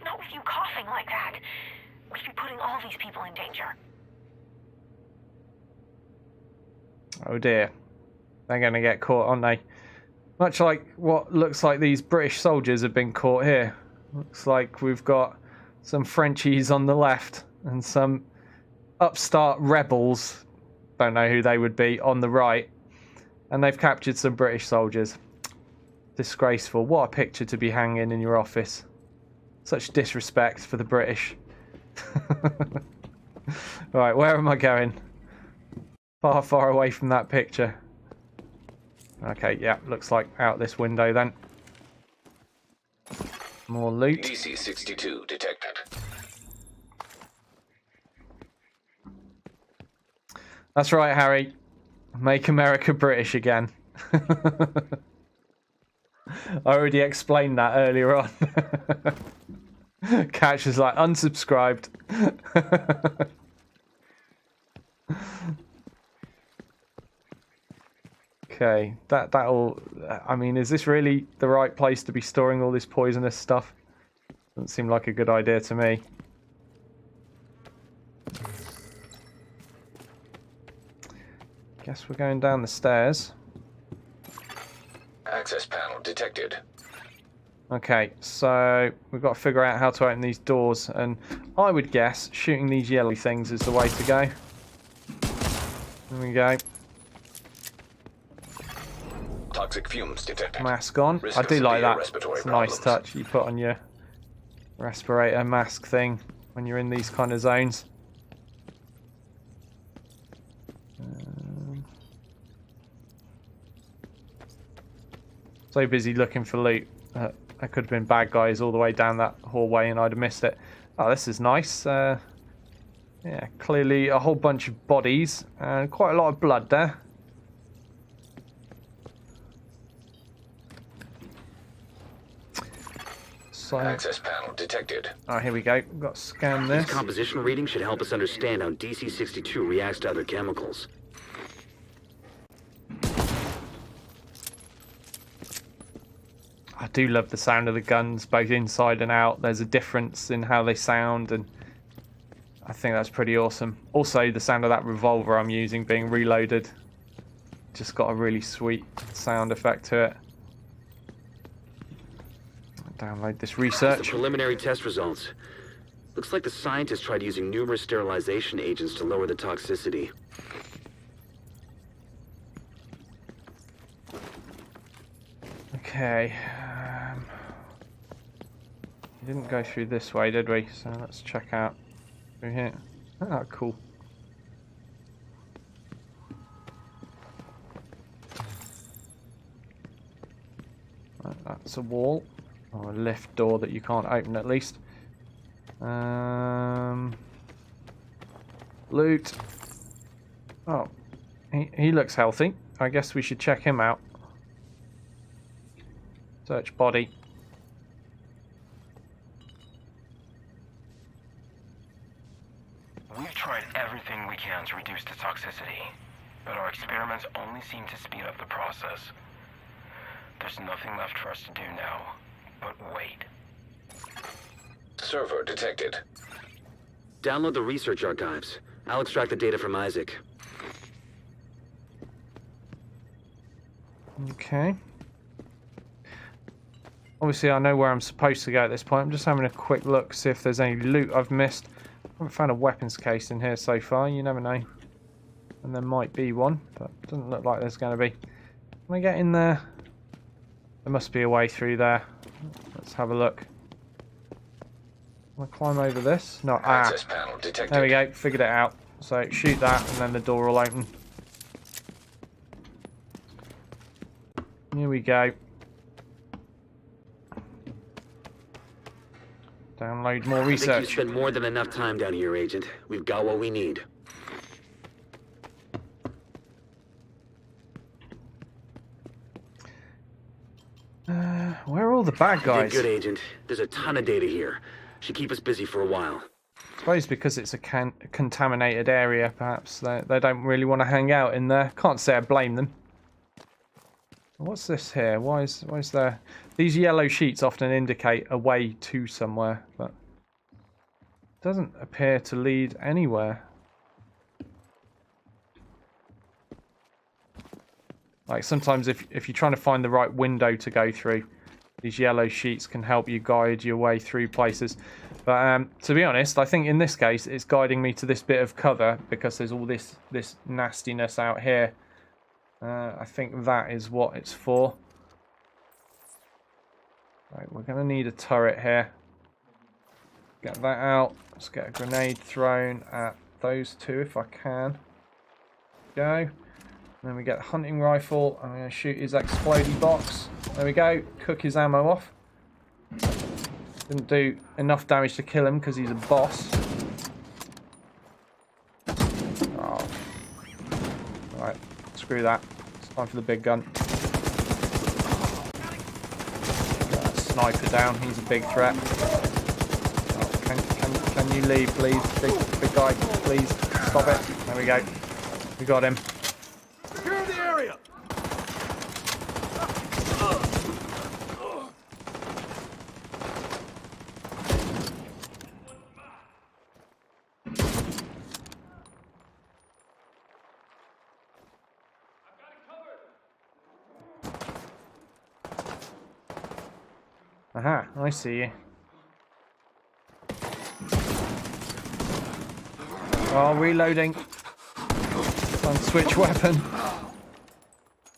[SPEAKER 8] Not with you coughing like that. We'd be putting all these people in danger.
[SPEAKER 1] Oh dear. They're going to get caught, aren't they? Much like what looks like these British soldiers have been caught here. Looks like we've got some Frenchies on the left and some upstart rebels, don't know who they would be, on the right. And they've captured some British soldiers. Disgraceful. What a picture to be hanging in your office. Such disrespect for the British. Right, where am I going? Far away from that picture. Okay, yeah, looks like out this window then. More loot.
[SPEAKER 12] DC-62 detected.
[SPEAKER 1] That's right, Harry. Make America British again. I already explained that earlier on. Catch is like, unsubscribed. Okay, that'll... I mean, is this really the right place to be storing all this poisonous stuff? Doesn't seem like a good idea to me. Guess we're going down the stairs.
[SPEAKER 12] Access panel detected.
[SPEAKER 1] Okay, so we've got to figure out how to open these doors, and I would guess shooting these yellow things is the way to go. There we go.
[SPEAKER 12] Toxic fumes detected.
[SPEAKER 1] Mask on.
[SPEAKER 12] Risk
[SPEAKER 1] I
[SPEAKER 12] of
[SPEAKER 1] do like
[SPEAKER 12] severe
[SPEAKER 1] that.
[SPEAKER 12] respiratory
[SPEAKER 1] It's a nice
[SPEAKER 12] problems.
[SPEAKER 1] touch you put on your respirator mask thing when you're in these kind of zones. So busy looking for loot. There could have been bad guys all the way down that hallway and I'd have missed it. Oh, this is nice. Yeah, clearly a whole bunch of bodies and quite a lot of blood there. So,
[SPEAKER 12] access panel detected.
[SPEAKER 1] oh, here we go. We've got to scan this.
[SPEAKER 4] These composition readings should help us understand how DC-62 reacts to other chemicals.
[SPEAKER 1] I do love the sound of the guns, both inside and out. There's a difference in how they sound, and I think that's pretty awesome. Also, the sound of that revolver I'm using being reloaded. Just got a really sweet sound effect to it. Download this research.
[SPEAKER 4] The preliminary test results. Looks like the scientists tried using numerous sterilization agents to lower the toxicity.
[SPEAKER 1] Okay. We didn't go through this way, did we? So let's check out through here. Oh, cool. Right, that's a wall. Or a lift door that you can't open, at least. Loot. Oh, he looks healthy. I guess we should check him out. Search body.
[SPEAKER 7] We've tried everything we can to reduce the toxicity, but our experiments only seem to speed up the process. There's nothing left for us to do now, but wait.
[SPEAKER 12] server detected.
[SPEAKER 4] Download the research archives. I'll extract the data from Isaac.
[SPEAKER 1] Okay. Obviously, I know where I'm supposed to go at this point. I'm just having a quick look, see if there's any loot I've missed. I haven't found a weapons case in here so far. You never know. And there might be one, but it doesn't look like there's going to be. Can I get in there? There must be a way through there. Let's have a look. Can I climb over this? No.
[SPEAKER 12] Access panel detected.
[SPEAKER 1] There we go. Figured it out. So shoot that, and then the door will open. Here we go. Download more research.
[SPEAKER 4] I think you spent more than enough time down here, Agent. We've got what we need.
[SPEAKER 1] Where are all the bad guys?
[SPEAKER 4] Good, Agent. There's a ton of data here. Should keep us busy for a while.
[SPEAKER 1] I suppose because it's a contaminated area, perhaps they don't really want to hang out in there. Can't say I blame them. What's this here? Why is there... These yellow sheets often indicate a way to somewhere, but it doesn't appear to lead anywhere. Like sometimes if you're trying to find the right window to go through, these yellow sheets can help you guide your way through places. But to be honest, I think in this case it's guiding me to this bit of cover because there's all this nastiness out here. I think that is what it's for. Right, we're going to need a turret here. Get that out. Let's get a grenade thrown at those two if I can. Go. And then we get a hunting rifle. I'm going to shoot his explodey box. There we go. Cook his ammo off. Didn't do enough damage to kill him because he's a boss. Oh. Right, screw that. It's time for the big gun. Get that sniper down. He's a big threat. Oh, can you leave, please? Big guy, please. Stop it. There we go. We got him.
[SPEAKER 6] Secure the area!
[SPEAKER 1] Aha, I see you. Oh, reloading. Time to switch weapon.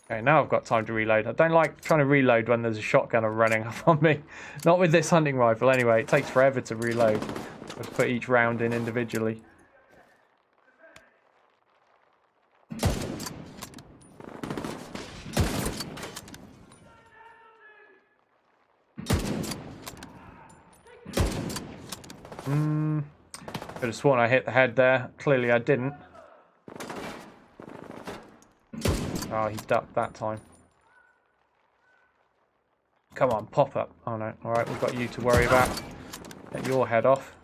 [SPEAKER 1] Okay, now I've got time to reload. I don't like trying to reload when there's a shotgunner running up on me. Not with this hunting rifle anyway. It takes forever to reload. Let's put each round in individually. Could have sworn I hit the head there. Clearly I didn't. Oh, he ducked that time. Come on, pop up. Oh no. Alright, we've got you to worry about. Get your head off.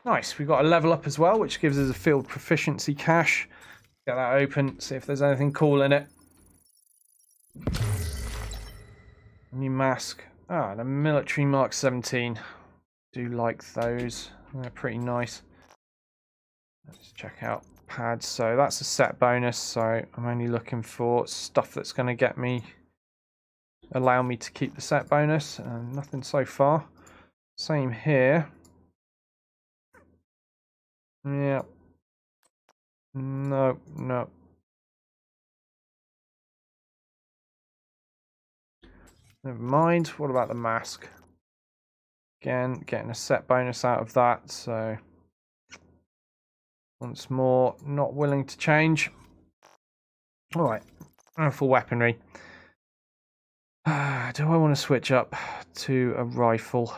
[SPEAKER 1] Nice, we've got a level up as well, which gives us a field proficiency cache. Get that open, see if there's anything cool in it. New mask. Ah, and a military Mark 17. Do like those. They're pretty nice. Let's check out pads. So that's a set bonus, so I'm only looking for stuff that's going to get me, allow me to keep the set bonus, and nothing so far. Same here. Yeah. No. Never mind. What about the mask? Again, getting a set bonus out of that, so once more, not willing to change. Alright, for weaponry. Do I want to switch up to a rifle?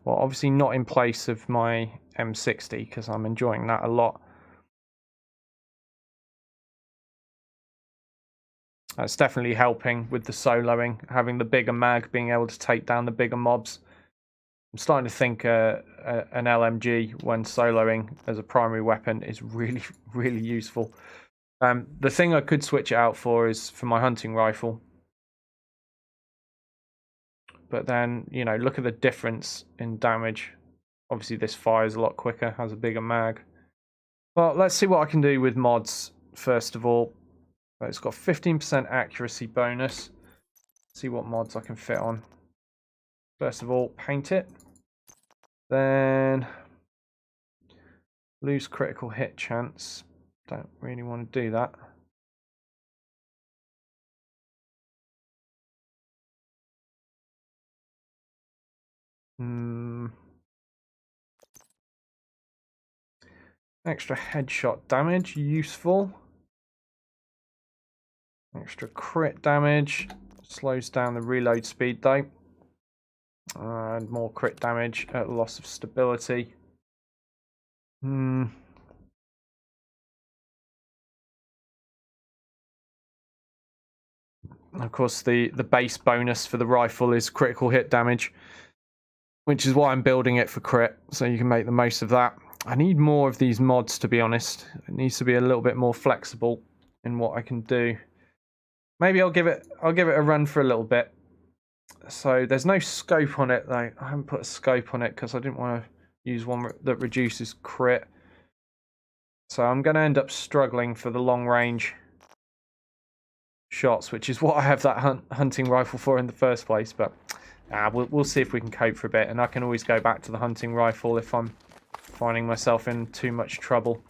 [SPEAKER 1] Well, obviously not in place of my M60, because I'm enjoying that a lot. That's definitely helping with the soloing, having the bigger mag, being able to take down the bigger mobs. I'm starting to think an LMG when soloing as a primary weapon is really, really useful. The thing I could switch it out for is for my hunting rifle. But then, you know, look at the difference in damage. Obviously, this fires a lot quicker, has a bigger mag. Well, let's see what I can do with mods, first of all. It's got 15% accuracy bonus. See what mods I can fit on. First of all, paint it. Then lose critical hit chance. Don't really want to do that. Extra headshot damage, useful. Extra crit damage, slows down the reload speed though. And more crit damage at loss of stability. Of course, the base bonus for the rifle is critical hit damage, which is why I'm building it for crit, so you can make the most of that. I need more of these mods, to be honest. It needs to be a little bit more flexible in what I can do. Maybe I'll give it a run for a little bit. So there's no scope on it though. I haven't put a scope on it because I didn't want to use one that reduces crit. So I'm going to end up struggling for the long range shots, which is what I have that hunting rifle for in the first place. But we'll see if we can cope for a bit, and I can always go back to the hunting rifle if I'm finding myself in too much trouble.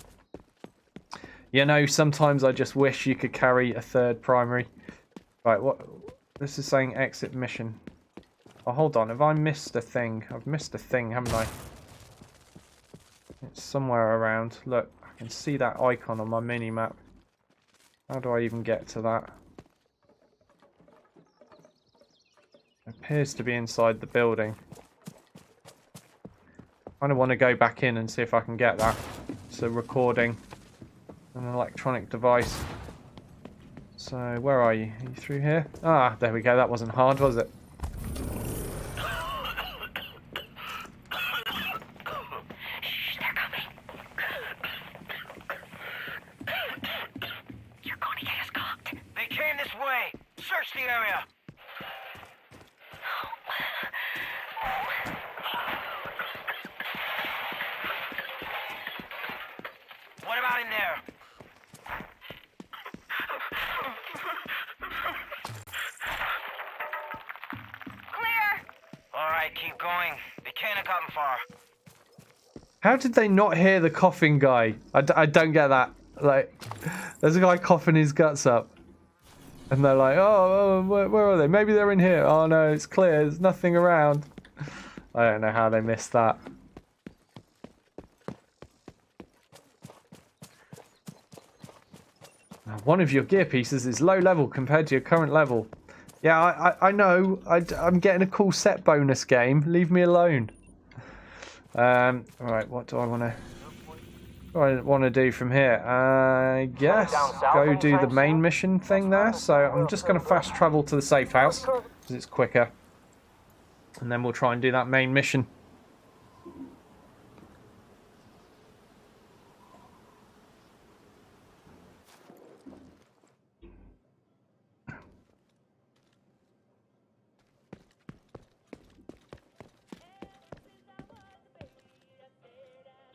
[SPEAKER 1] You know, sometimes I just wish you could carry a third primary. Right, what? This is saying exit mission. Oh, hold on. Have I missed a thing? I've missed a thing, haven't I? It's somewhere around. Look, I can see that icon on my mini-map. How do I even get to that? It appears to be inside the building. I kind of want to go back in and see if I can get that. It's a recording. An electronic device. So, where are you? Are you through here? Ah, there we go. That wasn't hard, was it?
[SPEAKER 8] Shh, they're coming. You're going to get us caught.
[SPEAKER 5] They came this way. Search the area. What about in there? Keep going. They can't have gotten far.
[SPEAKER 1] How did they not hear the coughing guy? I don't get that. Like, there's a guy coughing his guts up. And they're like, oh, where are they? Maybe they're in here. Oh no, it's clear. There's nothing around. I don't know how they missed that. One of your gear pieces is low level compared to your current level. Yeah, I know. I'm getting a cool set bonus game. Leave me alone. Alright, what do I want to do from here? I guess go do the main mission thing there. So I'm just going to fast travel to the safe house because it's quicker. And then we'll try and do that main mission.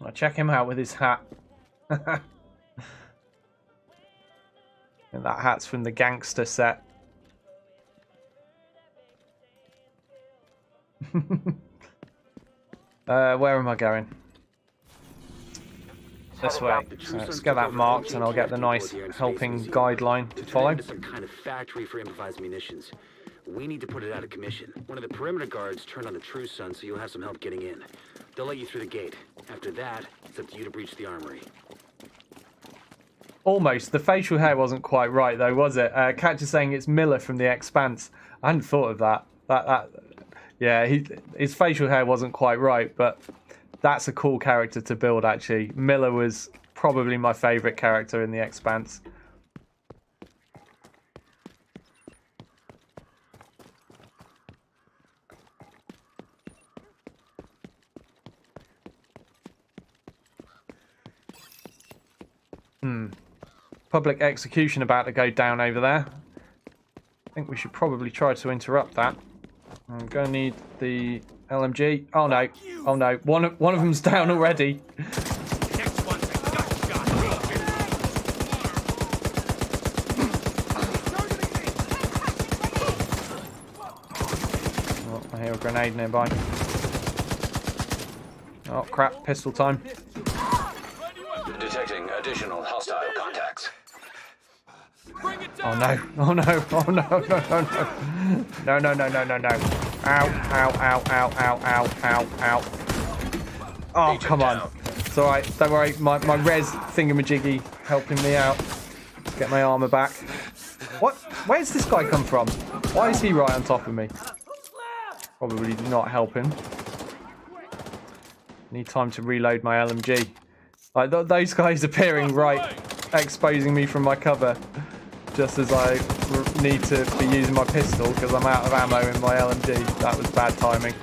[SPEAKER 1] I'll check him out with his hat. And that hat's from the gangster set. Where am I going? This way. So let's get that marked and I'll get the nice helping guideline to follow.
[SPEAKER 4] Some kind of factory for improvised munitions. We need to put it out of commission. One of the perimeter guards turned on the true sun, so you'll have some help getting in. They'll let you through the gate. After that, it's up to you to breach the armory.
[SPEAKER 1] Almost. The facial hair wasn't quite right, though, was it? Catch is saying it's Miller from The Expanse. I hadn't thought of that. Yeah, his facial hair wasn't quite right, but that's a cool character to build, actually. Miller was probably my favourite character in The Expanse. Public execution about to go down over there. I think we should probably try to interrupt that. I'm going to need the LMG. Oh no. Oh no. One of them's down already. Oh, I hear a grenade nearby. Oh crap, pistol time.
[SPEAKER 12] Detecting additional hostile contacts.
[SPEAKER 1] Oh no, oh no, oh no, no, no, no. No, no, no, no, no, no. Ow, ow, ow, ow, ow, ow, ow, ow. Oh, come on. It's alright, don't worry. My res thingamajiggy helping me out. Get my armor back. What? Where's this guy come from? Why is he right on top of me? Probably not helping. Need time to reload my LMG. Like those guys appearing right, exposing me from my cover, just as I need to be using my pistol because I'm out of ammo in my LMG. That was bad timing.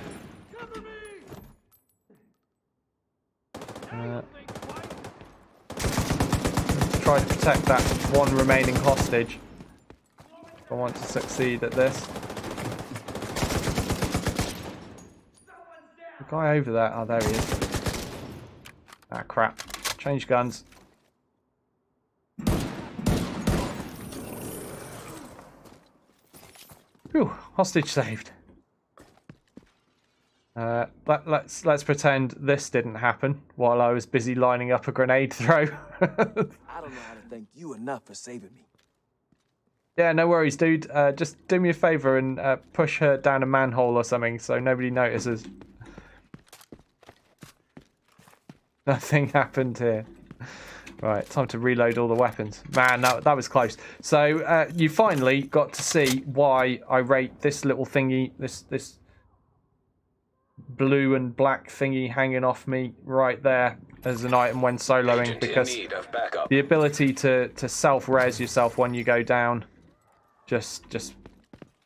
[SPEAKER 1] Try to protect that one remaining hostage if I want to succeed at this. The guy over there, oh there he is. Ah crap, change guns. Whew, hostage saved. Let's pretend this didn't happen while I was busy lining up a grenade throw.
[SPEAKER 13] I don't know how to thank you enough for saving me.
[SPEAKER 1] Yeah, no worries, dude. Just do me a favor and push her down a manhole or something so nobody notices. Nothing happened here. Right, time to reload all the weapons. Man, that was close. So you finally got to see why I rate this little thingy, this blue and black thingy hanging off me right there as an item when soloing, because the ability to self-res yourself when you go down just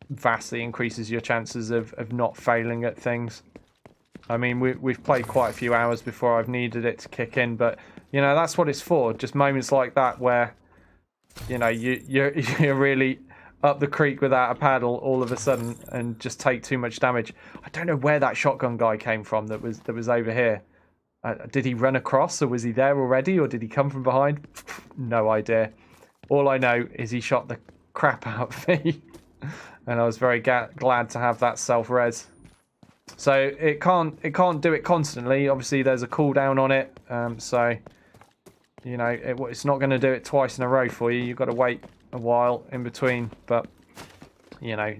[SPEAKER 1] vastly increases your chances of not failing at things. I mean, we've played quite a few hours before I've needed it to kick in, but you know that's what it's for. Just moments like that where you know you're really up the creek without a paddle all of a sudden and just take too much damage. I don't know where that shotgun guy came from that was over here. Did he run across, or was he there already, or did he come from behind? No idea. All I know is he shot the crap out of me, and I was very glad to have that self-res. So it can't do it constantly. Obviously, there's a cooldown on it, so you know it's not going to do it twice in a row for you. You've got to wait a while in between, but you know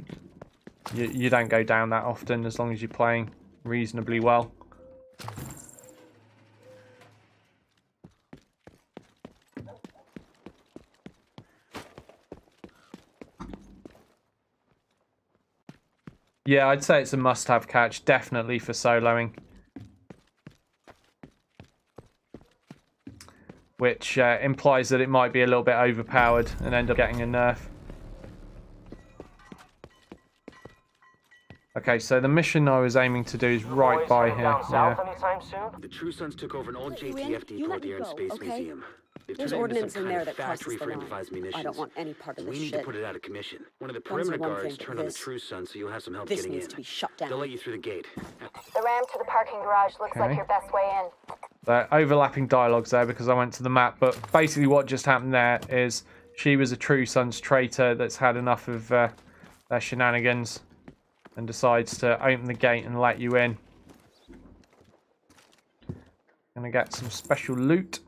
[SPEAKER 1] you don't go down that often as long as you're playing reasonably well. Yeah, I'd say it's a must-have catch, definitely for soloing. Which implies that it might be a little bit overpowered and end up getting a nerf. Okay, so the mission I was aiming to do is right by here. Yeah.
[SPEAKER 4] The True Sons took over an old JTF depot at the Air and Space Museum.
[SPEAKER 14] There's ordnance in there that crosses the line.
[SPEAKER 4] Munitions.
[SPEAKER 14] I don't want any part of this
[SPEAKER 4] We need
[SPEAKER 14] shit.
[SPEAKER 4] to put it out of commission. One of the perimeter guards turned on the True Sons, so you'll have some help
[SPEAKER 14] This
[SPEAKER 4] getting
[SPEAKER 14] needs
[SPEAKER 4] in.
[SPEAKER 14] to be shut down.
[SPEAKER 4] They'll let you through the gate.
[SPEAKER 9] The ramp to the parking garage looks like your best way in.
[SPEAKER 1] Overlapping dialogues there because I went to the map, but basically what just happened there is she was a True Sons traitor that's had enough of their shenanigans and decides to open the gate and let you in. Gonna get some special loot.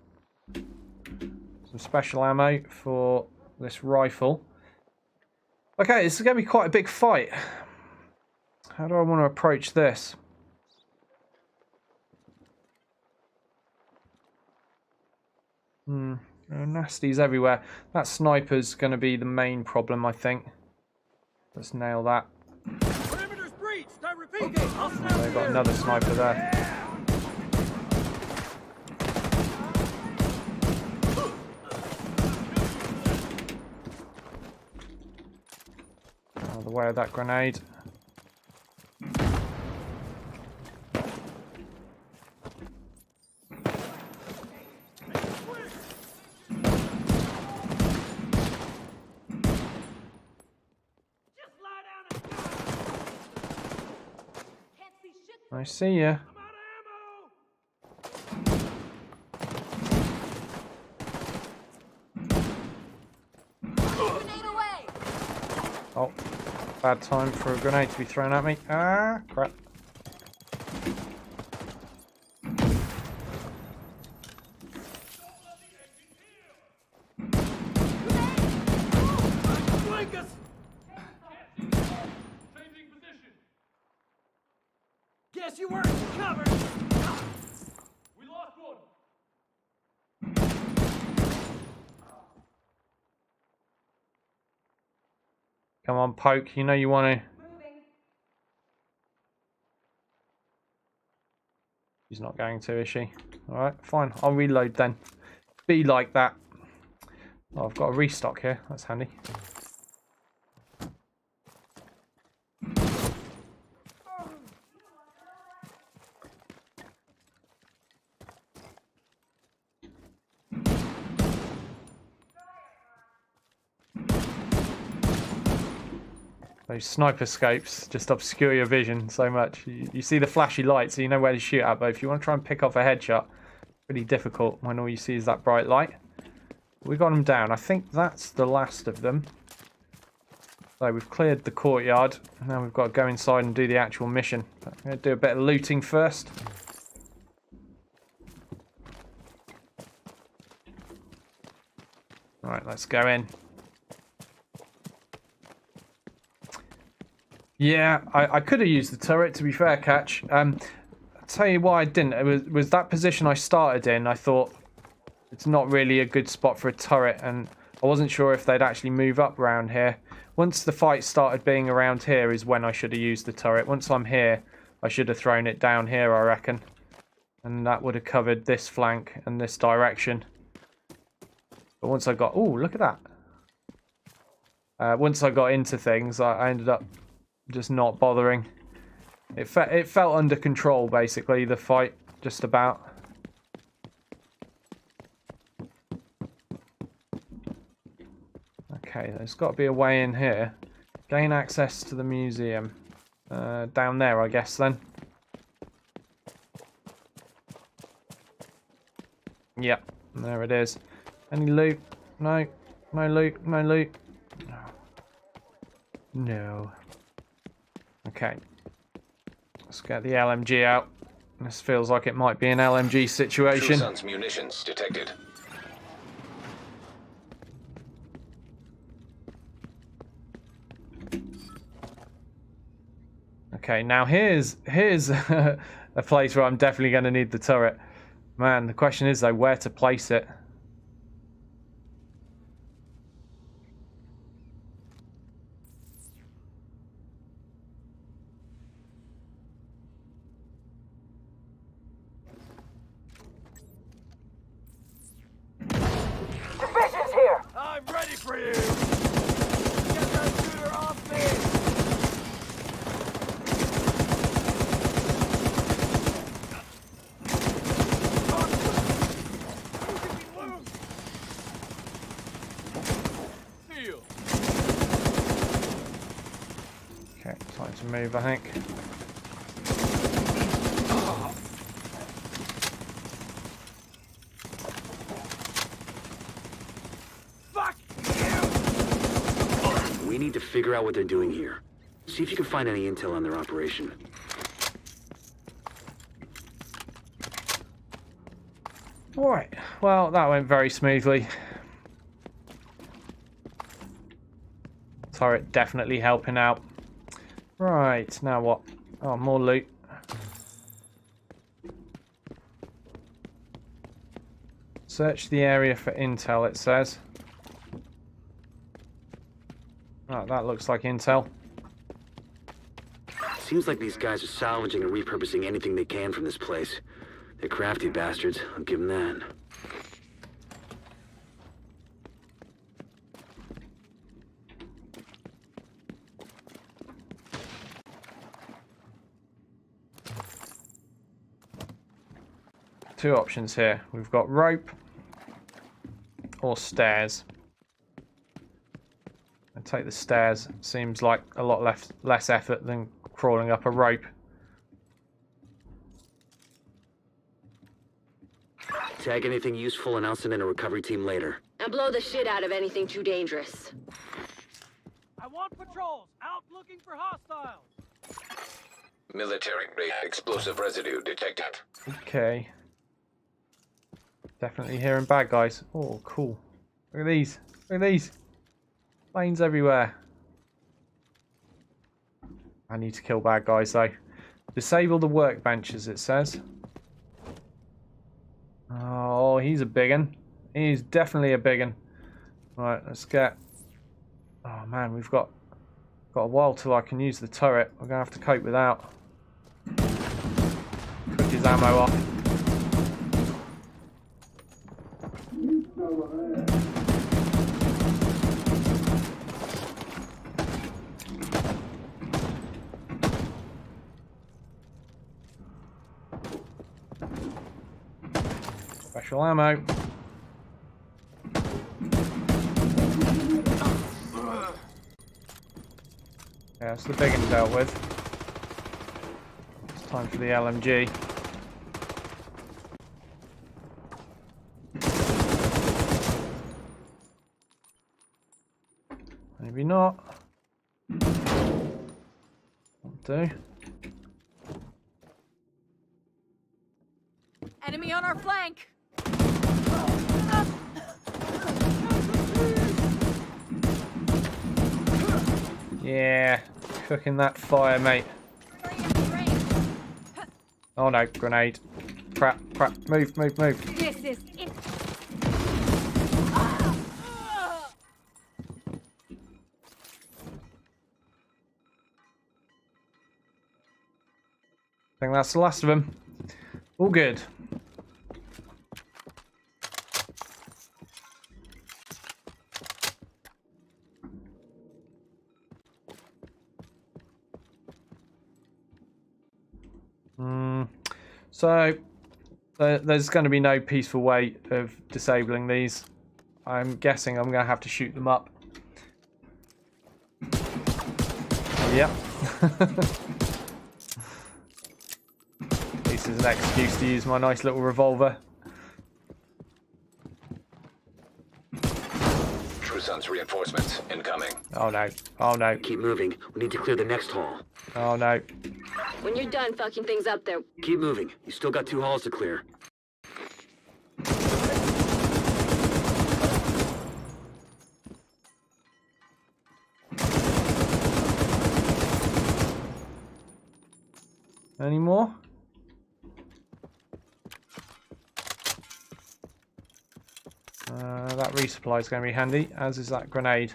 [SPEAKER 1] Some special ammo for this rifle. Okay, this is going to be quite a big fight. How do I want to approach this? There are nasties everywhere. That sniper's going to be the main problem, I think. Let's nail that.
[SPEAKER 6] Perimeter's breached. I repeat.
[SPEAKER 1] Oh, they've got another sniper there. Out of the way of that grenade. I see ya. Oh, bad time for a grenade to be thrown at me. Ah, crap.
[SPEAKER 6] Guess you weren't covered. We lost one.
[SPEAKER 1] Come on, Poke. You know you want to. She's not going to, is she? Alright, fine. I'll reload then. Be like that. Oh, I've got a restock here. That's handy. Those sniper scopes just obscure your vision so much. You see the flashy light, so you know where to shoot at, but if you want to try and pick off a headshot, pretty difficult when all you see is that bright light. We got them down. I think that's the last of them. So we've cleared the courtyard. Now we've got to go inside and do the actual mission. But I'm going to do a bit of looting first. Alright, let's go in. Yeah, I could have used the turret, to be fair, Catch. I'll tell you why I didn't. It was that position I started in. I thought it's not really a good spot for a turret, and I wasn't sure if they'd actually move up around here. Once the fight started being around here is when I should have used the turret. Once I'm here, I should have thrown it down here, I reckon. And that would have covered this flank and this direction. But once I got... Oh, look at that. Once I got into things, I ended up just not bothering. It felt under control, basically, the fight, just about. Okay, there's got to be a way in here. Gain access to the museum. Down there, I guess, then. Yep, there it is. Any loot? No. No loot, no loot. No. Okay. Let's get the LMG out. This feels like it might be an LMG situation.
[SPEAKER 12] True Sun's munitions detected.
[SPEAKER 1] Okay, now here's a place where I'm definitely going to need the turret. Man, the question is, though, where to place it.
[SPEAKER 3] Division's here!
[SPEAKER 6] I'm ready for you! Get that shooter off me!
[SPEAKER 1] Okay, time to move, I think.
[SPEAKER 4] We need to figure out what they're doing here. See if you can find any intel on their operation.
[SPEAKER 1] Alright, well, that went very smoothly. Turret definitely helping out. Right, now what? Oh, more loot. Search the area for intel, it says. Oh, that looks like intel.
[SPEAKER 4] Seems like these guys are salvaging and repurposing anything they can from this place. They're crafty bastards, I'll give them that.
[SPEAKER 1] Two options here. We've got rope or stairs. I'll take the stairs. Seems like a lot less effort than crawling up a rope.
[SPEAKER 4] Tag anything useful and I'll send in a recovery team later.
[SPEAKER 14] And blow the shit out of anything too dangerous.
[SPEAKER 6] I want patrols out looking for hostiles.
[SPEAKER 12] Military-grade explosive residue detected.
[SPEAKER 1] Okay. Definitely hearing bad guys. Oh, cool. Look at these. Look at these. Planes everywhere. I need to kill bad guys though. Disable the workbenches, it says. Oh, he's a big one. He's definitely a big one. Right, let's get... Oh man, we've got a while till I can use the turret. We're going to have to cope without. Cook his ammo off. Special ammo. Yeah, that's the big one dealt with. It's time for the LMG. Maybe not. Won't do.
[SPEAKER 15] Enemy on our flank.
[SPEAKER 1] Yeah, cooking that fire, mate. Oh no, grenade. Crap, crap. Move, move, move.
[SPEAKER 15] This is it.
[SPEAKER 1] I think that's the last of them. All good. So there's going to be no peaceful way of disabling these. I'm guessing I'm going to have to shoot them up. Yep. This is an excuse to use my nice little revolver.
[SPEAKER 12] True Sun's reinforcements incoming.
[SPEAKER 1] Oh no. Oh no.
[SPEAKER 4] Keep moving. We need to clear the next hall.
[SPEAKER 1] Oh no.
[SPEAKER 14] When you're done fucking things up there.
[SPEAKER 4] Keep moving. You still got 2 halls to clear.
[SPEAKER 1] Any more? That resupply is going to be handy, as is that grenade.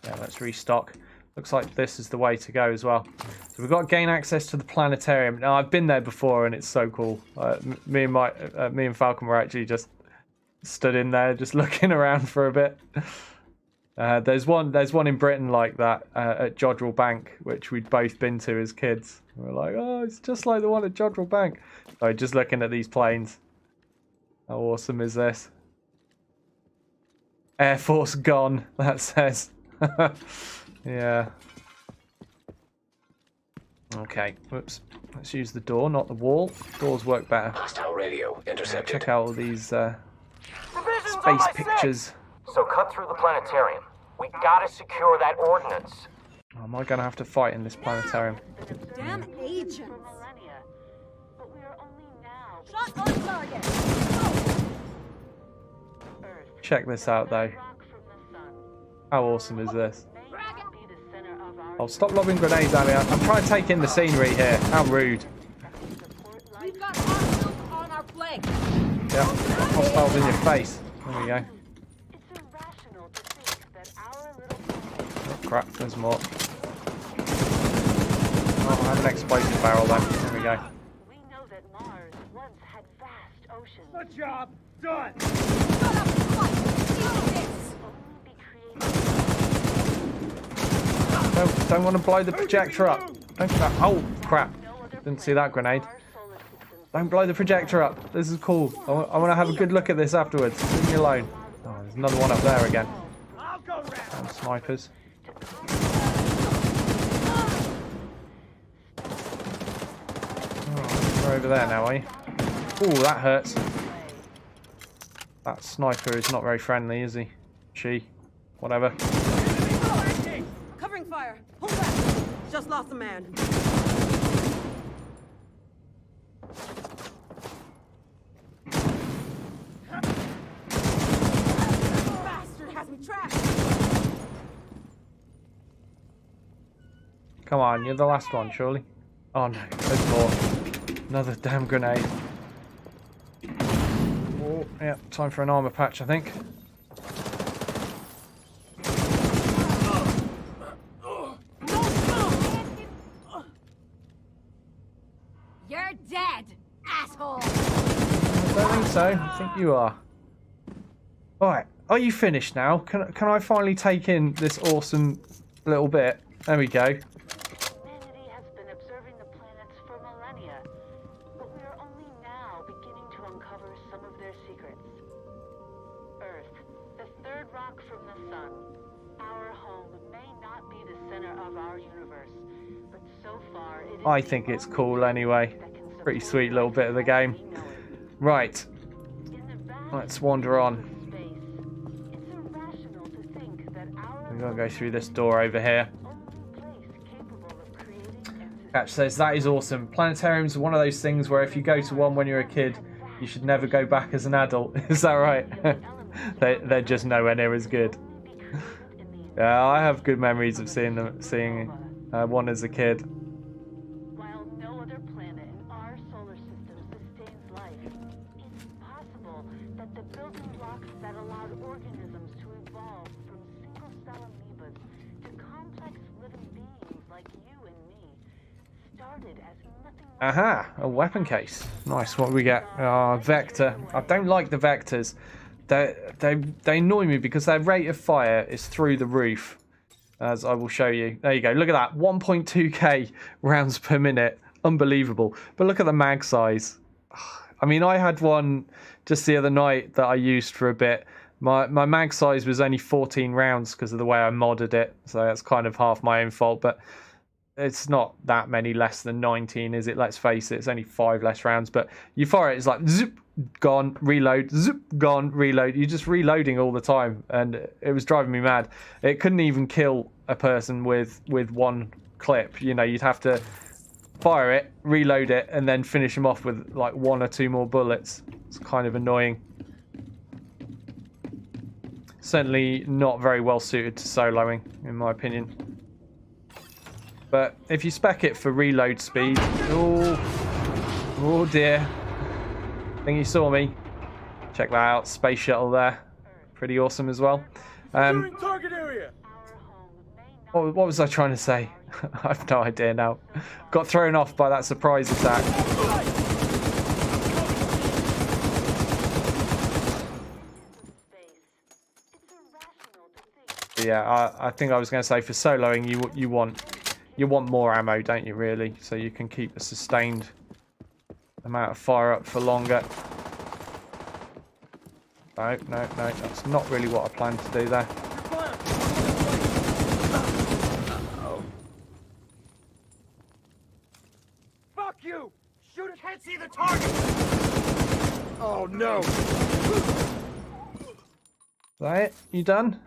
[SPEAKER 1] Yeah, let's restock. Looks like this is the way to go as well. So we've got to gain access to the planetarium. Now, I've been there before, and it's so cool. Me and Falcon were actually just stood in there, just looking around for a bit. There's one in Britain like that at Jodrell Bank, which we'd both been to as kids. We're like, oh, it's just like the one at Jodrell Bank. So just looking at these planes. How awesome is this? Air Force gone, that says. Yeah. Okay, whoops. Let's use the door, not the wall. Doors work better.
[SPEAKER 12] Hostile radio intercepted.
[SPEAKER 1] Check out all these space pictures.
[SPEAKER 3] So cut through the planetarium. We gotta secure that ordnance.
[SPEAKER 1] Oh, am I going to have to fight in this planetarium?
[SPEAKER 15] Damn agents. Shot on target.
[SPEAKER 1] Check this out, though. How awesome is this? Oh, stop lobbing grenades at me. I'm trying to take in the scenery here. How rude.
[SPEAKER 15] We've got hostiles on our flank.
[SPEAKER 1] Yep, hostiles in your face. There we go. Oh, crap, there's more. Oh, I have an explosive barrel then. There we go.
[SPEAKER 16] We know that Mars once had vast oceans.
[SPEAKER 6] The job done.
[SPEAKER 1] Don't want to blow the projector up. Don't, oh, crap. Didn't see that grenade. Don't blow the projector up. This is cool. I want to have a good look at this afterwards. Leave me alone. Oh, there's another one up there again. And snipers. Oh, we're over there now, are you? Ooh, that hurts. That sniper is not very friendly, is he? She. Whatever.
[SPEAKER 15] Covering fire. Hold back. Just lost a man. Bastard has me trapped.
[SPEAKER 1] Come on, you're the last one, surely. Oh no, there's more. Another damn grenade. Oh, yeah, time for an armor patch, I think.
[SPEAKER 15] You're dead, asshole.
[SPEAKER 1] I don't think so. I think you are. Alright, are you finished now? Can I finally take in this awesome little bit? There we go.
[SPEAKER 16] Humanity has been observing the planets for millennia, but we are only now beginning to uncover some of their secrets. Earth, the third rock from the sun. Our home may not be the center of our universe, but so far it is.
[SPEAKER 1] I think it's cool anyway. Pretty sweet little bit of the game. Right. Let's wander on. We're going to go through this door over here. Catch says, that is awesome. Planetariums are one of those things where if you go to one when you're a kid, you should never go back as an adult. Is that right? They're just nowhere near as good. Yeah, I have good memories of seeing one as a kid.
[SPEAKER 16] While no other planet in our solar system sustains life, it's possible that the building blocks that allowed organisms to evolve from single-cell amoebas to complex living beings like you and me started as nothing.
[SPEAKER 1] Aha, a weapon case. Nice. What do we get? Vector. I don't like the vectors. They annoy me because their rate of fire is through the roof, as I will show you. There you go. Look at that. 1.2k rounds per minute. Unbelievable. But look at the mag size. I mean, I had one just the other night that I used for a bit. My mag size was only 14 rounds because of the way I modded it. So that's kind of half my own fault. But it's not that many less than 19, is it? Let's face it. It's only 5 less rounds. But you fire it, it's like zip, gone, reload, zip, gone, reload. You're just reloading all the time. And it was driving me mad. It couldn't even kill a person with one clip. You know, you'd have to fire it, reload it, and then finish them off with like 1 or 2 more bullets. It's kind of annoying. Certainly not very well suited to soloing, in my opinion. But if you spec it for reload speed, oh dear. I think you saw me. Check that out, space shuttle there. Pretty awesome as well.
[SPEAKER 6] Target area.
[SPEAKER 1] What was I trying to say? I have no idea now. Got thrown off by that surprise attack. Yeah, I think I was going to say for soloing you want more ammo, don't you, really? So you can keep a sustained amount of fire up for longer. No, that's not really what I planned to do there.
[SPEAKER 6] Fuck you! Shoot it! Can't see the target! Oh no!
[SPEAKER 1] Is that it? You done?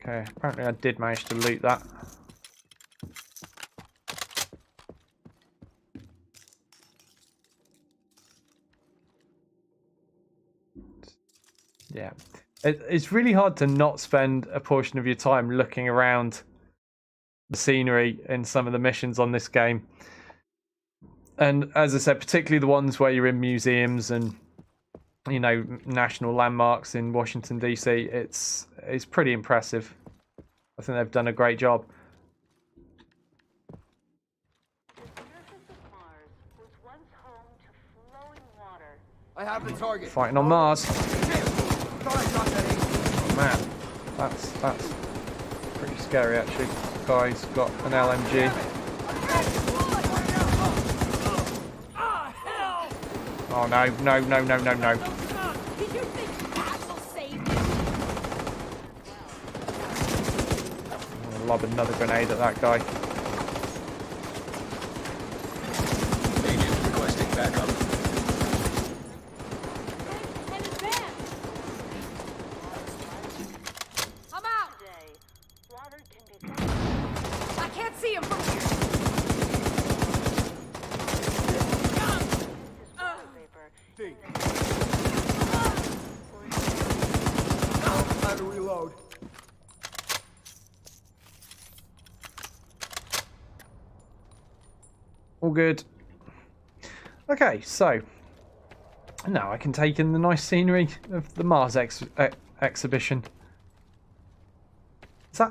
[SPEAKER 1] Okay, apparently I did manage to loot that. Yeah, it's really hard to not spend a portion of your time looking around the scenery in some of the missions on this game. And as I said, particularly the ones where you're in museums and, you know, national landmarks in Washington, D.C., it's pretty impressive. I think they've done a great job.
[SPEAKER 6] I have the target.
[SPEAKER 1] Fighting on Mars. Oh man, that's pretty scary actually. Guy's got an LMG. Oh no.
[SPEAKER 15] Did you think that will save you?
[SPEAKER 1] I'm gonna lob another grenade at that guy.
[SPEAKER 12] Agent requesting backup.
[SPEAKER 15] I can't see him from here.
[SPEAKER 6] Time to reload.
[SPEAKER 1] All good. Okay, so now I can take in the nice scenery of the Mars exhibition.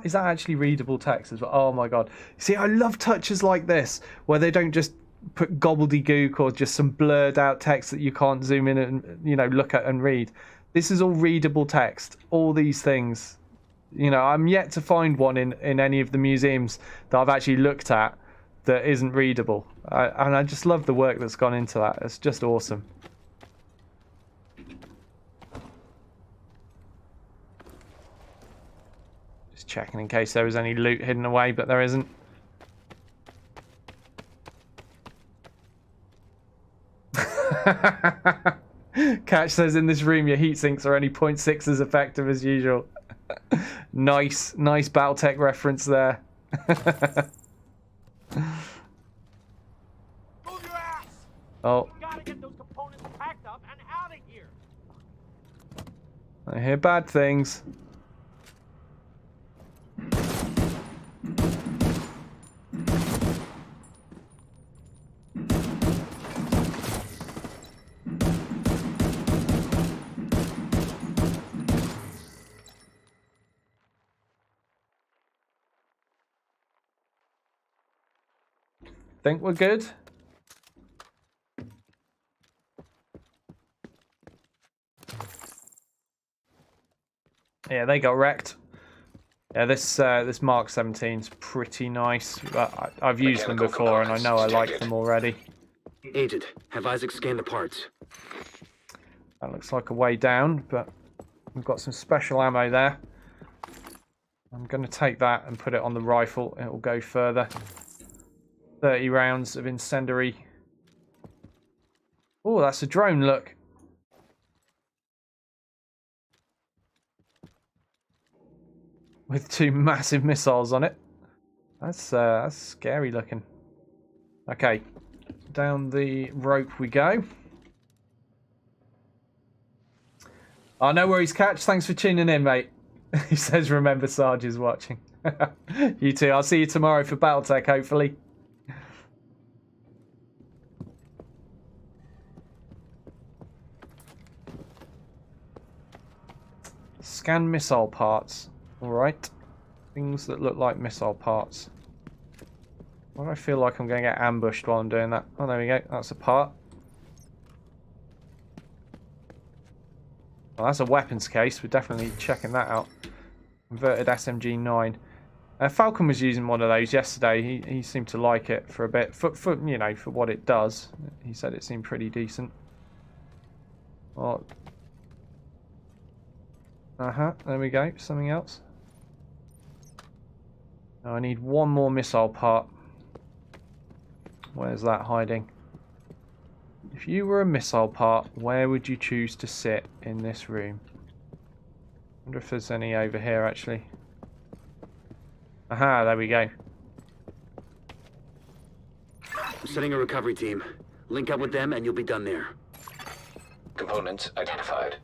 [SPEAKER 1] Is that actually readable text as well? Oh my god. See, I love touches like this, where they don't just put gobbledygook or just some blurred out text that you can't zoom in and, you know, look at and read. This is all readable text. All these things. You know, I'm yet to find one in any of the museums that I've actually looked at that isn't readable. And I just love the work that's gone into that. It's just awesome. Just checking in case there was any loot hidden away, but there isn't. Catch says in this room your heat sinks are only 0.6 as effective as usual. Nice Battletech reference there.
[SPEAKER 6] Move your ass!
[SPEAKER 1] Oh.
[SPEAKER 6] We gotta get those components packed up and out of here.
[SPEAKER 1] I hear bad things. Think we're good? Yeah, they got wrecked. Yeah, this Mark 17's pretty nice. I've used them before, and I know I like them already.
[SPEAKER 4] Agent, have Isaac scan the parts.
[SPEAKER 1] That looks like a way down, but we've got some special ammo there. I'm going to take that and put it on the rifle. It will go further. 30 rounds of incendiary. Oh, that's a drone, look. With 2 massive missiles on it. That's scary looking. Okay, down the rope we go. Oh, no worries, Catch. Thanks for tuning in, mate. He says, remember Sarge is watching. You too. I'll see you tomorrow for Battletech, hopefully. Scan missile parts. Alright. Things that look like missile parts. Why do I feel like I'm going to get ambushed while I'm doing that? Oh, there we go. That's a part. Well, that's a weapons case. We're definitely checking that out. Converted SMG 9. Falcon was using one of those yesterday. He seemed to like it for a bit. For you know, for what it does. He said it seemed pretty decent. Well, there we go. Something else. Now I need one more missile part. Where's that hiding? If you were a missile part, where would you choose to sit in this room? Wonder if there's any over here actually. Aha, there we go.
[SPEAKER 4] I'm setting a recovery team. Link up with them and you'll be done there.
[SPEAKER 12] Components identified.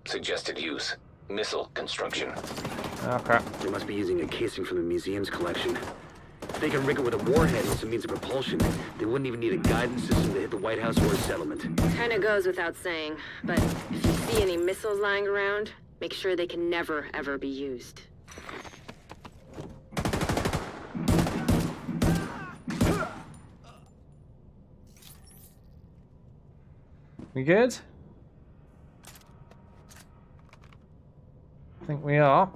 [SPEAKER 12] Suggested use. Missile construction.
[SPEAKER 1] Oh crap.
[SPEAKER 4] They must be using a casing from the museum's collection. If they can rig it with a warhead and some means of propulsion, they wouldn't even need a guidance system to hit the White House or a settlement.
[SPEAKER 14] Kinda goes without saying, but if you see any missiles lying around, make sure they can never, ever be used.
[SPEAKER 1] We good? I think we are.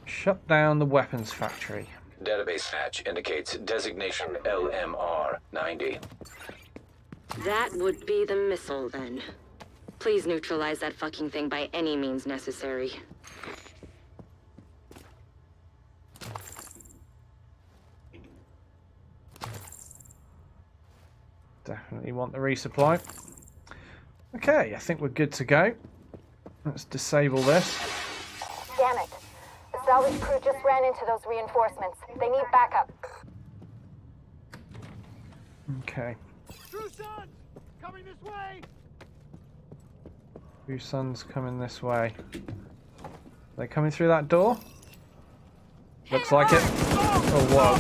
[SPEAKER 1] Shut down the weapons factory.
[SPEAKER 12] Database match indicates designation LMR 90.
[SPEAKER 14] That would be the missile, then. Please neutralize that fucking thing by any means necessary.
[SPEAKER 1] Definitely want the resupply. Okay, I think we're good to go. Let's disable this.
[SPEAKER 9] Damn it. The salvage crew just ran into those reinforcements. They need backup.
[SPEAKER 1] Okay.
[SPEAKER 6] True Sons! Coming this way!
[SPEAKER 1] Two Sons coming this way. Are they coming through that door? Looks like it. Oh, whoa.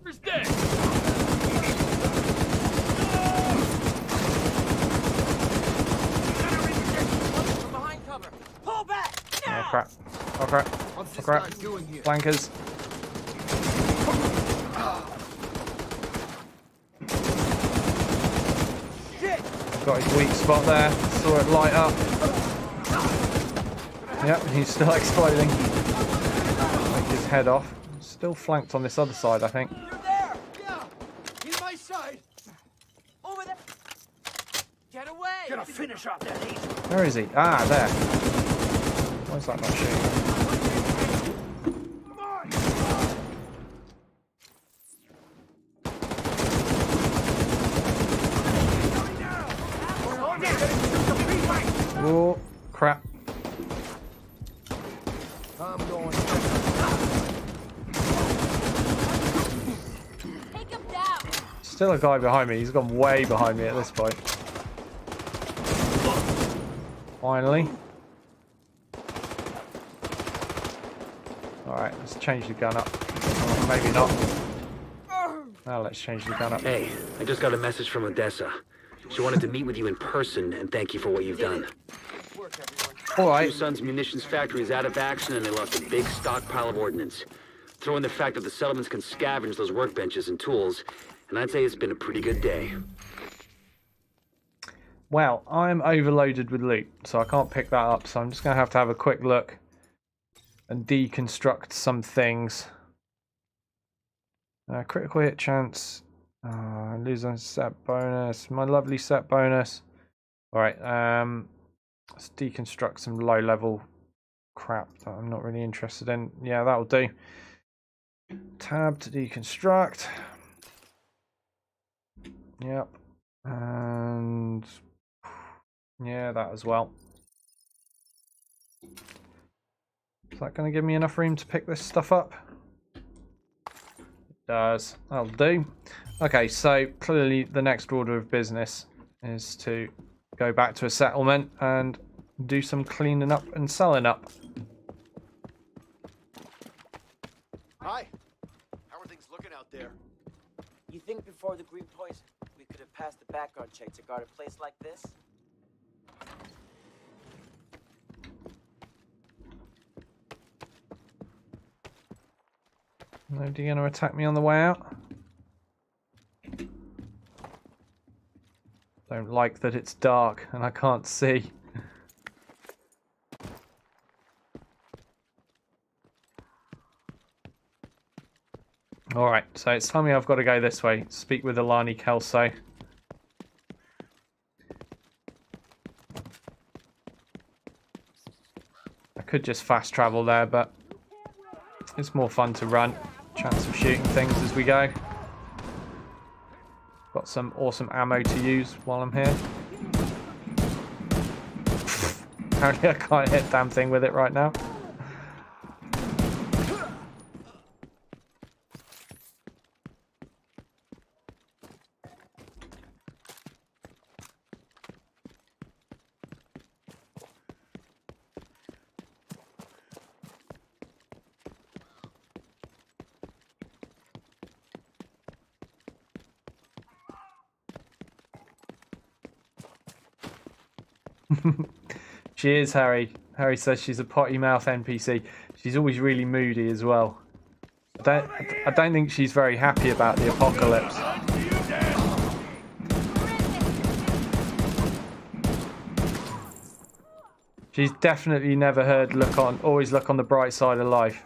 [SPEAKER 6] Who's dead? Behind cover. Pull back!
[SPEAKER 1] Oh crap. Oh crap. Oh crap. Flankers. Got his weak spot there. Saw it light up. Yep, he's still exploding. Take his head off. Still flanked on this other side, I think.
[SPEAKER 6] You're there! Yeah! He's my side! Over there! Get away! Gonna finish off that agent!
[SPEAKER 1] Where is he? Ah, there. Why is that not shooting? Oh, crap.
[SPEAKER 6] I'm going.
[SPEAKER 15] Take him down.
[SPEAKER 1] Still a guy behind me. He's gone way behind me at this point. Finally. Alright, let's change the gun up. Oh, maybe not. Now let's change the gun up.
[SPEAKER 4] Hey, I just got a message from Odessa. She wanted to meet with you in person and thank you for what you've done.
[SPEAKER 1] Alright.
[SPEAKER 4] Two Sons Munitions Factory is out of action and they lost a big stockpile of ordnance. Throw in the fact that the settlements can scavenge those workbenches and tools, and I'd say it's been a pretty good day.
[SPEAKER 1] Well, I'm overloaded with loot, so I can't pick that up, so I'm just going to have a quick look and deconstruct some things. Critical hit chance. Lose on set bonus. My lovely set bonus. Alright, let's deconstruct some low level crap that I'm not really interested in. Yeah, that'll do. Tab to deconstruct. Yep. And yeah, that as well. Is that going to give me enough room to pick this stuff up? It does. That'll do. Okay, so clearly the next order of business is to go back to a settlement and do some cleaning up and selling up.
[SPEAKER 6] Hi. How are things looking out there?
[SPEAKER 10] You think before the green poison, we could have passed the background check to guard a place like this?
[SPEAKER 1] Nobody going to attack me on the way out? Don't like that it's dark and I can't see. Alright, so it's telling me I've got to go this way. Speak with Alani Kelso. I could just fast travel there, but it's more fun to run. Chance of shooting things as we go. Got some awesome ammo to use while I'm here. Apparently I can't hit damn thing with it right now. She is, Harry. Harry says she's a potty mouth NPC. She's always really moody as well. I don't think she's very happy about the apocalypse. She's definitely never heard always look on the bright side of life.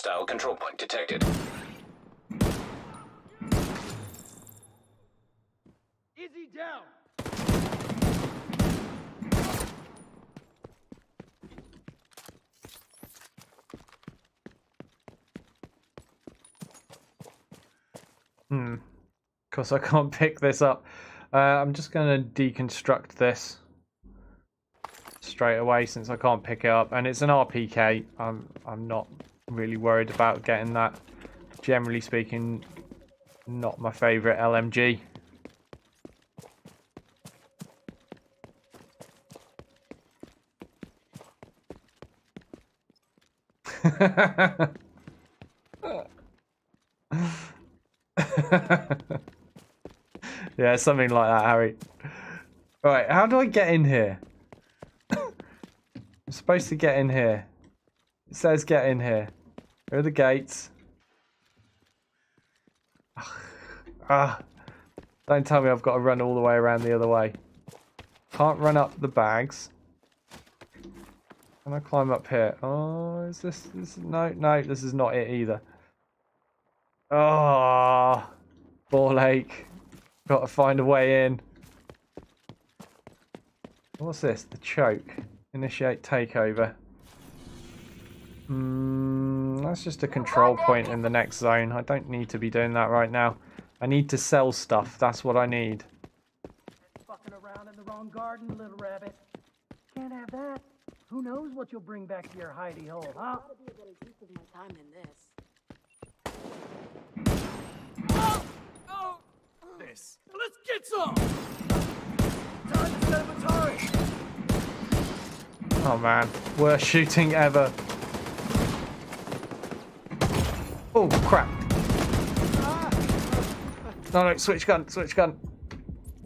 [SPEAKER 12] Hostile control point detected.
[SPEAKER 6] Easy down.
[SPEAKER 1] Of course, I can't pick this up. I'm just going to deconstruct this straight away since I can't pick it up, and it's an RPK. I'm not really worried about getting that. Generally speaking, not my favourite LMG. Yeah, something like that, Harry. Right, how do I get in here? I'm supposed to get in here. It says get in here. Where are the gates? Don't tell me I've got to run all the way around the other way. Can't run up the bags. Can I climb up here? Oh, is this no, this is not it either. Oh, ball ache. Got to find a way in. What's this? The choke. Initiate takeover. That's just a control point in the next zone. I don't need to be doing that right now. I need to sell stuff. That's what I need.
[SPEAKER 6] Fucking around in the wrong garden, little rabbit. Can't have that. Who knows what you'll bring back to your hidey hole, huh?
[SPEAKER 15] Gotta be a better use of my time than this.
[SPEAKER 6] This. Let's get some! Time to set up a turret!
[SPEAKER 1] Oh man, worst shooting ever. Oh crap. No, switch gun.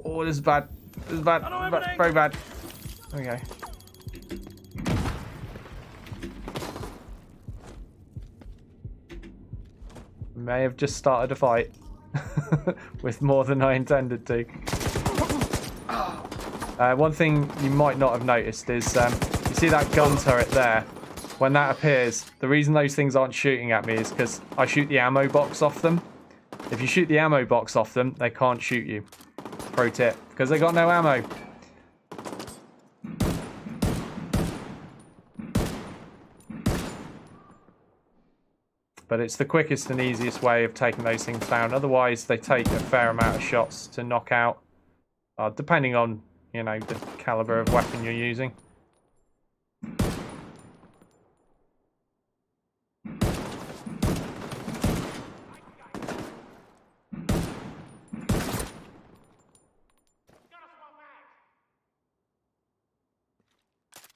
[SPEAKER 1] Oh, this is bad. This is bad. Very bad. There we go. May have just started a fight with more than I intended to. One thing you might not have noticed is you see that gun turret there? When that appears, the reason those things aren't shooting at me is because I shoot the ammo box off them. If you shoot the ammo box off them, they can't shoot you. Pro tip, because they got no ammo. But it's the quickest and easiest way of taking those things down. Otherwise, they take a fair amount of shots to knock out, depending on, you know, the caliber of weapon you're using.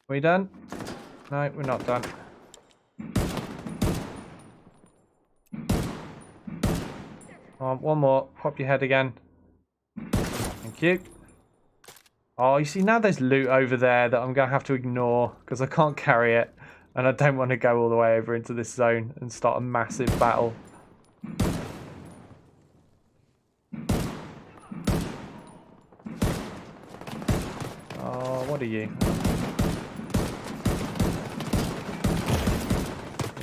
[SPEAKER 1] We done? No, we're not done. One more. Pop your head again. Thank you. Oh, you see, now there's loot over there that I'm going to have to ignore because I can't carry it. And I don't want to go all the way over into this zone and start a massive battle. Oh, what are you?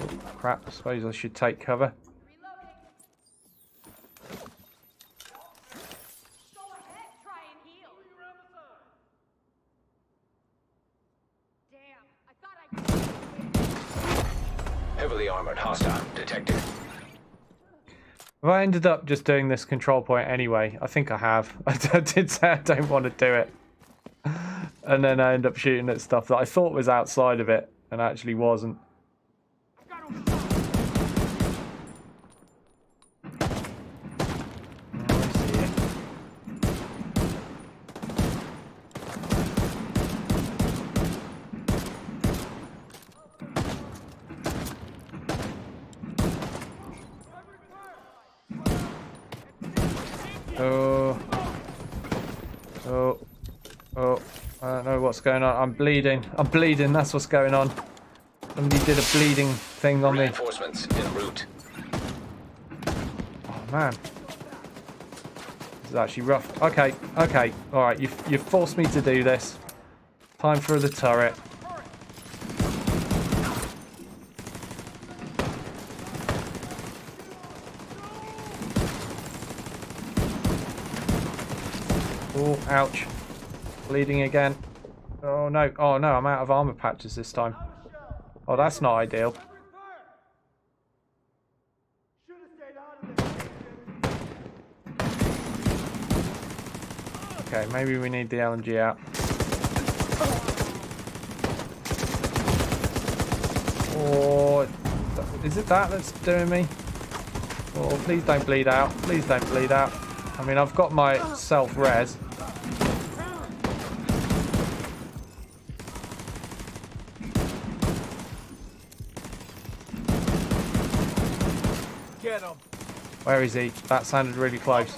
[SPEAKER 1] Oh, crap, I suppose I should take cover.
[SPEAKER 12] Heavily armored hostile detected.
[SPEAKER 1] Have I ended up just doing this control point anyway? I think I have. I did say I don't want to do it. And then I end up shooting at stuff that I thought was outside of it and actually wasn't. I don't know what's going on. I'm bleeding. That's what's going on. Somebody did a bleeding thing on me.
[SPEAKER 12] Reinforcements en route.
[SPEAKER 1] Oh man, this is actually rough. Okay. All right, you've forced me to do this. Time for the turret. Oh, ouch. Bleeding again. Oh no, I'm out of armor patches this time. Oh, that's not ideal. Okay, maybe we need the LMG out. Or is it that that's doing me? Oh, please don't bleed out. Please don't bleed out. I mean, I've got my self-res.
[SPEAKER 6] Get him.
[SPEAKER 1] Where is he? That sounded really close.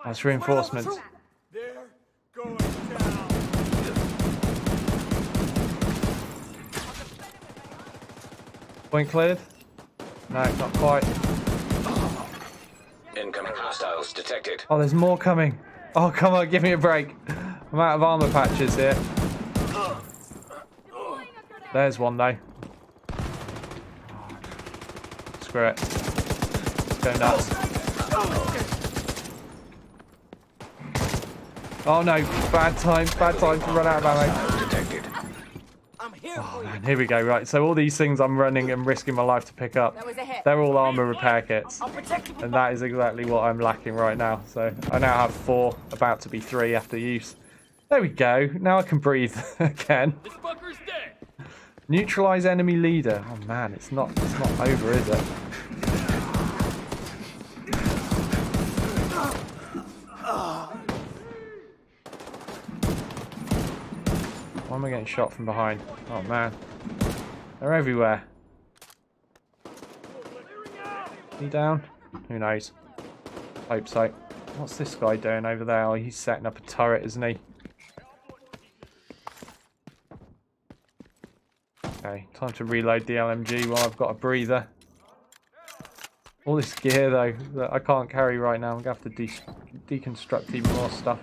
[SPEAKER 1] That's reinforcements.
[SPEAKER 6] They're going down.
[SPEAKER 1] Point cleared? No, not quite.
[SPEAKER 12] Incoming hostiles detected.
[SPEAKER 1] Oh, there's more coming. Oh, come on, give me a break. I'm out of armor patches here. There's one, though. Screw it. Let's go nuts. Oh no, bad time to run out of ammo.
[SPEAKER 12] Detected.
[SPEAKER 1] Oh man, here we go, right. So all these things I'm running and risking my life to pick up, they're all armor repair kits. And that is exactly what I'm lacking right now. So I now have 4, about to be 3 after use. There we go, now I can breathe again.
[SPEAKER 6] This fucker's dead.
[SPEAKER 1] Neutralize enemy leader. Oh man, it's not over, is it? Why am I getting shot from behind? Oh man. They're everywhere. He down? Who knows? Hope so. What's this guy doing over there? Oh, he's setting up a turret, isn't he? Okay, time to reload the LMG while I've got a breather. All this gear though that I can't carry right now. I'm gonna have to deconstruct even more stuff.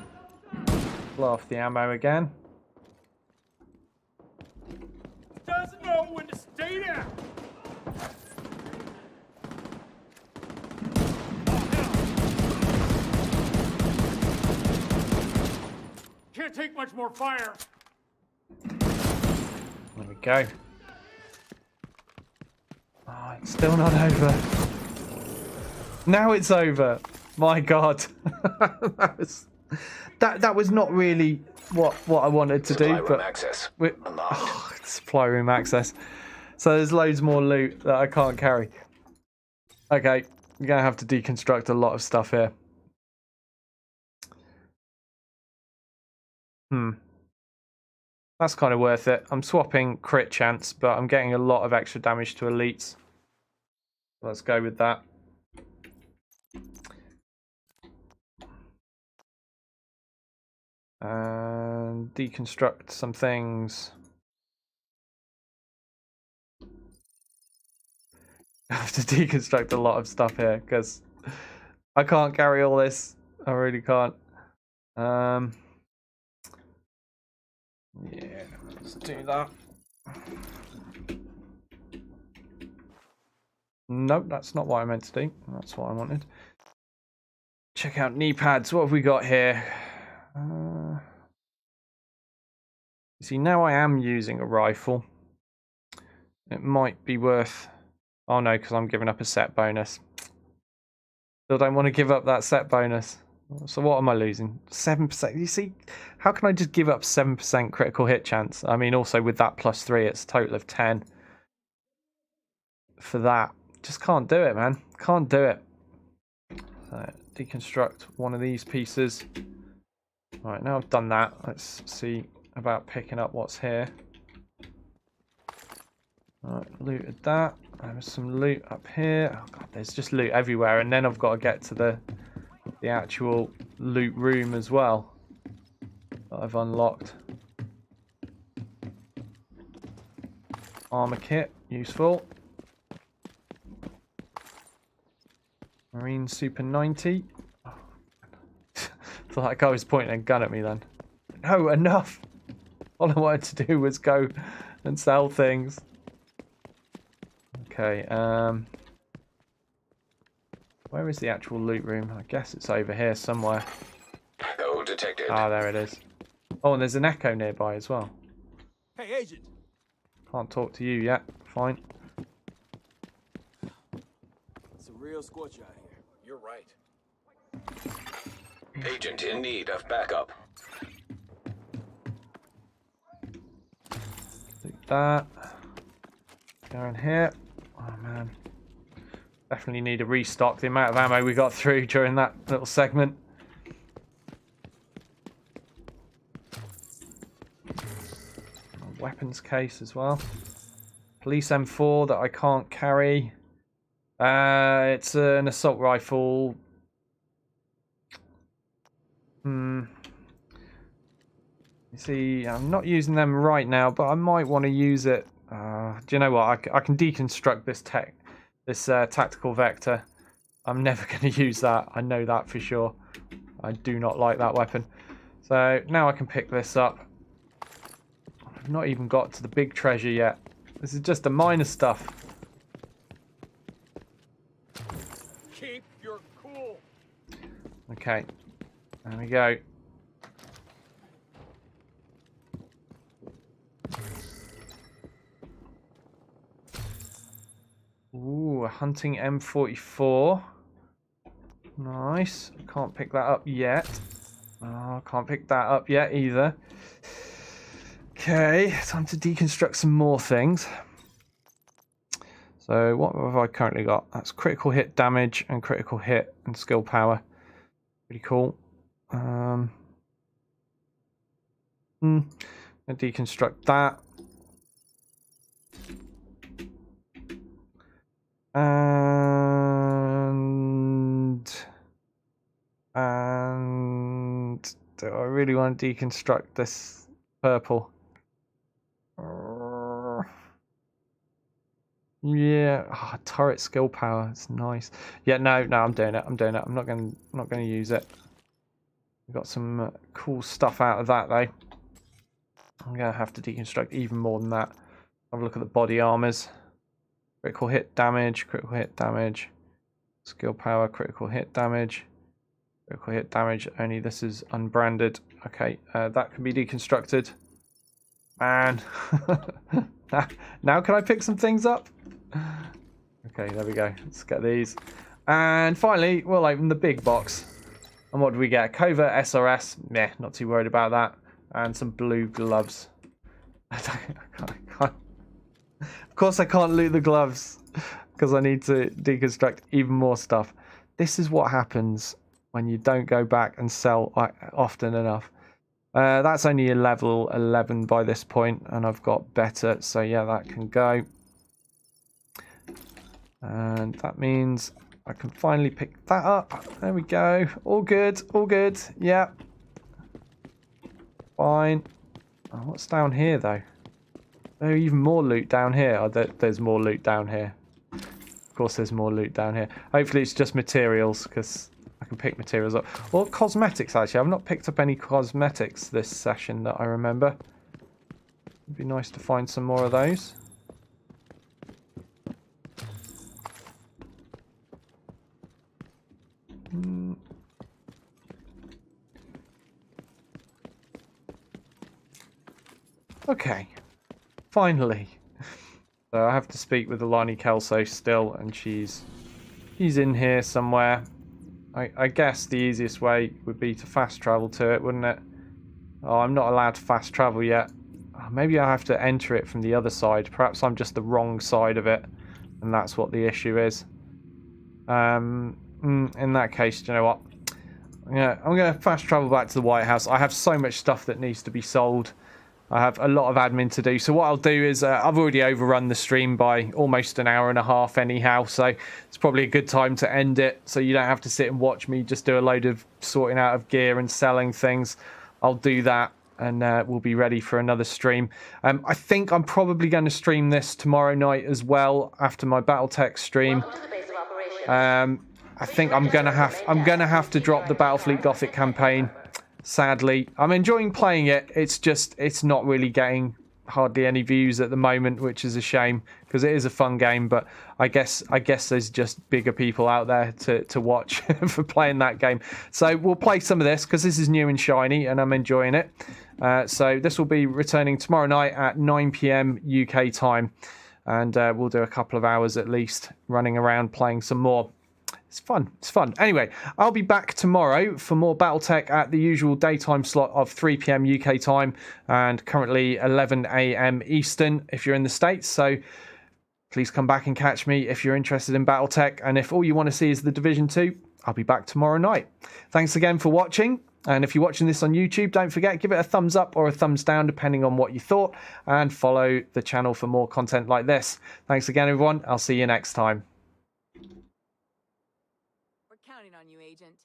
[SPEAKER 1] Blow off the ammo again.
[SPEAKER 6] Doesn't know when to stay down. Can't take much more fire.
[SPEAKER 1] There we go. Oh, it's still not over. Now it's over. My God, that was not really what I wanted to do, but supply room access. So there's loads more loot that I can't carry. Okay, I'm gonna have to deconstruct a lot of stuff here. That's kind of worth it. I'm swapping crit chance, but I'm getting a lot of extra damage to elites. Let's go with that. And deconstruct some things. I have to deconstruct a lot of stuff here because I can't carry all this. I really can't. Yeah, let's do that. Nope, that's not what I meant to do. That's what I wanted. Check out knee pads. What have we got here? See, now I am using a rifle. It might be worth... Oh no, because I'm giving up a set bonus. Still don't want to give up that set bonus. So what am I losing? 7%. You see, how can I just give up 7% critical hit chance? I mean, also with that +3, it's a total of 10. For that. Just can't do it, man. Can't do it. So, deconstruct one of these pieces. Right, now I've done that. Let's see about picking up what's here. Right, looted that. There's some loot up here. Oh god, there's just loot everywhere, and then I've got to get to the actual loot room as well that I've unlocked. Armor kit, useful. Marine Super 90. Oh, thought that guy was pointing a gun at me then. No, enough. All I wanted to do was go and sell things. Okay, Where is the actual loot room? I guess it's over here somewhere.
[SPEAKER 12] Echo detected.
[SPEAKER 1] Ah, there it is. Oh, and there's an echo nearby as well.
[SPEAKER 13] Hey, Agent.
[SPEAKER 1] Can't talk to you yet. Fine.
[SPEAKER 13] It's a real scorcher out here. You're right.
[SPEAKER 12] Agent in need of backup.
[SPEAKER 1] Do that. Go in here. Oh man. Definitely need a restock. The amount of ammo we got through during that little segment. A weapons case as well. Police M4 that I can't carry. It's an assault rifle. You see, I'm not using them right now, but I might want to use it. Do you know what? I can deconstruct this tactical vector. I'm never going to use that. I know that for sure. I do not like that weapon. So now I can pick this up. I've not even got to the big treasure yet. This is just the minor stuff.
[SPEAKER 6] Keep your cool.
[SPEAKER 1] Okay. There we go. Ooh, a hunting M44. Nice. Can't pick that up yet. Oh, can't pick that up yet either. Okay, time to deconstruct some more things. So what have I currently got? That's critical hit damage and critical hit and skill power. Pretty cool. I'll deconstruct that. And do I really want to deconstruct this purple? Yeah, turret skill power. It's nice. Yeah, no, I'm doing it. I'm not gonna use it. We got some cool stuff out of that though. I'm gonna have to deconstruct even more than that. Have a look at the body armors. Critical hit damage, skill power, critical hit damage, only this is unbranded. Okay, that can be deconstructed. Man. Now can I pick some things up? Okay, there we go. Let's get these. And finally, we'll open the big box. And what do we get? Covert SRS. Meh, not too worried about that. And some blue gloves. Of course I can't loot the gloves because I need to deconstruct even more stuff. This is what happens when you don't go back and sell often enough. That's only a level 11 by this point, and I've got better, so yeah, that can go. And that means I can finally pick that up. There we go. All good, all good. Yeah. Fine. Oh, what's down here, though? There's even more loot down here. Oh, there's more loot down here. Of course there's more loot down here. Hopefully it's just materials, because I can pick materials up. Or cosmetics, actually. I've not picked up any cosmetics this session that I remember. It'd be nice to find some more of those. Okay. Finally. So I have to speak with Alani Kelso still, and she's in here somewhere. I guess the easiest way would be to fast travel to it, wouldn't it? Oh, I'm not allowed to fast travel yet. Oh, maybe I have to enter it from the other side. Perhaps I'm just the wrong side of it, and that's what the issue is. In that case, do you know what? I'm gonna fast travel back to the White House. I have so much stuff that needs to be sold. I have a lot of admin to do. So what I'll do is I've already overrun the stream by almost an hour and a half anyhow. So it's probably a good time to end it. So you don't have to sit and watch me just do a load of sorting out of gear and selling things. I'll do that, and we'll be ready for another stream. I think I'm probably going to stream this tomorrow night as well after my BattleTech stream. I think I'm gonna have to drop the Battlefleet Gothic campaign. Sadly, I'm enjoying playing it. It's just, it's not really getting hardly any views at the moment, which is a shame because it is a fun game. But I guess there's just bigger people out there to watch for playing that game. So we'll play some of this because this is new and shiny, and I'm enjoying it. So this will be returning tomorrow night at 9 p.m. UK time, and we'll do a couple of hours at least running around playing some more. It's fun. It's fun. Anyway, I'll be back tomorrow for more Battletech at the usual daytime slot of 3 p.m. UK time and currently 11 a.m. Eastern if you're in the States. So please come back and catch me if you're interested in Battletech. And if all you want to see is The Division 2, I'll be back tomorrow night. Thanks again for watching. And if you're watching this on YouTube, don't forget, give it a thumbs up or a thumbs down, depending on what you thought. And follow the channel for more content like this. Thanks again, everyone. I'll see you next time.
[SPEAKER 15] Counting on you, Agent.